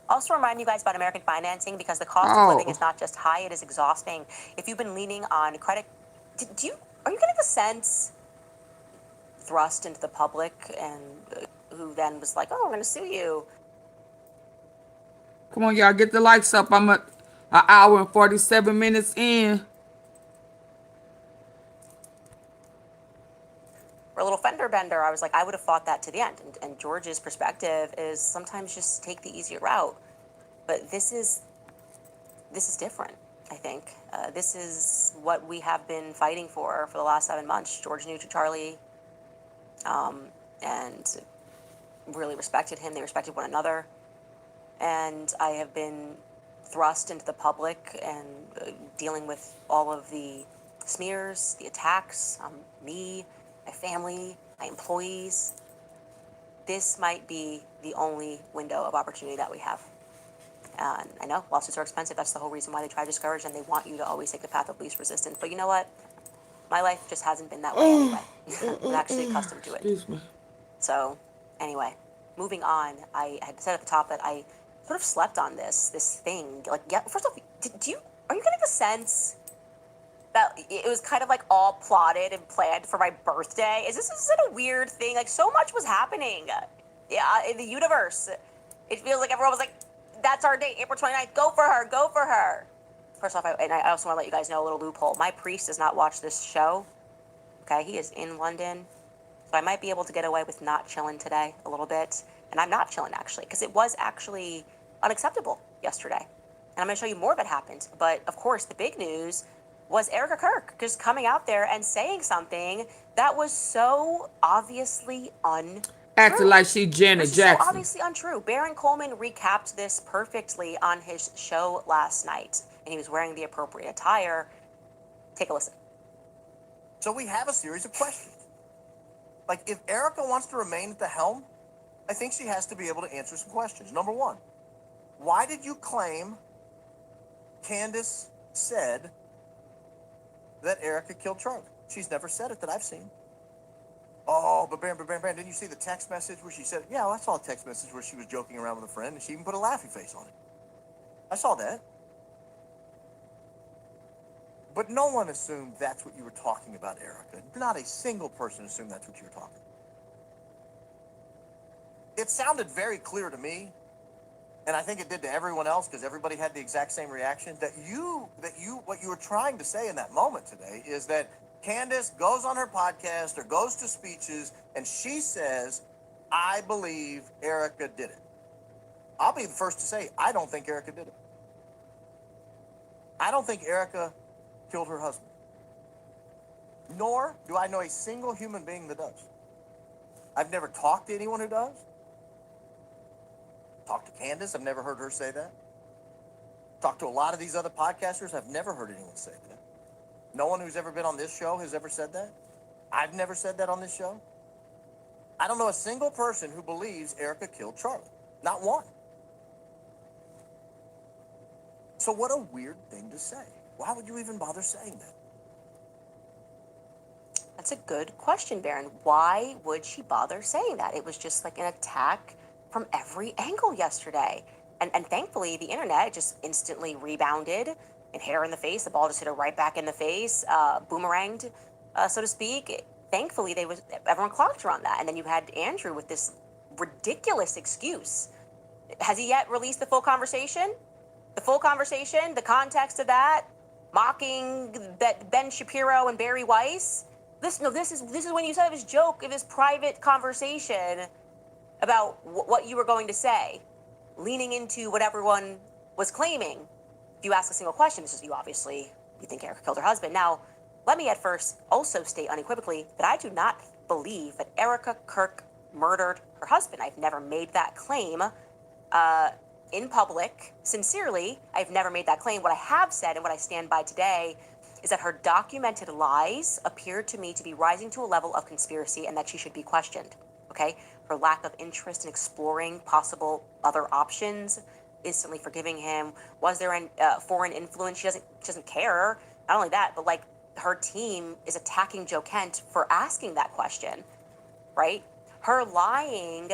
Speaker 5: Also remind you guys about American financing because the cost of living
Speaker 1: Oh,
Speaker 5: is not just high, it is exhausting. If you've been leaning on credit, are you getting the sense thrust into the public and who then was like, oh, we're going to sue you?
Speaker 1: come on, y'all, get the likes up. I'm an hour and 47 minutes in.
Speaker 5: For a little fender bender, I was like, I would have fought that to the end. And George's perspective is sometimes just take the easier route. But this is different, I think. This is what we have been fighting for the last 7 months. George knew Charlie and really respected him. They respected one another. And I have been thrust into the public and dealing with all of the smears, the attacks on me, my family, my employees. This might be the only window of opportunity that we have. And I know lawsuits are expensive. That's the whole reason why they try to discourage, and they want you to always take the path of least resistance. But you know what? My life just hasn't been that way anyway. I'm actually accustomed to it.
Speaker 1: Excuse me.
Speaker 5: So, anyway, moving on. I had said at the top that I sort of slept on this thing. Like, yeah. First off, are you getting the sense that it was kind of like all plotted and planned for my birthday? Is it a weird thing? Like, so much was happening, in the universe. It feels like everyone was like, that's our date, April 29th. Go for her. Go for her. First off, I also want to let you guys know a little loophole. My priest does not watch this show. Okay, he is in London. So I might be able to get away with not chilling today a little bit. And I'm not chilling, actually, because it was actually unacceptable yesterday. And I'm going to show you more of it happened. But, of course, the big news was Erica Kirk just coming out there and saying something that was so obviously untrue.
Speaker 1: Acting like she Janet
Speaker 5: This is so
Speaker 1: Jackson.
Speaker 5: obviously untrue. Baron Coleman recapped this perfectly on his show last night. And he was wearing the appropriate attire. Take a listen.
Speaker 12: So we have a series of questions. Like, if Erica wants to remain at the helm, I think she has to be able to answer some questions. Number one, why did you claim Candace said that Erica killed Charlie. She's never said it that I've seen. Oh, but Baron, didn't you see the text message where she said, yeah, well, I saw a text message where she was joking around with a friend and she even put a laughy face on it. I saw that. But no one assumed that's what you were talking about, Erica. Not a single person assumed that's what you were talking about. It sounded very clear to me, and I think it did to everyone else because everybody had the exact same reaction, what you were trying to say in that moment today is that Candace goes on her podcast or goes to speeches and she says, I believe Erica did it. I'll be the first to say, I don't think Erica did it. I don't think Erica killed her husband. Nor do I know a single human being that does. I've never talked to anyone who does. Talked to Candace, I've never heard her say that. Talked to a lot of these other podcasters, I've never heard anyone say that. No one who's ever been on this show has ever said that. I've never said that on this show. I don't know a single person who believes Erica killed Charlie. Not one. So what a weird thing to say. Why would you even bother saying that?
Speaker 5: That's a good question, Baron. Why would she bother saying that? It was just like an attack from every angle yesterday. And thankfully, the internet just instantly rebounded and hit her in the face. The ball just hit her right back in the face, boomeranged, so to speak. Thankfully, everyone clocked her on that. And then you had Andrew with this ridiculous excuse. Has he yet released the full conversation? The full conversation, the context of that, mocking that Ben Shapiro and Barry Weiss. This is when you said it was joke, it was private conversation about what you were going to say, leaning into what everyone was claiming. If you ask a single question, this is you think Erica killed her husband. Now, let me at first also state unequivocally that I do not believe that Erica Kirk murdered her husband. I've never made that claim in public. Sincerely, I've never made that claim. What I have said and what I stand by today is that her documented lies appear to me to be rising to a level of conspiracy and that she should be questioned, okay? Her lack of interest in exploring possible other options, instantly forgiving him. Was there a foreign influence? She doesn't care. Not only that, but like her team is attacking Joe Kent for asking that question, right? Her lying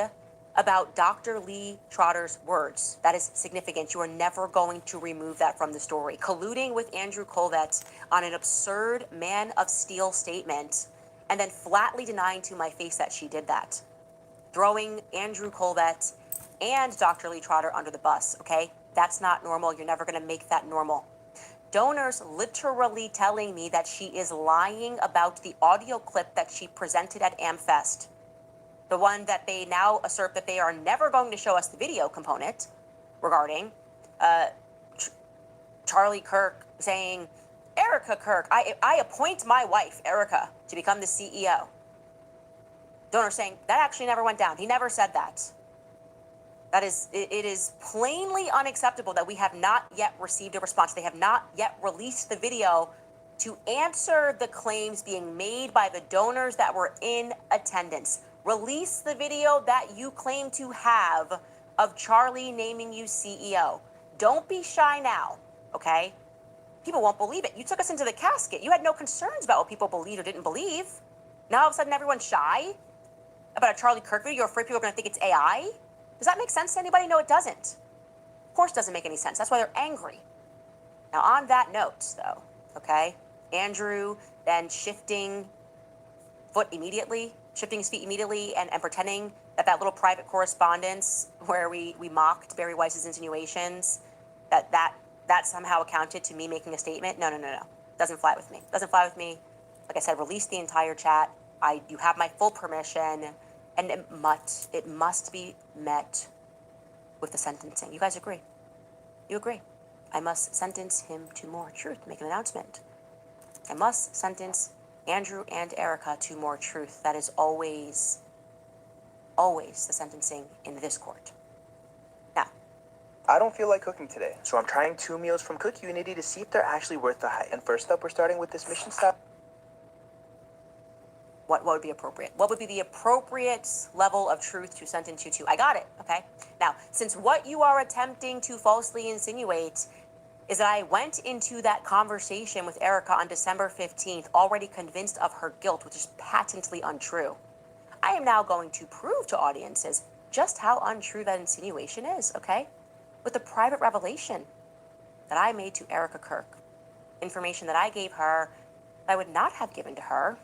Speaker 5: about Dr. Lee Trotter's words. That is significant. You are never going to remove that from the story. Colluding with Andrew Colvett on an absurd Man of Steel statement and then flatly denying to my face that she did that. Throwing Andrew Colvett and Dr. Lee Trotter under the bus, okay? That's not normal. You're never going to make that normal. Donors literally telling me that she is lying about the audio clip that she presented at AmFest. The one that they now assert that they are never going to show us the video component regarding Charlie Kirk saying, Erica Kirk, I appoint my wife, Erica, to become the CEO. Donor saying, that actually never went down. He never said that. It is plainly unacceptable that we have not yet received a response. They have not yet released the video to answer the claims being made by the donors that were in attendance. Release the video that you claim to have of Charlie naming you CEO. Don't be shy now, okay? People won't believe it. You took us into the casket. You had no concerns about what people believed or didn't believe. Now all of a sudden everyone's shy about a Charlie Kirk video. You're afraid people are going to think it's AI? Does that make sense to anybody? No, it doesn't. Of course it doesn't make any sense. That's why they're angry. Now on that note, though, okay, Andrew then shifting his feet immediately and pretending that little private correspondence where we mocked Barry Weiss's insinuations, that somehow accounted to me making a statement. No. Doesn't fly with me. Like I said, release the entire chat. You have my full permission, and it must be met with the sentencing. You guys agree? You agree? I must sentence him to more truth, make an announcement. I must sentence Andrew and Erica to more truth. That is always the sentencing in this court. Now,
Speaker 13: I don't feel like cooking today, so I'm trying 2 meals from Cook Unity to see if they're actually worth the hype. And first up, we're starting with this mission style.
Speaker 5: What would be appropriate? What would be the appropriate level of truth to sentence you to? I got it, okay? Now, since what you are attempting to falsely insinuate is that I went into that conversation with Erica on December 15th already convinced of her guilt, which is patently untrue. I am now going to prove to audiences just how untrue that insinuation is, okay? With the private revelation that I made to Erica Kirk, information that I gave her that I would not have given to her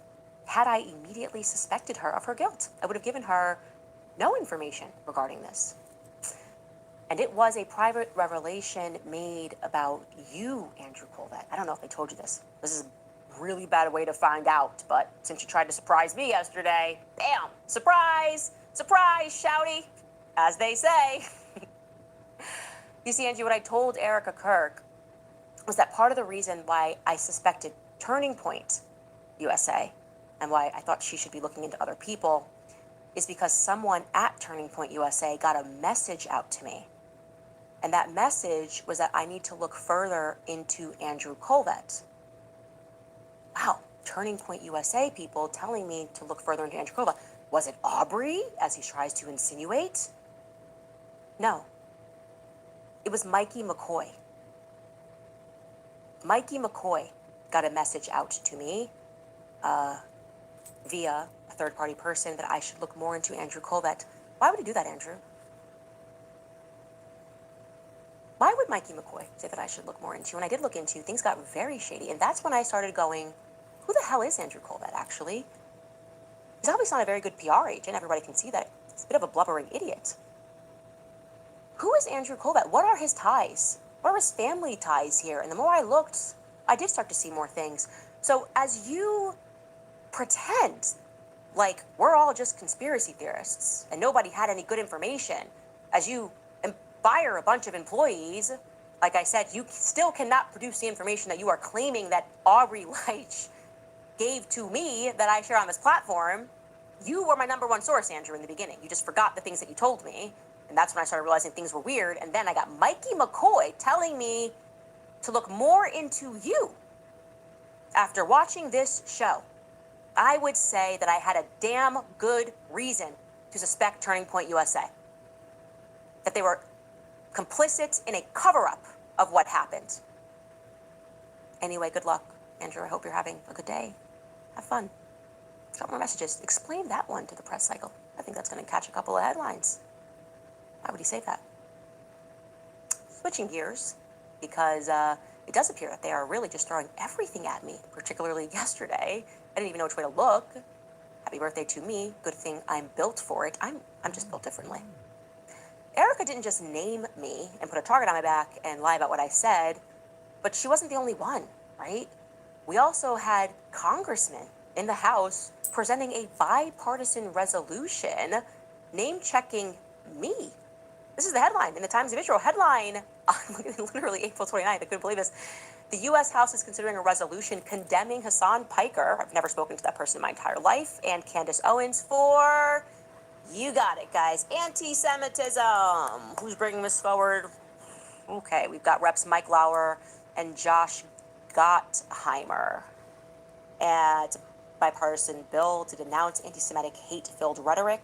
Speaker 5: had I immediately suspected her of her guilt. I would have given her no information regarding this. And it was a private revelation made about you, Andrew Colvett. I don't know if I told you this. This is a really bad way to find out, but since you tried to surprise me yesterday, bam, surprise, surprise, shouty, as they say. You see, Andrew, what I told Erica Kirk was that part of the reason why I suspected Turning Point USA and why I thought she should be looking into other people is because someone at Turning Point USA got a message out to me. And that message was that I need to look further into Andrew Colvett. Wow, Turning Point USA people telling me to look further into Andrew Colvett. Was it Aubrey, as he tries to insinuate? No. It was Mikey McCoy. Mikey McCoy got a message out to me via a third-party person that I should look more into Andrew Colvett. Why would he do that, Andrew? Why would Mikey McCoy say that I should look more into? And I did look into, things got very shady. And that's when I started going, who the hell is Andrew Colvett, actually? He's obviously not a very good PR agent. Everybody can see that. He's a bit of a blubbering idiot. Who is Andrew Colvett? What are his ties? What are his family ties here? And the more I looked, I did start to see more things. So as you pretend like we're all just conspiracy theorists and nobody had any good information, as you fire a bunch of employees, like I said, you still cannot produce the information that you are claiming that Aubrey Leitch gave to me that I share on this platform. You were my number one source, Andrew, in the beginning. You just forgot the things that you told me. And that's when I started realizing things were weird. And then I got Mikey McCoy telling me to look more into you. After watching this show, I would say that I had a damn good reason to suspect Turning Point USA. That they were complicit in a cover-up of what happened. Anyway, good luck, Andrew. I hope you're having a good day. Have fun. Drop more messages. Explain that one to the press cycle. I think that's going to catch a couple of headlines. Why would he say that? Switching gears, because it does appear that they are really just throwing everything at me, particularly yesterday. I didn't even know which way to look. Happy birthday to me. Good thing I'm built for it. I'm just built differently. Erica didn't just name me and put a target on my back and lie about what I said, but she wasn't the only one, right? We also had congressmen in the House presenting a bipartisan resolution name-checking me. This is the headline in the Times of Israel. Headline on literally April 29th. I couldn't believe this. The U.S. House is considering a resolution condemning Hassan Piker, I've never spoken to that person in my entire life, and Candace Owens for, you got it, guys, anti-Semitism. Who's bringing this forward? Okay, we've got Reps Mike Lauer and Josh Gottheimer. And it's a bipartisan bill to denounce anti-Semitic hate-filled rhetoric.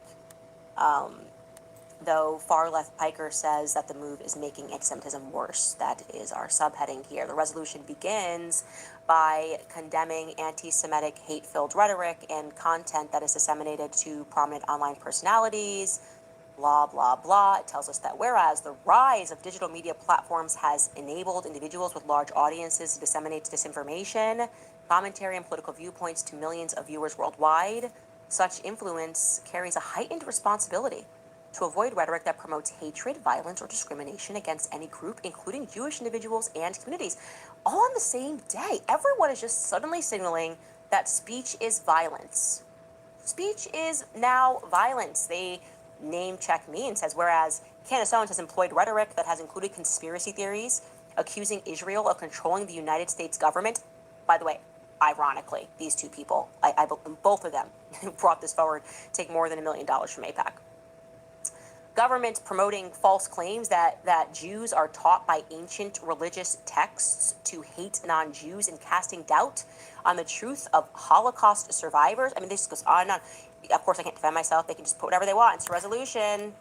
Speaker 5: Though far-left Piker says that the move is making anti-Semitism worse. That is our subheading here. The resolution begins by condemning anti-Semitic hate-filled rhetoric and content that is disseminated to prominent online personalities, blah, blah, blah. It tells us that whereas the rise of digital media platforms has enabled individuals with large audiences to disseminate disinformation, commentary, and political viewpoints to millions of viewers worldwide, such influence carries a heightened responsibility to avoid rhetoric that promotes hatred, violence, or discrimination against any group, including Jewish individuals and communities. All on the same day, everyone is just suddenly signaling that speech is violence. Speech is now violence. They name check me and says, whereas Candace Owens has employed rhetoric that has included conspiracy theories, accusing Israel of controlling the United States government. By the way, ironically, these two people, both of them who brought this forward, take more than $1 million from AIPAC. Governments promoting false claims that Jews are taught by ancient religious texts to hate non-Jews and casting doubt on the truth of Holocaust survivors. I mean, this goes on and on. Of course, I can't defend myself. They can just put whatever they want. It's a resolution.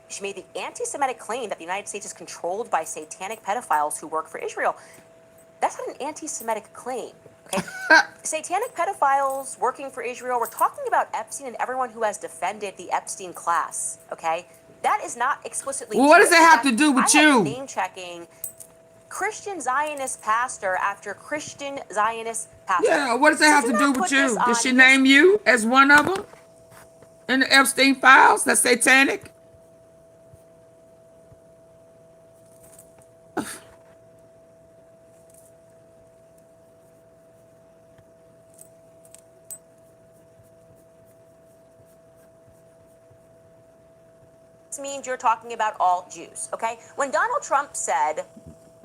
Speaker 5: she made the anti-Semitic claim that the United States is controlled by satanic pedophiles who work for Israel. That's not an anti-Semitic claim, okay? Satanic pedophiles working for Israel, we're talking about Epstein and everyone who has defended the Epstein class, okay? That is not explicitly
Speaker 1: Well, what
Speaker 5: true.
Speaker 1: does that
Speaker 5: In
Speaker 1: have
Speaker 5: fact,
Speaker 1: to do with
Speaker 5: I have
Speaker 1: you?
Speaker 5: been name-checking Christian Zionist pastor after Christian Zionist pastor.
Speaker 1: Yeah, what does that
Speaker 5: So
Speaker 1: have
Speaker 5: do
Speaker 1: to do
Speaker 5: not
Speaker 1: with
Speaker 5: put this
Speaker 1: you? Did
Speaker 5: on
Speaker 1: she
Speaker 5: his
Speaker 1: name you as one of them in the Epstein files? That's satanic.
Speaker 5: means you're talking about all Jews, okay? When Donald Trump said,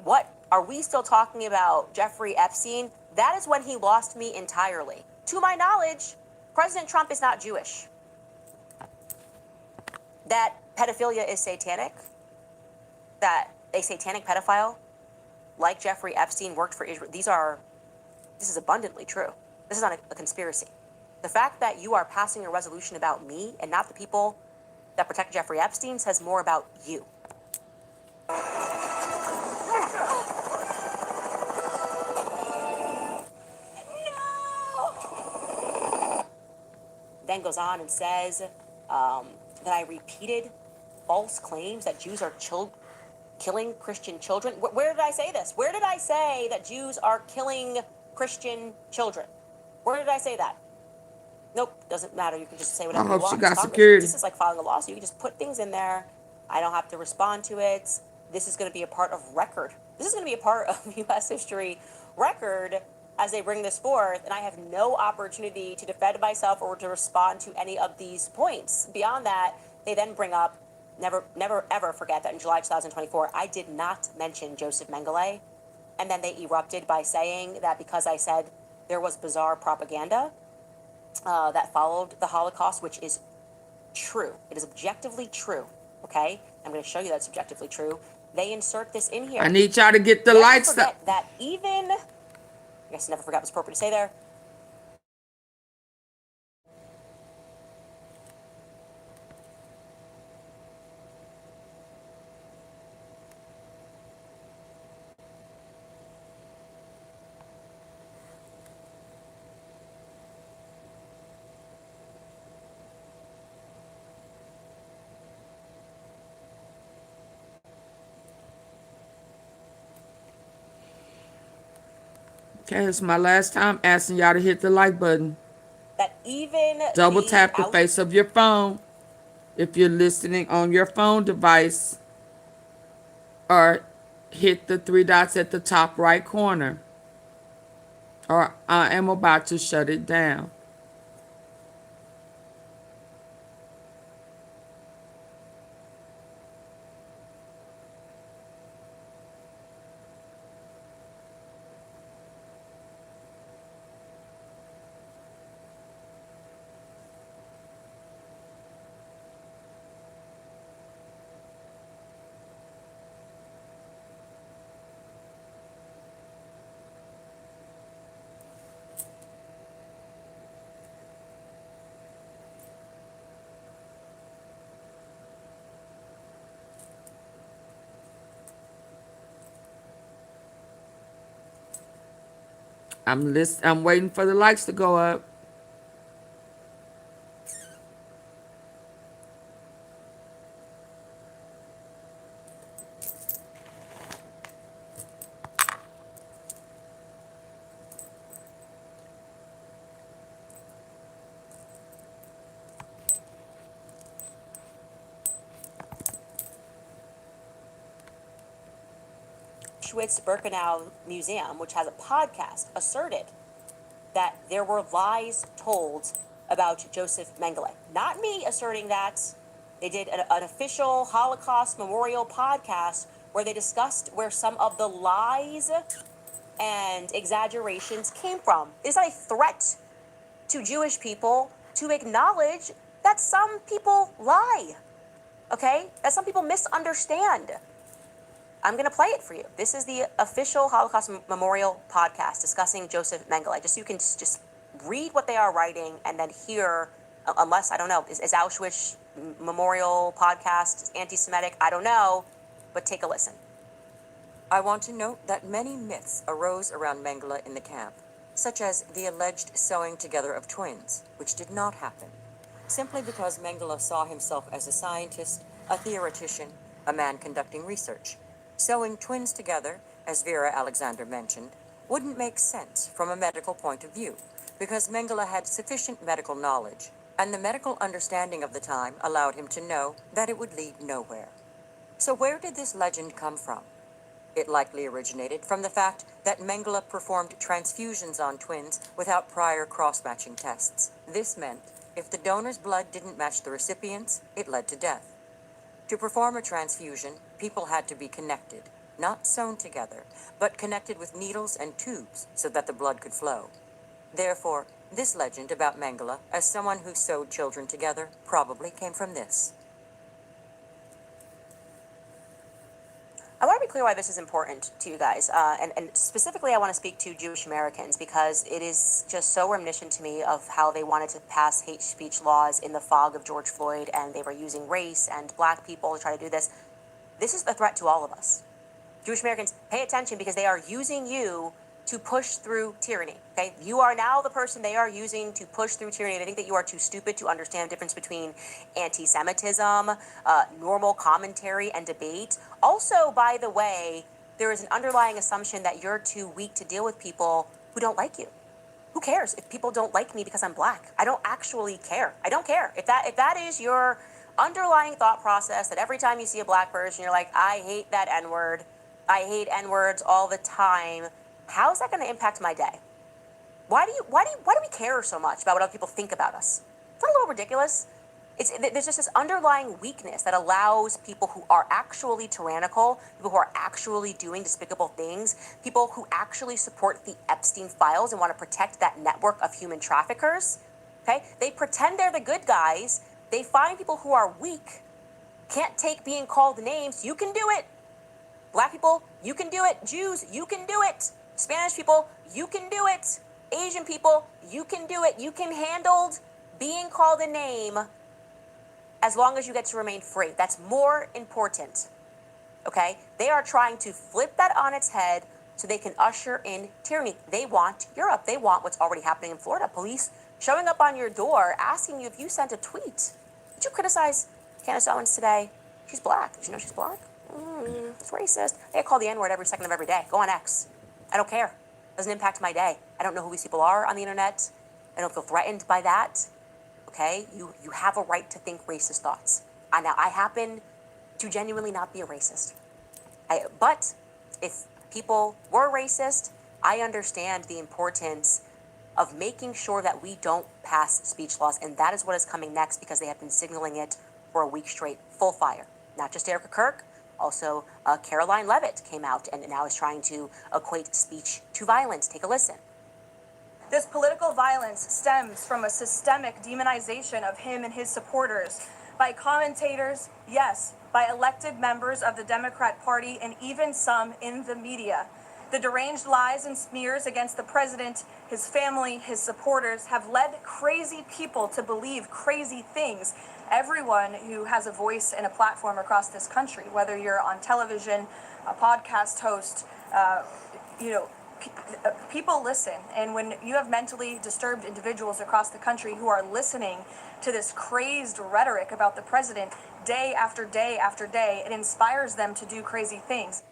Speaker 5: what, are we still talking about Jeffrey Epstein? That is when he lost me entirely. To my knowledge, President Trump is not Jewish. That pedophilia is satanic, that a satanic pedophile like Jeffrey Epstein worked for Israel, this is abundantly true. This is not a conspiracy. The fact that you are passing a resolution about me and not the people that protect Jeffrey Epstein says more about you. Then goes on and says that I repeated false claims that Jews are killing Christian children. Where did I say this? Where did I say that Jews are killing Christian children? Where did I say that? Nope, doesn't matter. You can just say
Speaker 1: I
Speaker 5: whatever you
Speaker 1: hope she
Speaker 5: want.
Speaker 1: got
Speaker 5: It's Congress.
Speaker 1: security.
Speaker 5: This is like filing a lawsuit. You can just put things in there. I don't have to respond to it. This is going to be a part of record. This is going to be a part of U.S. history record as they bring this forth, and I have no opportunity to defend myself or to respond to any of these points. Beyond that, they then bring up, never ever forget that in July 2024, I did not mention Joseph Mengele, and then they erupted by saying that because I said there was bizarre propaganda that followed the Holocaust, which is true. It is objectively true, okay? I'm going to show you that's objectively true. They insert this in here.
Speaker 1: I need y'all to get the
Speaker 5: Never
Speaker 1: lights
Speaker 5: forget
Speaker 1: up.
Speaker 5: that even, I guess never forgot was appropriate to say there.
Speaker 1: Okay, it's my last time asking y'all to hit the like button.
Speaker 5: That even
Speaker 1: Double tap the face of your phone if you're listening on your phone device, or hit the three dots at the top right corner, or I am about to shut it down. I'm waiting for the likes to go up.
Speaker 5: Auschwitz-Birkenau Museum, which has a podcast, asserted that there were lies told about Joseph Mengele. Not me asserting that. They did an official Holocaust Memorial podcast where they discussed where some of the lies and exaggerations came from. It's not a threat to Jewish people to acknowledge that some people lie, okay? That some people misunderstand. I'm going to play it for you. This is the official Holocaust Memorial podcast discussing Joseph Mengele. Just so you can just read what they are writing and then hear, unless, I don't know, is Auschwitz memorial podcast, anti-Semitic, I don't know, but take a listen.
Speaker 14: I want to note that many myths arose around Mengele in the camp, such as the alleged sewing together of twins, which did not happen, simply because Mengele saw himself as a scientist, a theoretician, a man conducting research. Sewing twins together, as Vera Alexander mentioned, wouldn't make sense from a medical point of view, because Mengele had sufficient medical knowledge, and the medical understanding of the time allowed him to know that it would lead nowhere. So where did this legend come from? It likely originated from the fact that Mengele performed transfusions on twins without prior cross-matching tests. This meant if the donor's blood didn't match the recipient's, it led to death. To perform a transfusion, people had to be connected, not sewn together, but connected with needles and tubes so that the blood could flow. Therefore, this legend about Mengele as someone who sewed children together probably came from this.
Speaker 5: I want to be clear why this is important to you guys, and specifically I want to speak to Jewish Americans because it is just so reminiscent to me of how they wanted to pass hate speech laws in the fog of George Floyd, and they were using race and black people to try to do this. This is the threat to all of us. Jewish Americans, pay attention because they are using you to push through tyranny, okay? You are now the person they are using to push through tyranny. They think that you are too stupid to understand the difference between anti-Semitism, normal commentary, and debate. Also, by the way, there is an underlying assumption that you're too weak to deal with people who don't like you. Who cares if people don't like me because I'm black? I don't actually care. I don't care. If that is your underlying thought process, that every time you see a black person, you're like, I hate that N-word. I hate N-words all the time. How's that going to impact my day? Why do we care so much about what other people think about us? It's not a little ridiculous. There's just this underlying weakness that allows people who are actually tyrannical, people who are actually doing despicable things, people who actually support the Epstein files and want to protect that network of human traffickers. Okay? They pretend they're the good guys. They find people who are weak, can't take being called names. You can do it. Black people, you can do it. Jews, you can do it. Spanish people, you can do it. Asian people, you can do it. You can handle being called a name as long as you get to remain free. That's more important, okay? They are trying to flip that on its head so they can usher in tyranny. They want Europe. They want what's already happening in Florida. Police showing up on your door, asking you if you sent a tweet. Did you criticize Candace Owens today? She's black. Did you know she's black? It's racist. I get called the N-word every second of every day. Go on X. I don't care. Doesn't impact my day. I don't know who these people are on the internet. I don't feel threatened by that. Okay? You have a right to think racist thoughts. Now, I happen to genuinely not be a racist. But if people were racist, I understand the importance of making sure that we don't pass speech laws. And that is what is coming next because they have been signaling it for a week straight, full fire. Not just Erica Kirk, also Caroline Levitt came out and now is trying to equate speech to violence. Take a listen.
Speaker 11: This political violence stems from a systemic demonization of him and his supporters by commentators, yes, by elected members of the Democrat Party, and even some in the media. The deranged lies and smears against the president, his family, his supporters have led crazy people to believe crazy things. Everyone who has a voice and a platform across this country, whether you're on television, a podcast host, people listen. And when you have mentally disturbed individuals across the country who are listening to this crazed rhetoric about the president day after day after day, it inspires them to do crazy things.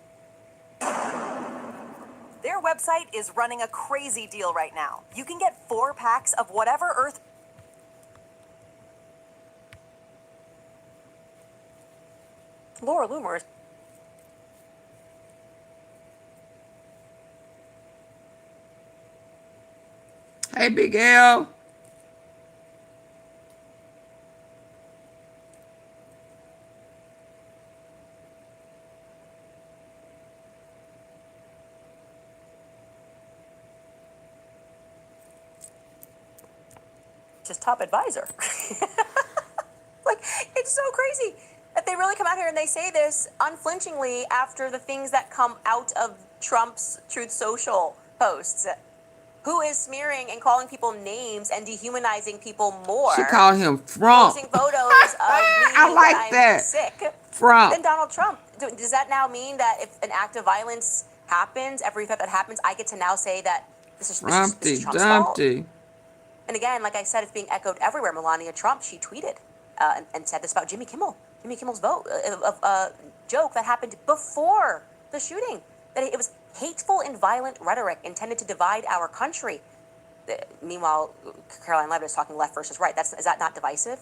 Speaker 15: Their website is running a crazy deal right now. You can get 4 packs of whatever Earth...
Speaker 5: Laura Loomer.
Speaker 1: Hey, Big L.
Speaker 5: Just top advisor. Like, it's so crazy that they really come out here and they say this unflinchingly after the things that come out of Trump's Truth Social posts. who is smearing and calling people names and dehumanizing people more,
Speaker 1: She called him Frump.
Speaker 5: posting photos of me
Speaker 1: I like
Speaker 5: when I'm
Speaker 1: that.
Speaker 5: sick,
Speaker 1: Frump.
Speaker 5: than Donald Trump. Does that now mean that if an act of violence happens, every threat that happens, I get to now say that this is
Speaker 1: Frumpty
Speaker 5: Trump's fault?
Speaker 1: Dumpty.
Speaker 5: And again, like I said, it's being echoed everywhere. Melania Trump, she tweeted and said this about Jimmy Kimmel. Jimmy Kimmel's joke that happened before the shooting. That it was hateful and violent rhetoric intended to divide our country. Meanwhile, Caroline Levitt is talking left versus right. Is that not divisive?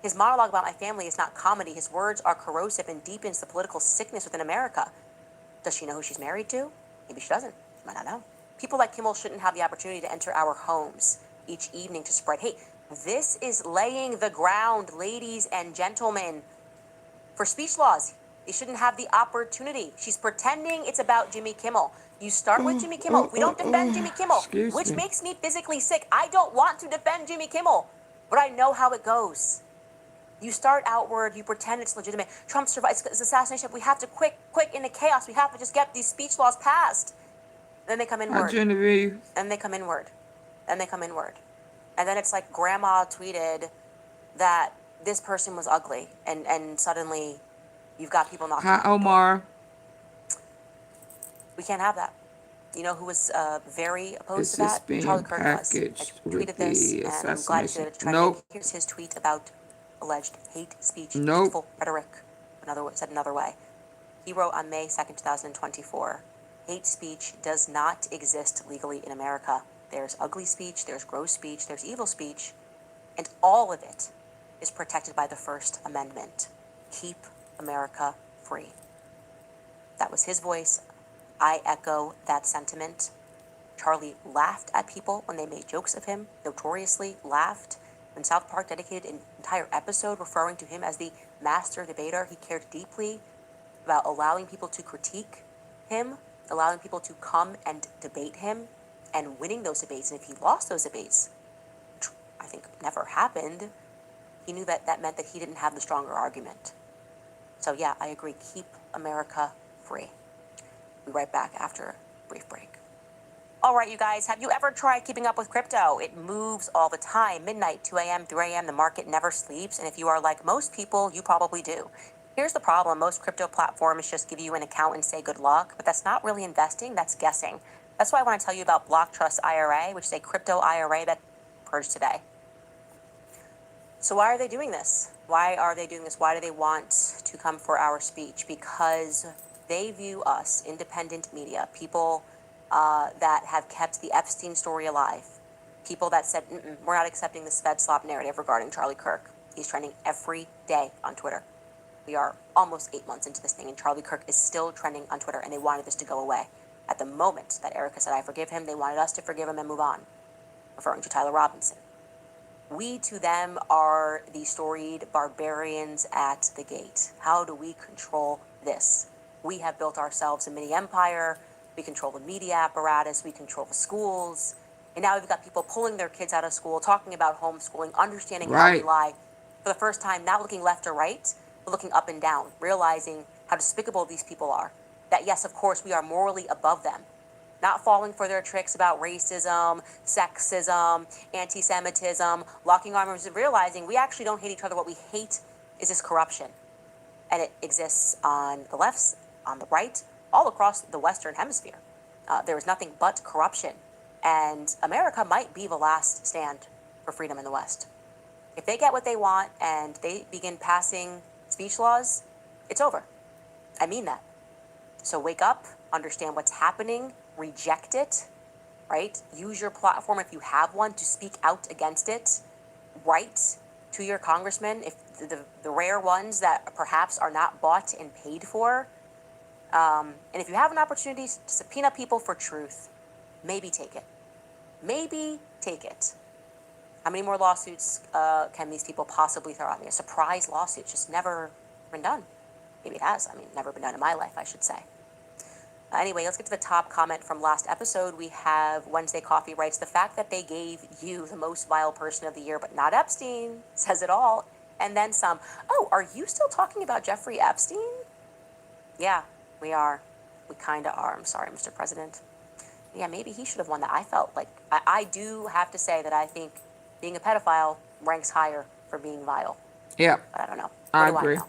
Speaker 5: His monologue about my family is not comedy. His words are corrosive and deepens the political sickness within America. Does she know who she's married to? Maybe she doesn't. Might not know. People like Kimmel shouldn't have the opportunity to enter our homes each evening to spread hate. This is laying the ground, ladies and gentlemen, for speech laws. They shouldn't have the opportunity. She's pretending it's about Jimmy Kimmel. You start with Jimmy Kimmel. We don't defend Jimmy Kimmel, which makes me physically sick. I don't want to defend Jimmy Kimmel, but I know how it goes. You start outward, you pretend it's legitimate. Trump survives, it's assassination. We have to quick in the chaos. We have to just get these speech laws passed. Then they come inward.
Speaker 1: Genevieve.
Speaker 5: And they come inward. And they come inward. And then it's like grandma tweeted that this person was ugly. And suddenly you've got people knocking on the door.
Speaker 1: Omar.
Speaker 5: We can't have that. You know who was very opposed
Speaker 1: This
Speaker 5: to that?
Speaker 1: is being
Speaker 5: Charlie Kirk was. I
Speaker 1: packaged
Speaker 5: tweeted
Speaker 1: with
Speaker 5: this,
Speaker 1: the
Speaker 5: and I'm glad he
Speaker 1: assassination.
Speaker 5: did it. Trending.
Speaker 1: Nope.
Speaker 5: Here's his tweet about alleged hate speech,
Speaker 1: Nope.
Speaker 5: hateful rhetoric. Said another way. He wrote on May 2nd, 2024, hate speech does not exist legally in America. There's ugly speech, there's gross speech, there's evil speech, and all of it is protected by the First Amendment. Keep America free. That was his voice. I echo that sentiment. Charlie laughed at people when they made jokes of him, notoriously laughed. When South Park dedicated an entire episode referring to him as the master debater, he cared deeply about allowing people to critique him, allowing people to come and debate him, and winning those debates. And if he lost those debates, which I think never happened, he knew that that meant that he didn't have the stronger argument. So yeah, I agree. Keep America free. We'll be right back after a brief break. All right, you guys, have you ever tried keeping up with crypto? It moves all the time. Midnight, 2 a.m., 3 a.m., the market never sleeps. And if you are like most people, you probably do. Here's the problem. Most crypto platforms just give you an account and say good luck, but that's not really investing, that's guessing. That's why I want to tell you about Block Trust IRA, which is a crypto IRA that purged today. So why are they doing this? Why are they doing this? Why do they want to come for our speech? Because they view us, independent media, people that have kept the Epstein story alive, people that said, we're not accepting this Fed slop narrative regarding Charlie Kirk. He's trending every day on Twitter. We are almost 8 months into this thing, and Charlie Kirk is still trending on Twitter, and they wanted this to go away. At the moment that Erica said, I forgive him, they wanted us to forgive him and move on, referring to Tyler Robinson. We, to them, are the storied barbarians at the gate. How do we control this? We have built ourselves a mini empire. We control the media apparatus. We control the schools. And now we've got people pulling their kids out of school, talking about homeschooling, understanding how we lie. For the first time, not looking left or right, but looking up and down, realizing how despicable these people are. That, yes, of course, we are morally above them. Not falling for their tricks about racism, sexism, anti-Semitism, locking arms, and realizing we actually don't hate each other. What we hate is this corruption. And it exists on the left, on the right, all across the Western Hemisphere. There is nothing but corruption. And America might be the last stand for freedom in the West. If they get what they want and they begin passing speech laws, it's over. I mean that. So wake up, understand what's happening, reject it, right? Use your platform, if you have one, to speak out against it. Write to your congressman, if the rare ones that perhaps are not bought and paid for. And if you have an opportunity to subpoena people for truth, maybe take it. Maybe take it. How many more lawsuits can these people possibly throw at me? A surprise lawsuit, just never been done. Maybe it has. Never been done in my life, I should say. Anyway, let's get to the top comment from last episode. We have Wednesday Coffee writes, the fact that they gave you the most vile person of the year, but not Epstein, says it all. And then some. Oh, are you still talking about Jeffrey Epstein? Yeah, we are. We kind of are. I'm sorry, Mr. President. yeah, maybe he should have won that. I felt like, I do have to say that I think being a pedophile ranks higher for being vile.
Speaker 1: Yep.
Speaker 5: But I don't know.
Speaker 1: I
Speaker 5: What do I
Speaker 1: agree.
Speaker 5: know?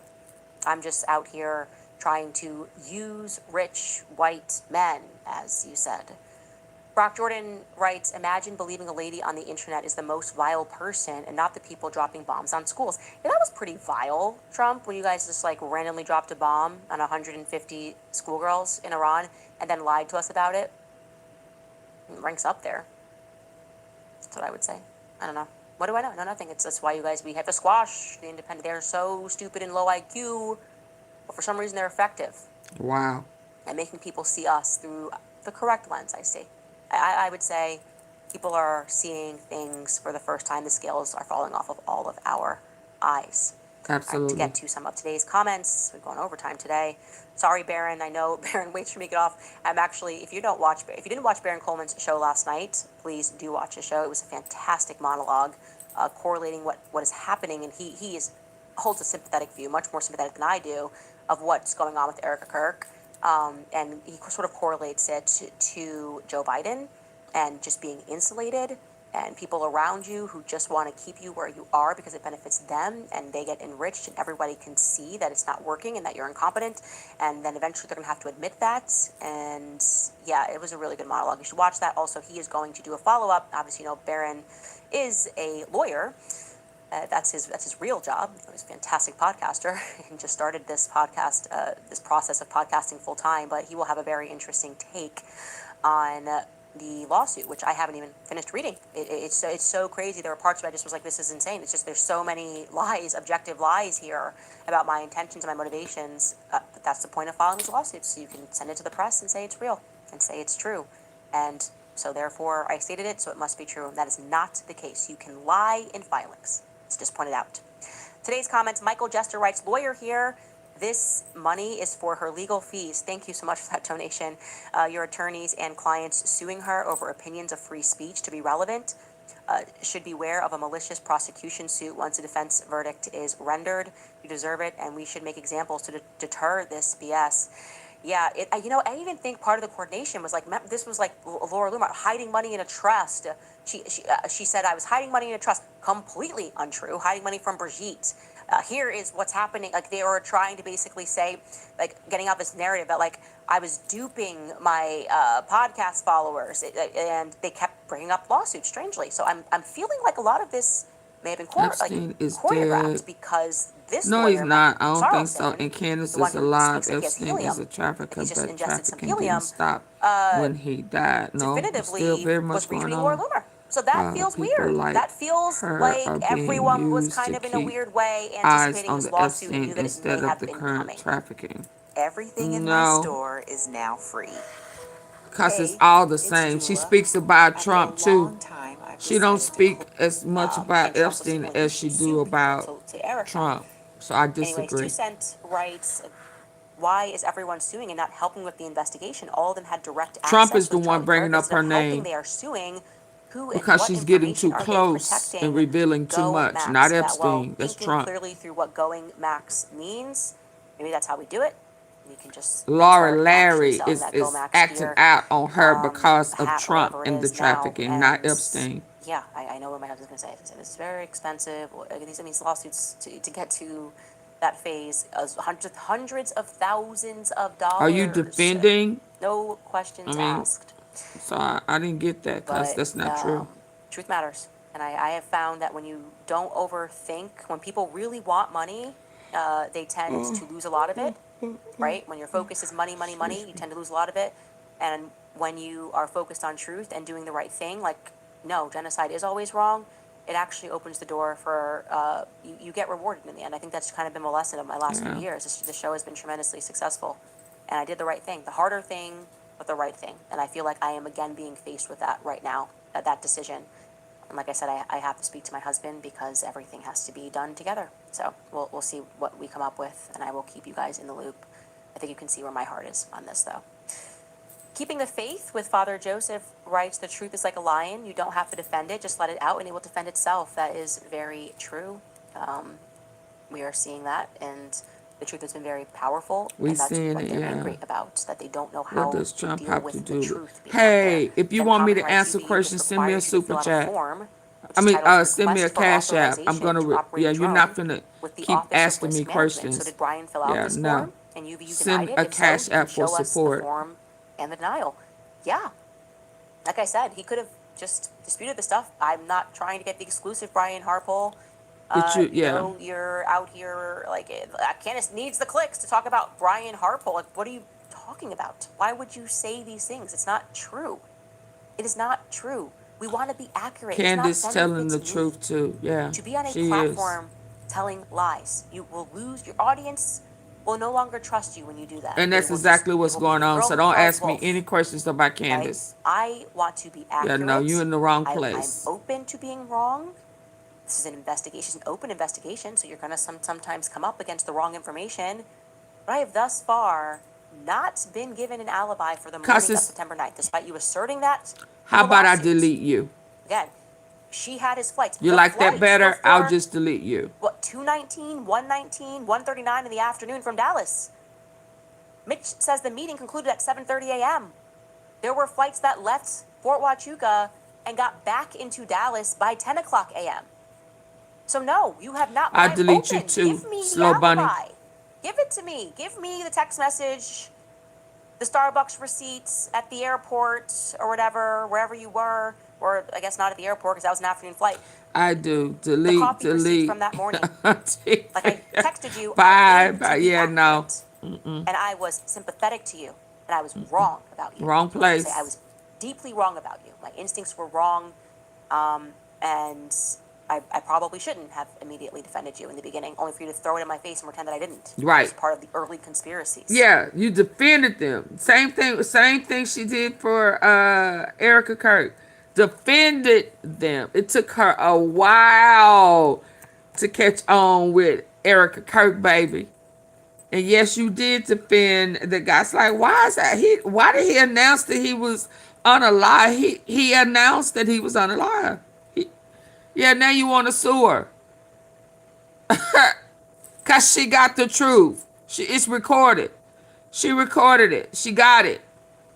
Speaker 5: I'm just out here trying to use rich white men, as you said. Brock Jordan writes, imagine believing a lady on the internet is the most vile person and not the people dropping bombs on schools. Yeah, that was pretty vile, Trump, when you guys just like randomly dropped a bomb on 150 schoolgirls in Iran and then lied to us about it. It ranks up there. That's what I would say. I don't know. What do I know? No, nothing. That's why you guys, we have to squash the independent. They're so stupid and low IQ, but for some reason they're effective
Speaker 1: Wow.
Speaker 5: at making people see us through the correct lens, I see. I would say people are seeing things for the first time. The scales are falling off of all of our eyes. All right, to
Speaker 1: Absolutely.
Speaker 5: get to some of today's comments, we're going overtime today. Sorry, Baron. I know Baron waits for me to get off. I'm actually, if you didn't watch Baron Coleman's show last night, please do watch the show. It was a fantastic monologue, correlating what is happening, and he holds a sympathetic view, much more sympathetic than I do, of what's going on with Erica Kirk. And he sort of correlates it to Joe Biden and just being insulated and people around you who just want to keep you where you are because it benefits them and they get enriched and everybody can see that it's not working and that you're incompetent. And then eventually they're going to have to admit that. And yeah, it was a really good monologue. You should watch that. Also, he is going to do a follow-up. Obviously, you know, Barron is a lawyer. That's his real job. He's a fantastic podcaster. He just started this podcast, this process of podcasting full time, but he will have a very interesting take on the lawsuit, which I haven't even finished reading. It's so crazy. There were parts where I just was like, this is insane. It's just there's so many lies, objective lies here about my intentions and my motivations. But that's the point of filing these lawsuits. So you can send it to the press and say it's real and say it's true. And so therefore I stated it, so it must be true. And that is not the case. You can lie in filings. It's just pointed out. Today's comments, Michael Jester writes, lawyer here. This money is for her legal fees. Thank you so much for that donation. Your attorneys and clients suing her over opinions of free speech to be relevant should beware of a malicious prosecution suit once a defense verdict is rendered. You deserve it, and we should make examples to deter this BS. Yeah, I even think part of the coordination was like, this was like Laura Loomer hiding money in a trust. She said, I was hiding money in a trust. Completely untrue. Hiding money from Brigitte. Here is what's happening. Like, they were trying to basically say, like, getting out this narrative that, like, I was duping my podcast followers, and they kept bringing up lawsuits, strangely. So I'm feeling like a lot of this may have been
Speaker 1: Epstein is
Speaker 5: choreographed
Speaker 1: dead.
Speaker 5: because this
Speaker 1: No,
Speaker 5: lawyer,
Speaker 1: he's not. I don't think so.
Speaker 5: Sarlson,
Speaker 1: And Candace
Speaker 5: the one
Speaker 1: is
Speaker 5: who
Speaker 1: alive.
Speaker 5: speaks like he has
Speaker 1: Epstein is a
Speaker 5: helium,
Speaker 1: trafficker,
Speaker 5: he's just
Speaker 1: but
Speaker 5: ingested some
Speaker 1: trafficking
Speaker 5: helium,
Speaker 1: didn't stop when he died. No, it's still
Speaker 5: definitively
Speaker 1: very
Speaker 5: was
Speaker 1: much going
Speaker 5: retweeting Laura
Speaker 1: on.
Speaker 5: Loomer. So that feels
Speaker 1: People
Speaker 5: weird.
Speaker 1: like
Speaker 5: That feels
Speaker 1: her
Speaker 5: like
Speaker 1: are being
Speaker 5: everyone was
Speaker 1: used
Speaker 5: kind
Speaker 1: to
Speaker 5: of in a
Speaker 1: keep
Speaker 5: weird way
Speaker 1: eyes
Speaker 5: anticipating
Speaker 1: on
Speaker 5: this
Speaker 1: the
Speaker 5: lawsuit and
Speaker 1: Epstein
Speaker 5: knew that it
Speaker 1: instead
Speaker 5: may
Speaker 1: of
Speaker 5: have
Speaker 1: the
Speaker 5: been
Speaker 1: current
Speaker 5: coming.
Speaker 1: trafficking.
Speaker 15: Everything in my
Speaker 1: No,
Speaker 15: store is now free.
Speaker 1: because it's
Speaker 15: Hey,
Speaker 1: all the
Speaker 15: it's
Speaker 1: same. She
Speaker 15: Dula.
Speaker 1: speaks about
Speaker 15: After a
Speaker 1: Trump too.
Speaker 15: long time, I've
Speaker 1: She don't
Speaker 15: decided to
Speaker 1: speak as much about
Speaker 5: And she also
Speaker 1: Epstein
Speaker 5: secretly
Speaker 1: as
Speaker 5: used
Speaker 1: she
Speaker 5: to
Speaker 1: do
Speaker 5: sue people
Speaker 1: about
Speaker 5: to Erica.
Speaker 1: Trump. So I
Speaker 5: Anyways, 2
Speaker 1: disagree.
Speaker 5: Cent writes, why is everyone suing and not helping with the investigation? All of them had direct
Speaker 1: Trump
Speaker 5: access
Speaker 1: is the
Speaker 5: with
Speaker 1: one
Speaker 5: Charlie
Speaker 1: bringing
Speaker 5: Kirk.
Speaker 1: up
Speaker 5: Instead
Speaker 1: her
Speaker 5: of helping,
Speaker 1: name
Speaker 5: they are suing. Who and
Speaker 1: because
Speaker 5: what
Speaker 1: she's getting
Speaker 5: information
Speaker 1: too
Speaker 5: are they
Speaker 1: close and
Speaker 5: protecting?
Speaker 1: revealing too
Speaker 5: Go
Speaker 1: much.
Speaker 5: Max.
Speaker 1: Not
Speaker 5: Yeah, well,
Speaker 1: Epstein. That's
Speaker 5: thinking
Speaker 1: Trump.
Speaker 5: clearly through what going Max means, maybe that's how we do it. You can just
Speaker 1: Laura
Speaker 5: start actually
Speaker 1: Larry
Speaker 5: selling that Go
Speaker 1: is
Speaker 5: Max
Speaker 1: acting
Speaker 5: gear,
Speaker 1: out on her because of
Speaker 5: hat, or
Speaker 1: Trump
Speaker 5: whatever it
Speaker 1: and the
Speaker 5: is now.
Speaker 1: trafficking, not
Speaker 5: And
Speaker 1: Epstein.
Speaker 5: yeah, I know what my husband's gonna say. He said, this is very expensive. These lawsuits to get to that phase, hundreds of thousands of
Speaker 1: Are you
Speaker 5: dollars.
Speaker 1: defending?
Speaker 5: No questions
Speaker 1: I mean,
Speaker 5: asked.
Speaker 1: so I didn't get that because
Speaker 5: But
Speaker 1: that's not true.
Speaker 5: truth matters. And I have found that when you don't overthink, when people really want money, they tend to lose a lot of it, right? When your focus is money, money, money, you tend to lose a lot of it. And when you are focused on truth and doing the right thing, like, no, genocide is always wrong, it actually opens the door for, you get rewarded in the end. I think that's kind of been the lesson of my last few
Speaker 1: Yeah.
Speaker 5: years. This show has been tremendously successful. And I did the right thing, the harder thing, but the right thing. And I feel like I am again being faced with that right now, that decision. And like I said, I have to speak to my husband because everything has to be done together. So we'll see what we come up with, and I will keep you guys in the loop. I think you can see where my heart is on this, though. Keeping the faith with Father Joseph writes, the truth is like a lion. You don't have to defend it. Just let it out, and it will defend itself. That is very true. We are seeing that, and The truth has been very powerful,
Speaker 1: We
Speaker 5: and that's
Speaker 1: seeing
Speaker 5: what
Speaker 1: it,
Speaker 5: they're
Speaker 1: yeah.
Speaker 5: angry about, that they don't know
Speaker 1: What
Speaker 5: how
Speaker 1: does
Speaker 5: to
Speaker 1: Trump
Speaker 5: deal
Speaker 1: have to
Speaker 5: with the
Speaker 1: do with?
Speaker 5: truth being out there.
Speaker 1: Hey, if you
Speaker 5: Then
Speaker 1: want me
Speaker 5: Common
Speaker 1: to
Speaker 5: Rights
Speaker 1: answer
Speaker 5: UVU just
Speaker 1: questions, send me a
Speaker 5: requires you to
Speaker 1: super
Speaker 5: fill out a
Speaker 1: chat.
Speaker 5: form, which is titled
Speaker 1: Send me a
Speaker 5: Request for
Speaker 1: cash app. I'm
Speaker 5: Authorization
Speaker 1: gonna,
Speaker 5: to Operate
Speaker 1: yeah,
Speaker 5: a
Speaker 1: you're not
Speaker 5: Drone
Speaker 1: gonna
Speaker 5: with the
Speaker 1: keep
Speaker 5: Office of
Speaker 1: asking me
Speaker 5: Risk Management. So
Speaker 1: questions.
Speaker 5: did Brian fill out
Speaker 1: Yeah,
Speaker 5: this
Speaker 1: no.
Speaker 5: form and UVU denied
Speaker 1: Send
Speaker 5: it?
Speaker 1: a
Speaker 5: If so,
Speaker 1: cash
Speaker 5: can you
Speaker 1: app for
Speaker 5: show us the
Speaker 1: support.
Speaker 5: form and the denial? Yeah. Like I said, he could have just disputed the stuff. I'm not trying to get the exclusive Brian Harpole.
Speaker 1: But you,
Speaker 5: You
Speaker 1: yeah.
Speaker 5: know, you're out here like Candace needs the clicks to talk about Brian Harpole. Like, what are you talking about? Why would you say these things? It's not true. It is not true. We want to be accurate.
Speaker 1: Candace
Speaker 5: It's not
Speaker 1: telling the
Speaker 5: benefits me
Speaker 1: truth too. Yeah,
Speaker 5: to be on a
Speaker 1: she is.
Speaker 5: platform telling lies. You will lose your audience. Will no longer trust you when you do that.
Speaker 1: And
Speaker 5: They
Speaker 1: that's
Speaker 5: will just,
Speaker 1: exactly
Speaker 5: they
Speaker 1: what's
Speaker 5: will be
Speaker 1: going
Speaker 5: the
Speaker 1: on.
Speaker 5: girl
Speaker 1: So
Speaker 5: who
Speaker 1: don't
Speaker 5: cried
Speaker 1: ask me
Speaker 5: wolf.
Speaker 1: any questions about
Speaker 5: Okay?
Speaker 1: Candace.
Speaker 5: I want to be
Speaker 1: Yeah,
Speaker 5: accurate.
Speaker 1: no, you're in the wrong
Speaker 5: I'm
Speaker 1: place.
Speaker 5: open to being wrong. This is an investigation, an open investigation, so you're going to sometimes come up against the wrong information. But I have thus far not been given an alibi for the morning of September 9th, despite you asserting that.
Speaker 1: How about I delete you?
Speaker 5: Again, she had his flights.
Speaker 1: You
Speaker 5: The
Speaker 1: like that
Speaker 5: flights
Speaker 1: better?
Speaker 5: were
Speaker 1: I'll
Speaker 5: for,
Speaker 1: just delete you.
Speaker 5: what, 2:19, 1:19, 1:39 in the afternoon from Dallas. Mitch says the meeting concluded at 7:30 a.m. There were flights that left Fort Huachuca and got back into Dallas by 10 o'clock a.m. So no, you have not.
Speaker 1: I delete you
Speaker 5: open.
Speaker 1: too,
Speaker 5: Give me
Speaker 1: Slow
Speaker 5: the
Speaker 1: Bunny.
Speaker 5: alibi. Give it to me. Give me the text message, the Starbucks receipts at the airport or whatever, wherever you were, or I guess not at the airport because that was an afternoon flight.
Speaker 1: I do.
Speaker 5: The
Speaker 1: Delete,
Speaker 5: coffee receipt
Speaker 1: delete.
Speaker 5: from that morning. Like I texted you.
Speaker 1: Bye,
Speaker 5: I aimed
Speaker 1: bye.
Speaker 5: to be
Speaker 1: Yeah, no.
Speaker 5: accurate, and I was sympathetic to you, and I was wrong about you.
Speaker 1: Wrong place.
Speaker 5: I was deeply wrong about you. My instincts were wrong, and I probably shouldn't have immediately defended you in the beginning, only for you to throw it in my face and pretend that I didn't.
Speaker 1: Right.
Speaker 5: It was part of the early conspiracies.
Speaker 1: Yeah, you defended them. Same thing she did for Erica Kirk. Defended them. It took her a while to catch on with Erica Kirk, baby. And yes, you did defend the guys. Like, why is that? Why did he announce that he was unalive? He announced that he was unalive. Yeah, now you want to sue her. Cause she got the truth. It's recorded. She recorded it. She got it.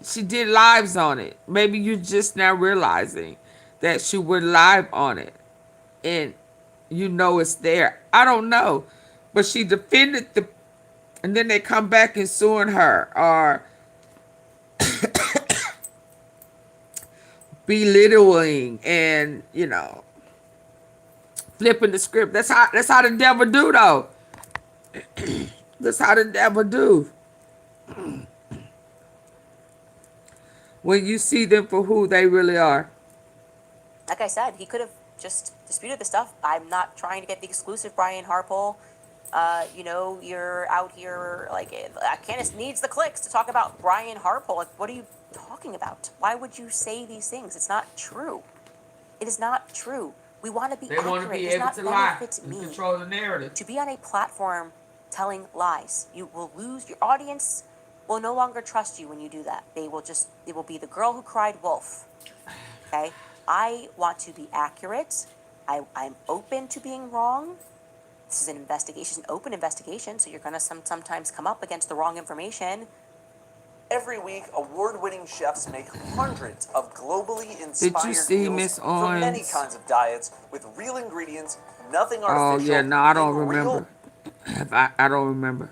Speaker 1: She did lives on it. Maybe you're just now realizing that she went live on it. And you know it's there. I don't know. But she defended and then they come back and suing her or belittling and, flipping the script. That's how the devil do though. That's how the devil do. When you see them for who they really are.
Speaker 5: Like I said, he could have just disputed the stuff. I'm not trying to get the exclusive Brian Harpole. You're out here like Candace needs the clicks to talk about Brian Harpole. Like, what are you talking about? Why would you say these things? It's not true. It is not true. We want to be accurate.
Speaker 1: They want to be able to lie and control the narrative.
Speaker 5: To be on a platform telling lies, you will lose your audience. Will no longer trust you when you do that. They will be the girl who cried wolf. Okay? I want to be accurate. I'm open to being wrong. This is an investigation, an open investigation, so you're going to sometimes come up against the wrong information.
Speaker 2: Every week, award-winning chefs make hundreds of globally inspired
Speaker 1: Did you see
Speaker 2: meals
Speaker 1: Miss
Speaker 2: for many
Speaker 1: Owens?
Speaker 2: kinds of diets with real ingredients, nothing
Speaker 1: Oh,
Speaker 2: artificial.
Speaker 1: yeah, no, I don't
Speaker 2: in real
Speaker 1: remember. I don't remember.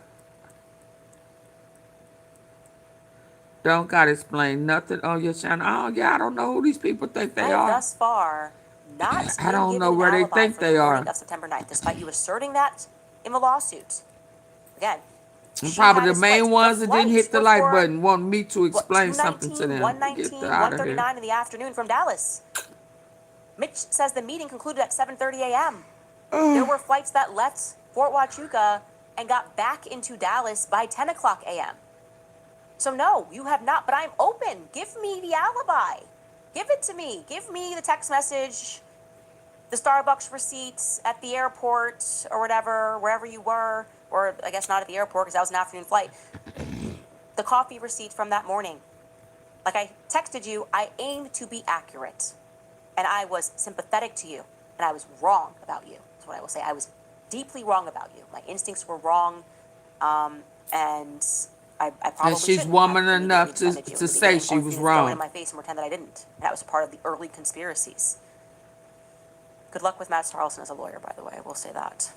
Speaker 1: Don't gotta explain nothing on your channel. Oh, yeah, I don't know who these people think they are.
Speaker 5: Thus far, not
Speaker 1: I don't
Speaker 5: been
Speaker 1: know
Speaker 5: given
Speaker 1: where
Speaker 5: an
Speaker 1: they
Speaker 5: alibi
Speaker 1: think
Speaker 5: for
Speaker 1: they
Speaker 5: the morning
Speaker 1: are.
Speaker 5: of September 9th, despite you asserting that in the lawsuit. Again,
Speaker 1: And
Speaker 5: she
Speaker 1: probably
Speaker 5: had
Speaker 1: the
Speaker 5: his
Speaker 1: main
Speaker 5: flights.
Speaker 1: ones that didn't hit the
Speaker 5: were
Speaker 1: like
Speaker 5: for,
Speaker 1: button want me to explain
Speaker 5: 2:19,
Speaker 1: something to them.
Speaker 5: 1:19,
Speaker 1: Get out of here.
Speaker 5: 1:39 in the afternoon from Dallas. Mitch says the meeting concluded at 7:30 a.m. There were flights that left Fort Huachuca and got back into Dallas by 10 o'clock a.m. So no, you have not, but I'm open. Give me the alibi. Give it to me. Give me the text message, the Starbucks receipts at the airport or whatever, wherever you were, or I guess not at the airport because that was an afternoon flight. The coffee receipt from that morning. Like I texted you, I aimed to be accurate, and I was sympathetic to you, and I was wrong about you. That's what I will say. I was deeply wrong about you. My instincts were wrong, And I probably
Speaker 1: And she's
Speaker 5: shouldn't
Speaker 1: woman
Speaker 5: have immediately
Speaker 1: enough
Speaker 5: defended you in
Speaker 1: to
Speaker 5: the
Speaker 1: say
Speaker 5: beginning,
Speaker 1: she
Speaker 5: or
Speaker 1: was
Speaker 5: for you to throw it in
Speaker 1: wrong.
Speaker 5: my face and pretend that I didn't. That was part of the early conspiracies. Good luck with Matt Carlson as a lawyer, by the way. I will say that.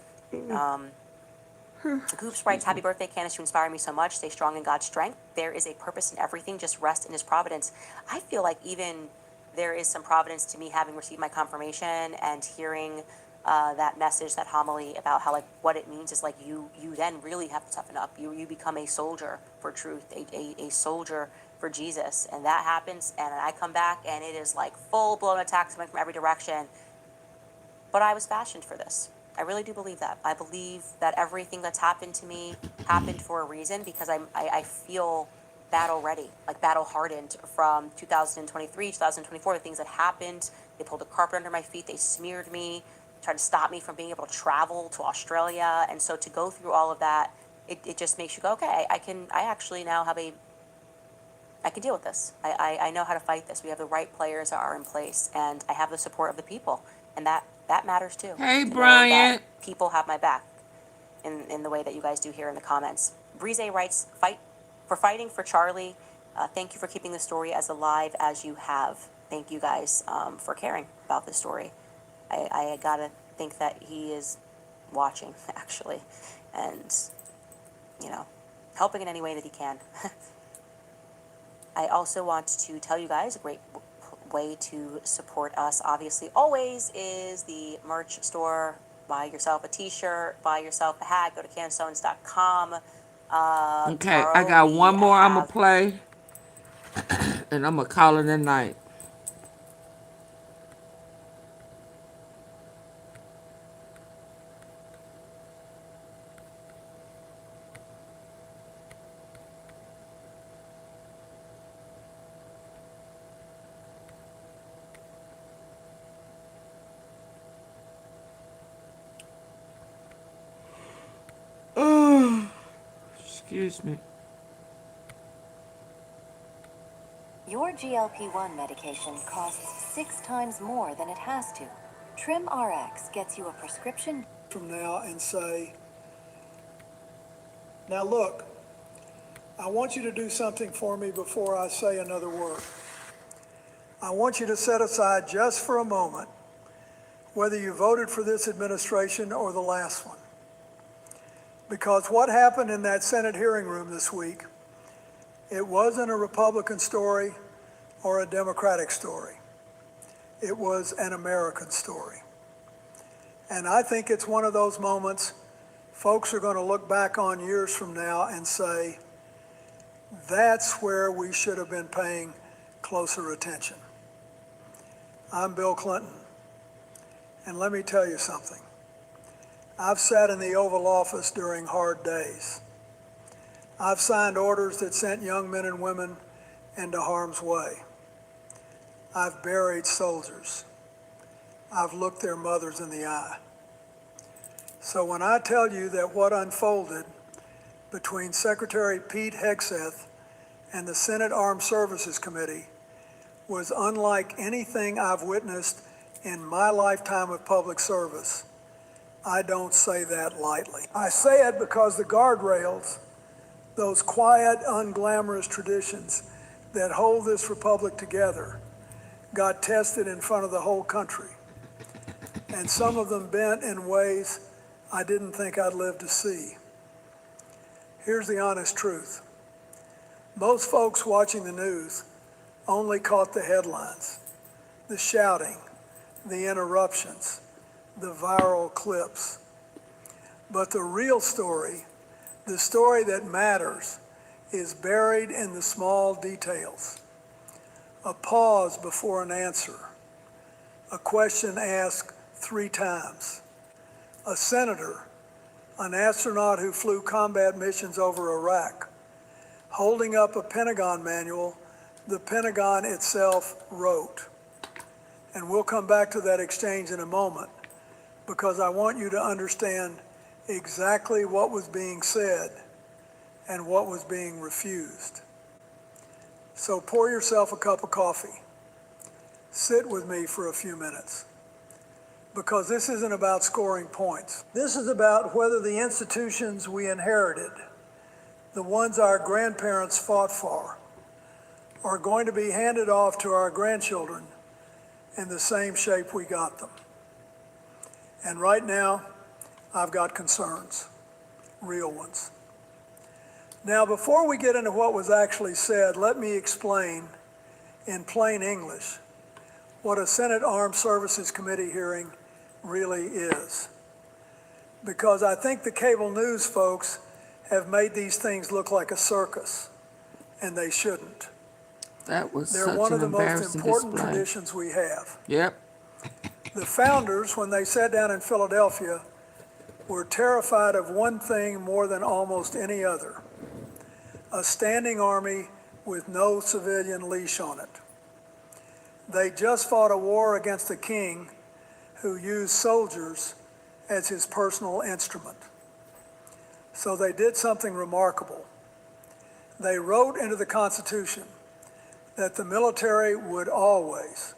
Speaker 5: Goops writes, happy birthday, Candace. You inspire me so much. Stay strong in God's strength. There is a purpose in everything. Just rest in his providence. I feel like even there is some providence to me having received my confirmation and hearing that message, that homily about how, like, what it means is, like, you then really have to toughen up. You become a soldier for truth, a soldier for Jesus. And that happens, and I come back, and it is like full-blown attacks coming from every direction. But I was fashioned for this. I really do believe that. I believe that everything that's happened to me happened for a reason, because I feel battle ready, like battle hardened from 2023, 2024, the things that happened. They pulled a carpet under my feet. They smeared me, tried to stop me from being able to travel to Australia. And so to go through all of that, it just makes you go, okay, I actually now have I can deal with this. I know how to fight this. We have the right players that are in place, and I have the support of the people. And that matters too.
Speaker 1: Hey,
Speaker 5: To know
Speaker 1: Bryant.
Speaker 5: that people have my back in the way that you guys do here in the comments. Brise writes, fighting for Charlie. Thank you for keeping the story as alive as you have. Thank you guys for caring about this story. I gotta think that he is watching, actually, and, helping in any way that he can. I also want to tell you guys a great way to support us, obviously, always, is the merch store. Buy yourself a t-shirt, buy yourself a hat, go to CandaceOwens.com.
Speaker 1: Okay,
Speaker 5: Tomorrow
Speaker 1: I got
Speaker 5: we
Speaker 1: one more I'm going
Speaker 5: have,
Speaker 1: to play, and I'm going to call it a night. Oh, excuse me.
Speaker 16: Your GLP-1 medication costs 6 times more than it has to. Trim RX gets you a prescription
Speaker 4: from now and say, now look, I want you to do something for me before I say another word. I want you to set aside just for a moment whether you voted for this administration or the last one. Because what happened in that Senate hearing room this week, it wasn't a Republican story or a Democratic story. It was an American story. And I think it's one of those moments folks are going to look back on years from now and say, that's where we should have been paying closer attention. I'm Bill Clinton, and let me tell you something. I've sat in the Oval Office during hard days. I've signed orders that sent young men and women into harm's way. I've buried soldiers. I've looked their mothers in the eye. So when I tell you that what unfolded between Secretary Pete Hegseth and the Senate Armed Services Committee was unlike anything I've witnessed in my lifetime of public service, I don't say that lightly. I say it because the guardrails, those quiet, unglamorous traditions that hold this republic together, got tested in front of the whole country. And some of them bent in ways I didn't think I'd live to see. Here's the honest truth. Most folks watching the news only caught the headlines, the shouting, the interruptions, the viral clips. But the real story, the story that matters, is buried in the small details. A pause before an answer, a question asked 3 times, a senator, an astronaut who flew combat missions over Iraq, holding up a Pentagon manual the Pentagon itself wrote. And we'll come back to that exchange in a moment, because I want you to understand exactly what was being said and what was being refused. So pour yourself a cup of coffee. Sit with me for a few minutes. because this isn't about scoring points. This is about whether the institutions we inherited, the ones our grandparents fought for, are going to be handed off to our grandchildren in the same shape we got them. And right now, I've got concerns, real ones. Now, before we get into what was actually said, let me explain in plain English what a Senate Armed Services Committee hearing really is. Because I think the cable news folks have made these things look like a circus, and they shouldn't.
Speaker 1: That was
Speaker 4: They're
Speaker 1: such
Speaker 4: one
Speaker 1: an
Speaker 4: of the most
Speaker 1: embarrassing
Speaker 4: important
Speaker 1: display.
Speaker 4: traditions we have.
Speaker 1: Yep.
Speaker 4: The founders, when they sat down in Philadelphia, were terrified of one thing more than almost any other: a standing army with no civilian leash on it. They just fought a war against a king who used soldiers as his personal instrument. So they did something remarkable. They wrote into the Constitution that the military would always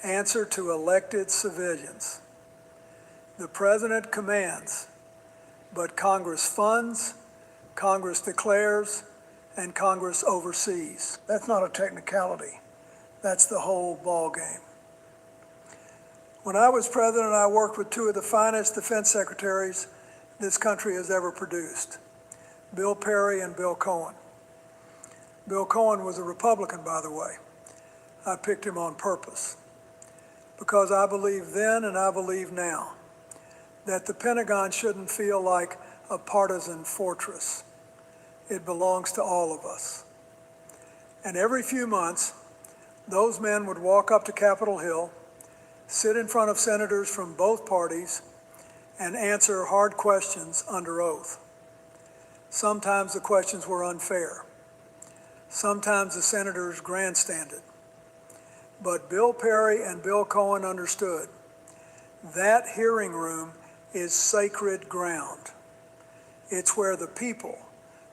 Speaker 4: answer to elected civilians. The president commands, but Congress funds, Congress declares, and Congress oversees. That's not a technicality. That's the whole ball game. When I was president, I worked with two of the finest defense secretaries this country has ever produced, Bill Perry and Bill Cohen. Bill Cohen was a Republican, by the way. I picked him on purpose because I believe then and I believe now that the Pentagon shouldn't feel like a partisan fortress. It belongs to all of us. And every few months, those men would walk up to Capitol Hill, sit in front of senators from both parties, and answer hard questions under oath. Sometimes the questions were unfair. Sometimes the senators grandstanded. But Bill Perry and Bill Cohen understood that hearing room is sacred ground. It's where the people,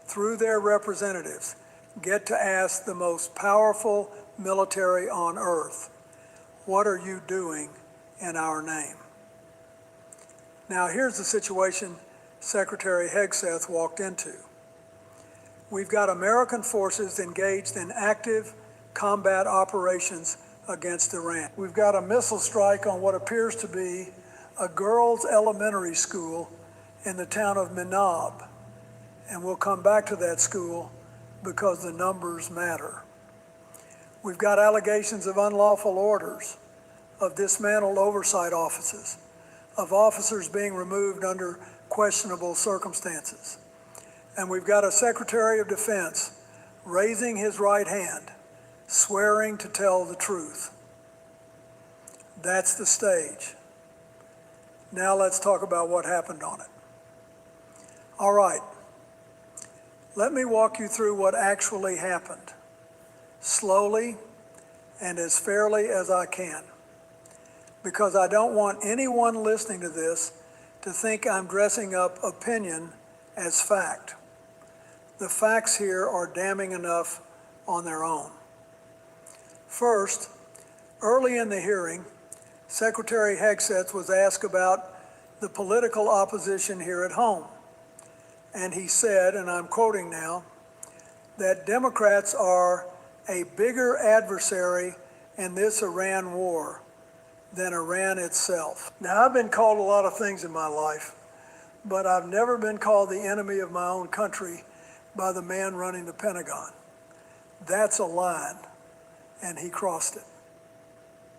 Speaker 4: through their representatives, get to ask the most powerful military on earth, what are you doing in our name? Now here's the situation Secretary Hegseth walked into. We've got American forces engaged in active combat operations against Iran. We've got a missile strike on what appears to be a girls' elementary school in the town of Minab. And we'll come back to that school because the numbers matter. We've got allegations of unlawful orders, of dismantled oversight offices, of officers being removed under questionable circumstances. And we've got a Secretary of Defense raising his right hand, swearing to tell the truth. That's the stage. Now let's talk about what happened on it. All right. Let me walk you through what actually happened, slowly and as fairly as I can, because I don't want anyone listening to this to think I'm dressing up opinion as fact. The facts here are damning enough on their own. First, early in the hearing, Secretary Hegseth was asked about the political opposition here at home. And he said, and I'm quoting now, that Democrats are a bigger adversary in this Iran war than Iran itself. Now, I've been called a lot of things in my life, but I've never been called the enemy of my own country by the man running the Pentagon. That's a line, and he crossed it.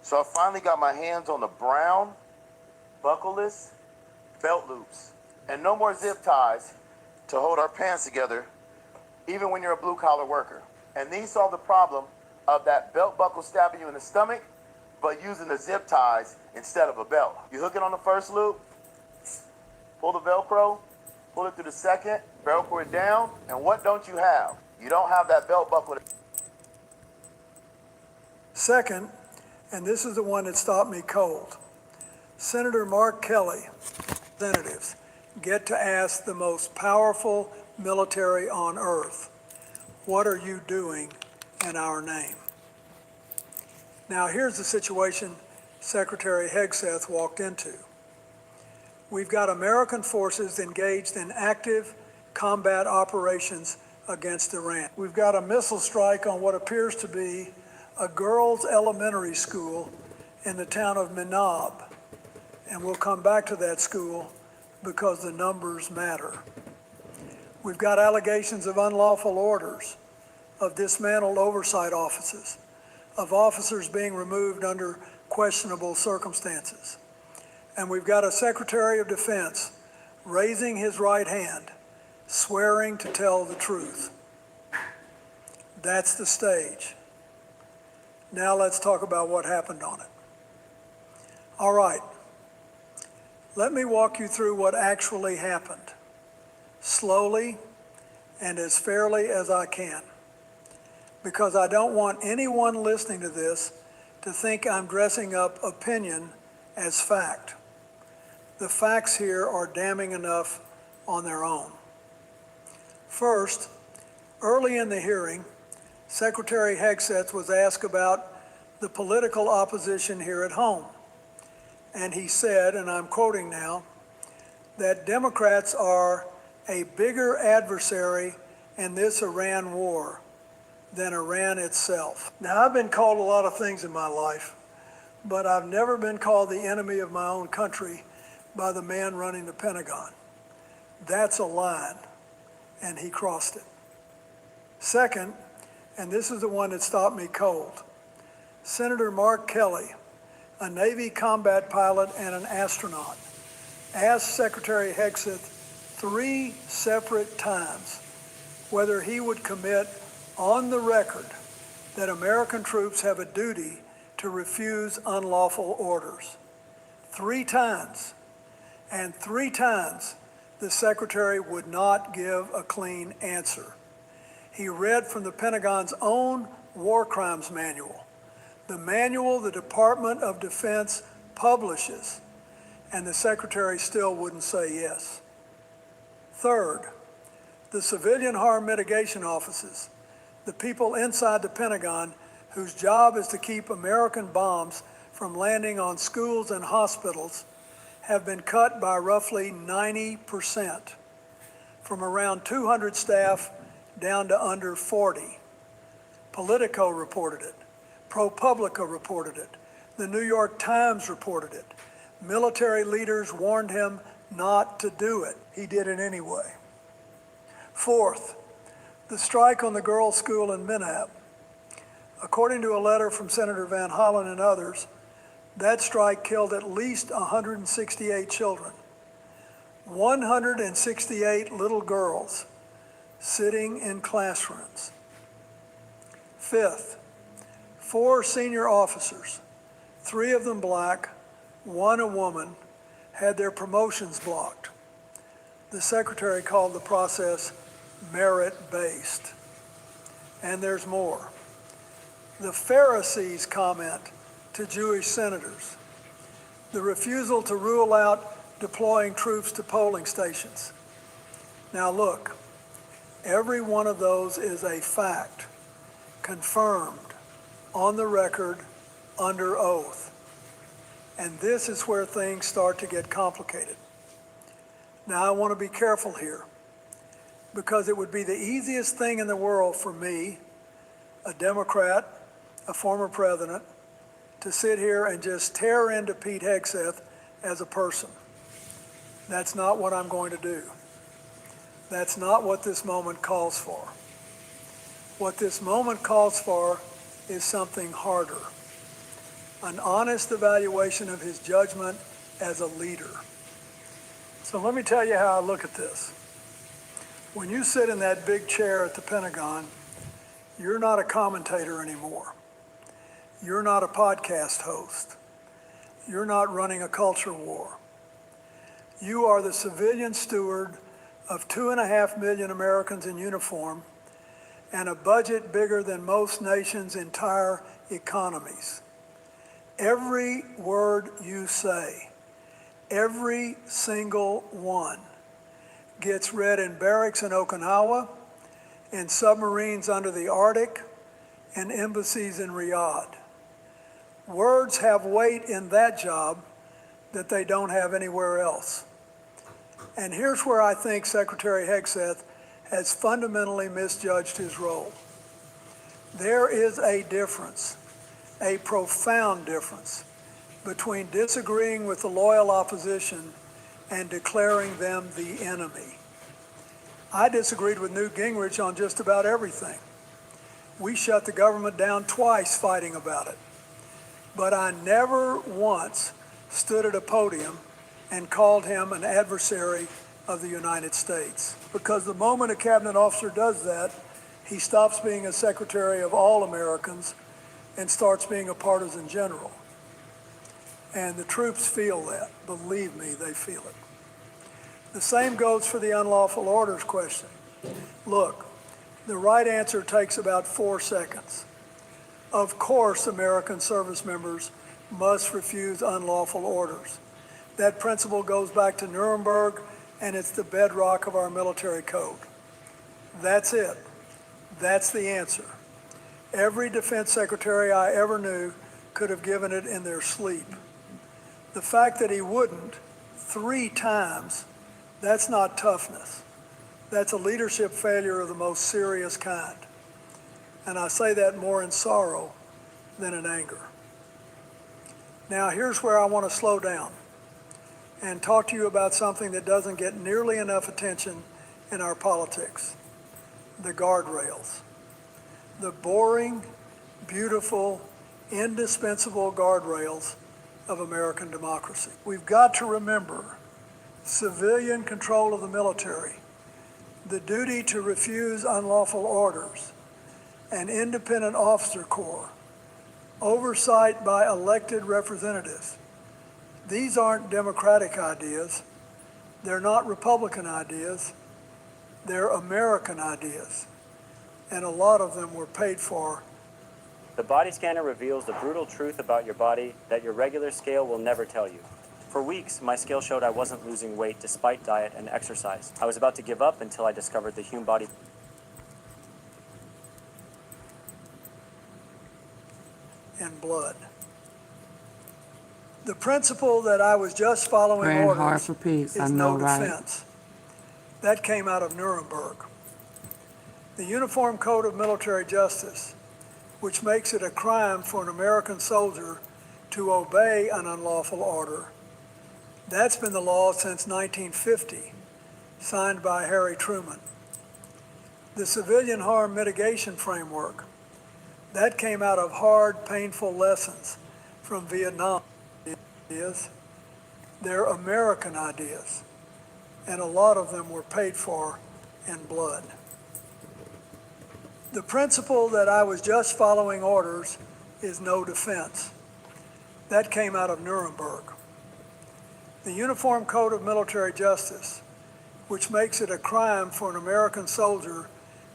Speaker 17: So I finally got my hands on the brown, buckleless belt loops, and no more zip ties to hold our pants together, even when you're a blue-collar worker. And these solve the problem of that belt buckle stabbing you in the stomach, but using the zip ties instead of a belt. You hook it on the first loop, pull the Velcro, pull it through the second, Velcro it down, and what don't you have? You don't have that belt buckle.
Speaker 4: Second, and this is the one that stopped me cold, Senator Mark Kelly, representatives, get to ask the most powerful military on earth, what are you doing in our name? Now here's the situation Secretary Hegseth walked into. We've got American forces engaged in active combat operations against Iran. We've got a missile strike on what appears to be a girls' elementary school in the town of Menab. And we'll come back to that school because the numbers matter. We've got allegations of unlawful orders, of dismantled oversight offices, of officers being removed under questionable circumstances. And we've got a Secretary of Defense raising his right hand, swearing to tell the truth. That's the stage. Now let's talk about what happened on it. All right. Let me walk you through what actually happened, slowly and as fairly as I can, because I don't want anyone listening to this to think I'm dressing up opinion as fact. The facts here are damning enough on their own. First, early in the hearing, Secretary Hegseth was asked about the political opposition here at home. And he said, and I'm quoting now, that Democrats are a bigger adversary in this Iran war than Iran itself. Now, I've been called a lot of things in my life, but I've never been called the enemy of my own country by the man running the Pentagon. That's a line, and he crossed it. Second, and this is the one that stopped me cold, Senator Mark Kelly, a Navy combat pilot and an astronaut, asked Secretary Hegseth 3 separate times whether he would commit on the record that American troops have a duty to refuse unlawful orders. 3 times. And 3 times the Secretary would not give a clean answer. He read from the Pentagon's own War Crimes Manual, the manual the Department of Defense publishes, and the Secretary still wouldn't say yes. Third, the civilian harm mitigation offices, the people inside the Pentagon whose job is to keep American bombs from landing on schools and hospitals, have been cut by roughly 90%, from around 200 staff down to under 40. Politico reported it. ProPublica reported it. The New York Times reported it. Military leaders warned him not to do it. He did it anyway. Fourth, the strike on the girls' school in Menab. According to a letter from Senator Van Hollen and others, that strike killed at least 168 children, 168 little girls sitting in classrooms. Fifth, 4 senior officers, 3 of them black, 1 a woman, had their promotions blocked. The Secretary called the process merit-based. And there's more. The Pharisees comment to Jewish senators, the refusal to rule out deploying troops to polling stations. Now look, every one of those is a fact, confirmed, on the record, under oath. And this is where things start to get complicated. Now I want to be careful here, because it would be the easiest thing in the world for me, a Democrat, a former president, to sit here and just tear into Pete Hegseth as a person. That's not what I'm going to do. That's not what this moment calls for. What this moment calls for is something harder, an honest evaluation of his judgment as a leader. So let me tell you how I look at this. When you sit in that big chair at the Pentagon, you're not a commentator anymore. You're not a podcast host. You're not running a culture war. You are the civilian steward of 2.5 million Americans in uniform and a budget bigger than most nations' entire economies. Every word you say, every single one, gets read in barracks in Okinawa, in submarines under the Arctic, and embassies in Riyadh. Words have weight in that job that they don't have anywhere else. And here's where I think Secretary Hegseth has fundamentally misjudged his role. There is a difference, a profound difference, between disagreeing with the loyal opposition and declaring them the enemy. I disagreed with Newt Gingrich on just about everything. We shut the government down twice fighting about it. But I never once stood at a podium and called him an adversary of the United States. Because the moment a cabinet officer does that, he stops being a secretary of all Americans and starts being a partisan general. And the troops feel that. Believe me, they feel it. The same goes for the unlawful orders question. Look, the right answer takes about 4 seconds. Of course, American service members must refuse unlawful orders. That principle goes back to Nuremberg, and it's the bedrock of our military code. That's it. That's the answer. Every defense secretary I ever knew could have given it in their sleep. The fact that he wouldn't 3 times, that's not toughness. That's a leadership failure of the most serious kind. And I say that more in sorrow than in anger. Now, here's where I want to slow down and talk to you about something that doesn't get nearly enough attention in our politics: the guardrails. The boring, beautiful, indispensable guardrails of American democracy. We've got to remember civilian control of the military, the duty to refuse unlawful orders, an independent officer corps, oversight by elected representatives. These aren't Democratic ideas. They're not Republican ideas. They're American ideas. And a lot of them were paid for.
Speaker 18: The body scanner reveals the brutal truth about your body that your regular scale will never tell you. For weeks, my scale showed I wasn't losing weight despite diet and exercise. I was about to give up until I discovered the human body.
Speaker 4: And blood. The principle that I was just following
Speaker 1: Praying hard
Speaker 4: orders
Speaker 1: for peace.
Speaker 4: is
Speaker 1: I know,
Speaker 4: no
Speaker 1: right?
Speaker 4: defense. That came out of Nuremberg. The Uniform Code of Military Justice, which makes it a crime for an American soldier to obey an unlawful order, that's been the law since 1950, signed by Harry Truman. The Civilian Harm Mitigation Framework, that came out of hard, painful lessons from Vietnam. They're American ideas, and a lot of them were paid for in blood. The principle that I was just following orders is no defense. That came out of Nuremberg. The Uniform Code of Military Justice, which makes it a crime for an American soldier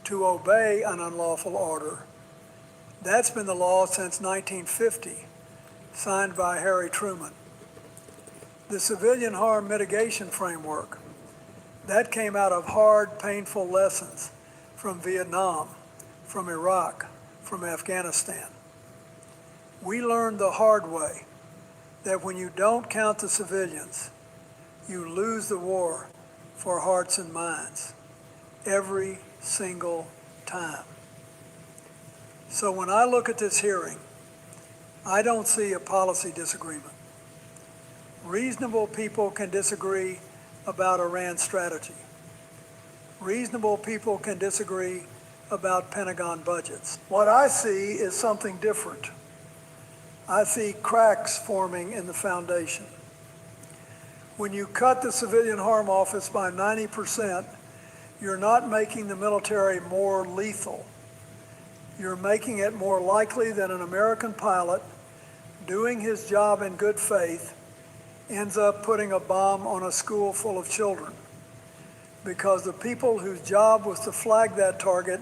Speaker 4: to obey an unlawful order, that's been the law since 1950, signed by Harry Truman. The Civilian Harm Mitigation Framework, that came out of hard, painful lessons from Vietnam, from Iraq, from Afghanistan. We learned the hard way that when you don't count the civilians, you lose the war for hearts and minds every single time. So when I look at this hearing, I don't see a policy disagreement. Reasonable people can disagree about Iran's strategy. Reasonable people can disagree about Pentagon budgets. What I see is something different. I see cracks forming in the foundation. When you cut the Civilian Harm Office by 90%, you're not making the military more lethal. You're making it more likely that an American pilot doing his job in good faith ends up putting a bomb on a school full of children, because the people whose job was to flag that target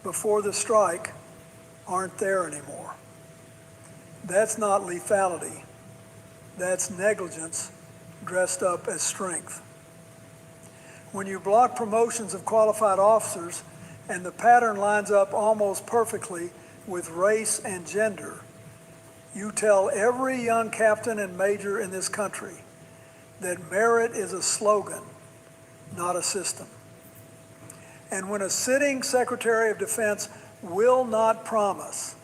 Speaker 4: before the strike aren't there anymore. That's not lethality. That's negligence dressed up as strength. When you block promotions of qualified officers and the pattern lines up almost perfectly with race and gender, You tell every young captain and major in this country that merit is a slogan, not a system. And when a sitting Secretary of Defense will not promise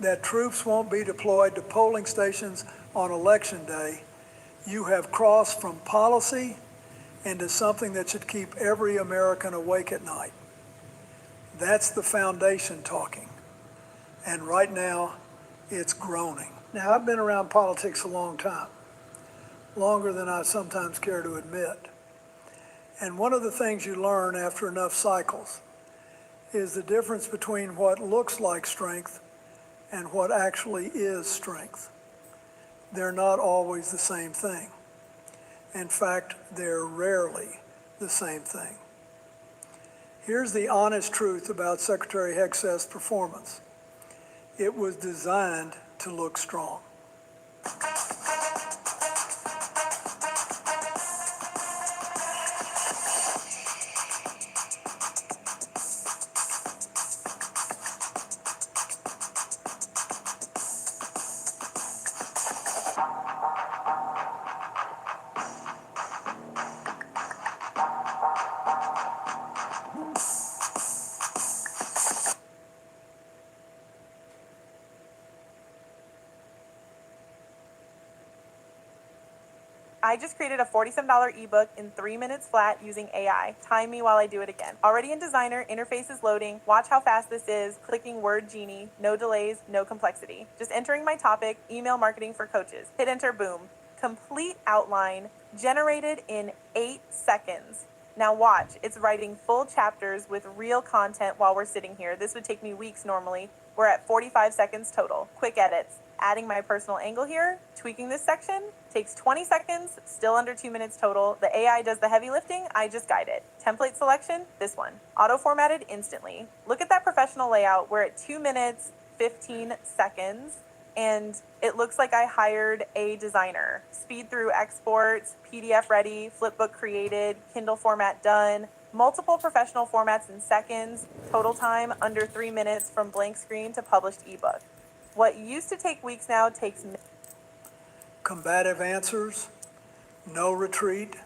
Speaker 4: that troops won't be deployed to polling stations on Election Day, you have crossed from policy into something that should keep every American awake at night. That's the foundation talking. And right now, it's groaning. Now, I've been around politics a long time, longer than I sometimes care to admit. And one of the things you learn after enough cycles is the difference between what looks like strength and what actually is strength. They're not always the same thing. In fact, they're rarely the same thing. Here's the honest truth about Secretary Hegseth's performance. It was designed to look strong.
Speaker 19: I just created a $47 ebook in 3 minutes flat using AI. Time me while I do it again. Already in Designer, interface is loading. Watch how fast this is. Clicking Word Genie. No delays, no complexity. Just entering my topic, email marketing for coaches. Hit enter, boom. Complete outline, generated in 8 seconds. Now watch, it's writing full chapters with real content while we're sitting here. This would take me weeks normally. We're at 45 seconds total. Quick edits. Adding my personal angle here, tweaking this section, takes 20 seconds, still under 2 minutes total. The AI does the heavy lifting, I just guide it. Template selection, this one. Auto-formatted instantly. Look at that professional layout. We're at 2 minutes, 15 seconds, and it looks like I hired a designer. Speed through exports, PDF ready, flipbook created, Kindle format done, multiple professional formats in seconds, total time under 3 minutes from blank screen to published ebook. What used to take weeks now takes minutes.
Speaker 4: Combative answers, no retreat,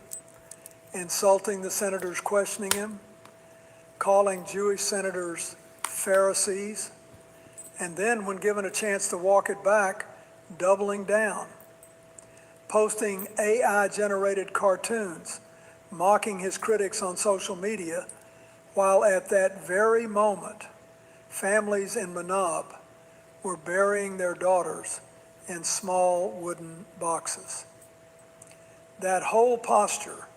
Speaker 4: insulting the senators questioning him, calling Jewish senators Pharisees, and then when given a chance to walk it back, doubling down, posting AI-generated cartoons, mocking his critics on social media, while at that very moment, families in Manab were burying their daughters in small wooden boxes. That whole posture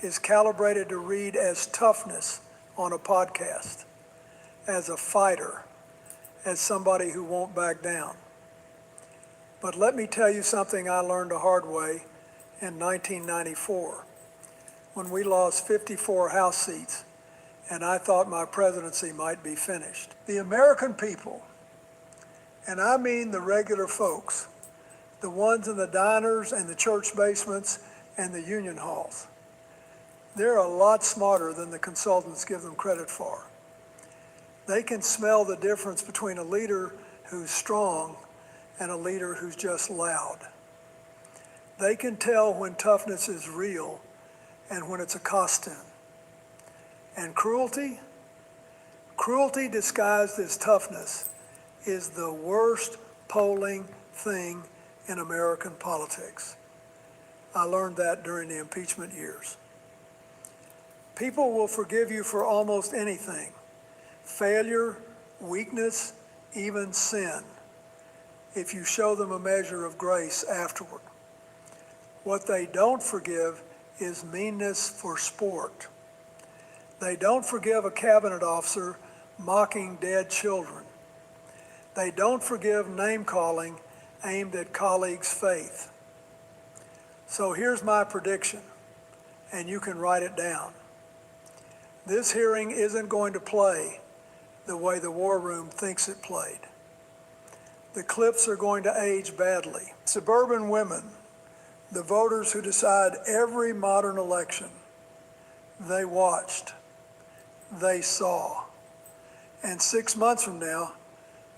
Speaker 4: is calibrated to read as toughness on a podcast, as a fighter, as somebody who won't back down. But let me tell you something I learned the hard way in 1994, when we lost 54 House seats and I thought my presidency might be finished. The American people, and I mean the regular folks, the ones in the diners and the church basements and the union halls, they're a lot smarter than the consultants give them credit for. They can smell the difference between a leader who's strong and a leader who's just loud. They can tell when toughness is real and when it's a costume. And cruelty disguised as toughness is the worst polling thing in American politics. I learned that during the impeachment years. People will forgive you for almost anything, failure, weakness, even sin, if you show them a measure of grace afterward. What they don't forgive is meanness for sport. They don't forgive a cabinet officer mocking dead children. They don't forgive name-calling aimed at colleagues' faith. So here's my prediction, and you can write it down. This hearing isn't going to play the way the war room thinks it played. The clips are going to age badly. Suburban women, the voters who decide every modern election, they watched, they saw. And 6 months from now,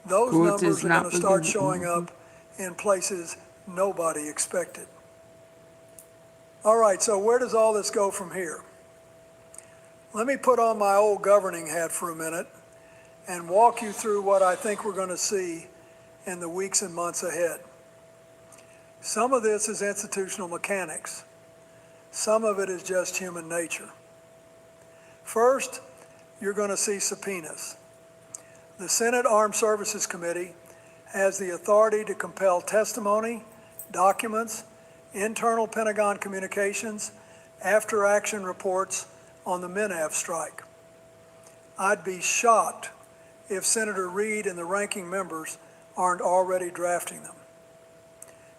Speaker 4: Those
Speaker 1: Cruelty is
Speaker 4: numbers are
Speaker 1: not
Speaker 4: going to start
Speaker 1: forgiven.
Speaker 4: showing up in places nobody expected. All right, so where does all this go from here? Let me put on my old governing hat for a minute and walk you through what I think we're going to see in the weeks and months ahead. Some of this is institutional mechanics. Some of it is just human nature. First, you're going to see subpoenas. The Senate Armed Services Committee has the authority to compel testimony, documents, internal Pentagon communications, after-action reports on the MENAV strike. I'd be shocked if Senator Reid and the ranking members aren't already drafting them.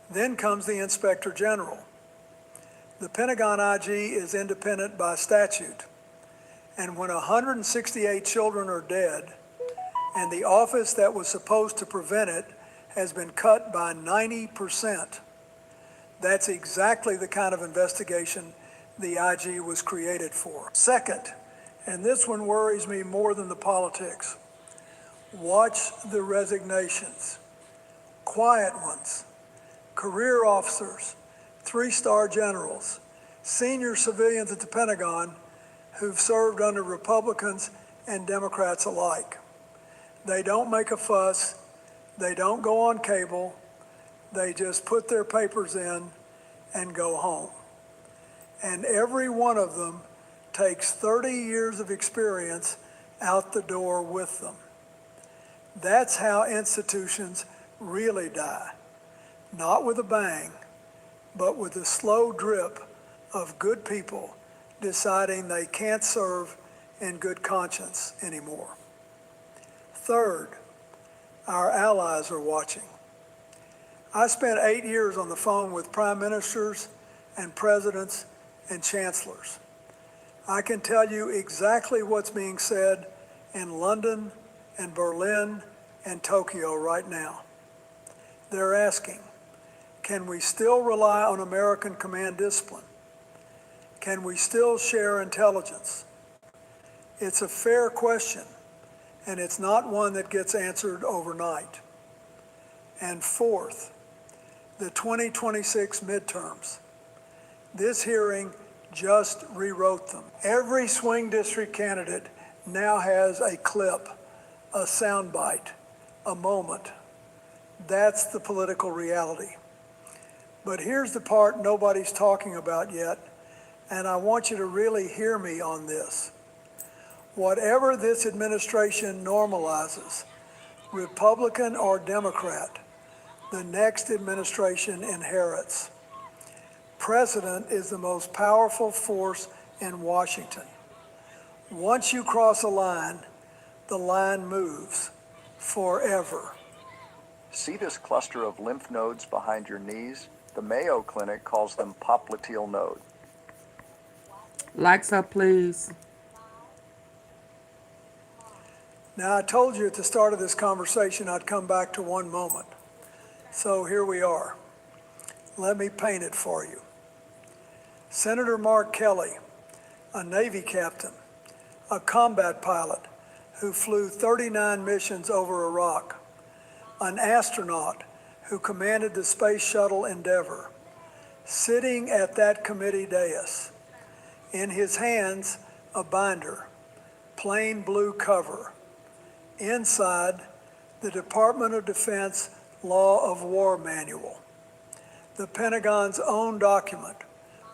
Speaker 4: Then comes the Inspector General. The Pentagon IG is independent by statute, and when 168 children are dead, and the office that was supposed to prevent it has been cut by 90%, that's exactly the kind of investigation the IG was created for. Second, and this one worries me more than the politics, watch the resignations. Quiet ones, career officers, three-star generals, senior civilians at the Pentagon who've served under Republicans and Democrats alike. They don't make a fuss, they don't go on cable, they just put their papers in and go home. And every one of them takes 30 years of experience out the door with them. That's how institutions really die. Not with a bang, but with a slow drip of good people deciding they can't serve in good conscience anymore. Third, our allies are watching. I spent 8 years on the phone with prime ministers and presidents and chancellors. I can tell you exactly what's being said in London and Berlin and Tokyo right now. They're asking, can we still rely on American command discipline? Can we still share intelligence? It's a fair question, and it's not one that gets answered overnight. And fourth, the 2026 midterms. This hearing just rewrote them. Every swing district candidate now has a clip, a soundbite, a moment. That's the political reality. But here's the part nobody's talking about yet, and I want you to really hear me on this. Whatever this administration normalizes, Republican or Democrat, the next administration inherits. Precedent is the most powerful force in Washington. Once you cross a line, the line moves forever.
Speaker 20: See this cluster of lymph nodes behind your knees? The Mayo Clinic calls them popliteal node.
Speaker 1: Lights up, please.
Speaker 4: Now, I told you at the start of this conversation I'd come back to one moment. So here we are. Let me paint it for you. Senator Mark Kelly, a Navy captain, a combat pilot who flew 39 missions over Iraq, an astronaut who commanded the Space Shuttle Endeavour, sitting at that committee dais, in his hands a binder, plain blue cover, inside the Department of Defense Law of War Manual, the Pentagon's own document,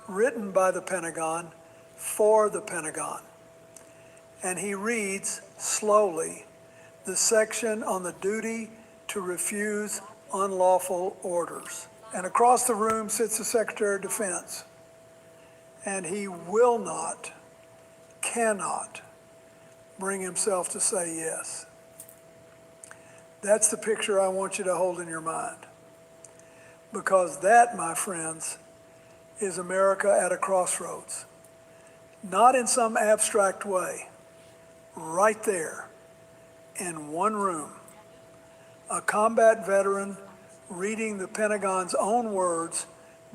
Speaker 4: written by the Pentagon for the Pentagon. And he reads slowly the section on the duty to refuse unlawful orders. And across the room sits the Secretary of Defense. And he will not, cannot bring himself to say yes. That's the picture I want you to hold in your mind. Because that, my friends, is America at a crossroads. Not in some abstract way. Right there, in one room, a combat veteran reading the Pentagon's own words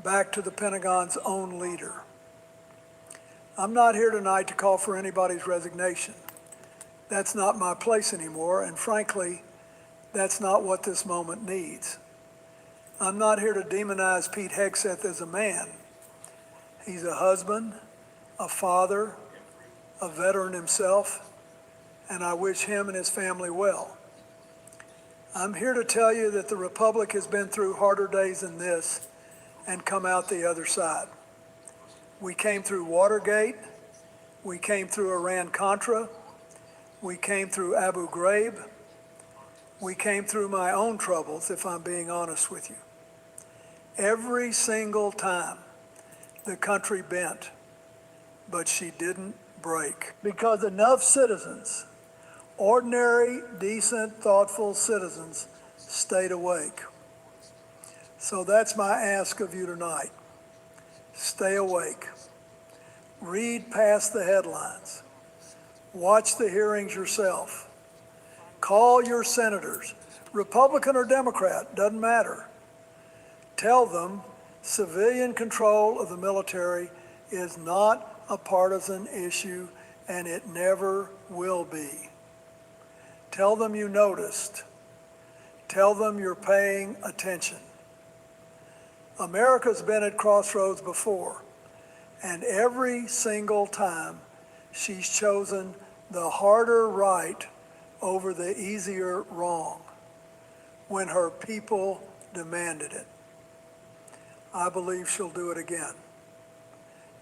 Speaker 4: back to the Pentagon's own leader. I'm not here tonight to call for anybody's resignation. That's not my place anymore, and frankly, That's not what this moment needs. I'm not here to demonize Pete Hegseth as a man. He's a husband, a father, a veteran himself, and I wish him and his family well. I'm here to tell you that the Republic has been through harder days than this and come out the other side. We came through Watergate, we came through Iran-Contra, we came through Abu Ghraib, we came through my own troubles, if I'm being honest with you. Every single time the country bent, but she didn't break. Because enough citizens, ordinary, decent, thoughtful citizens, stayed awake. So that's my ask of you tonight. Stay awake. Read past the headlines. Watch the hearings yourself. Call your senators, Republican or Democrat, doesn't matter. Tell them civilian control of the military is not a partisan issue and it never will be. Tell them you noticed. Tell them you're paying attention. America's been at crossroads before, and every single time she's chosen the harder right over the easier wrong when her people demanded it. I believe she'll do it again.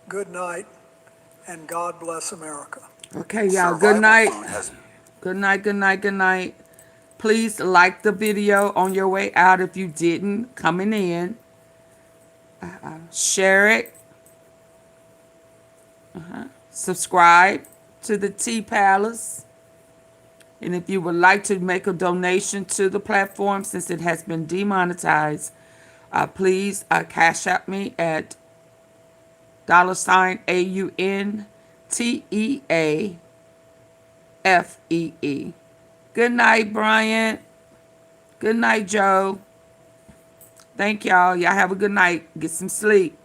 Speaker 4: Good night, and God bless America.
Speaker 1: Okay, y'all. Good night. Good night, good night, good night. Please like the video on your way out if you didn't coming in. Share it. Subscribe to the Tea Palace. And if you would like to make a donation to the platform since it has been demonetized, please cash out me at $AUNTEAFEE. Good night, Brian. Good night, Joe. Thank y'all. Y'all have a good night. Get some sleep.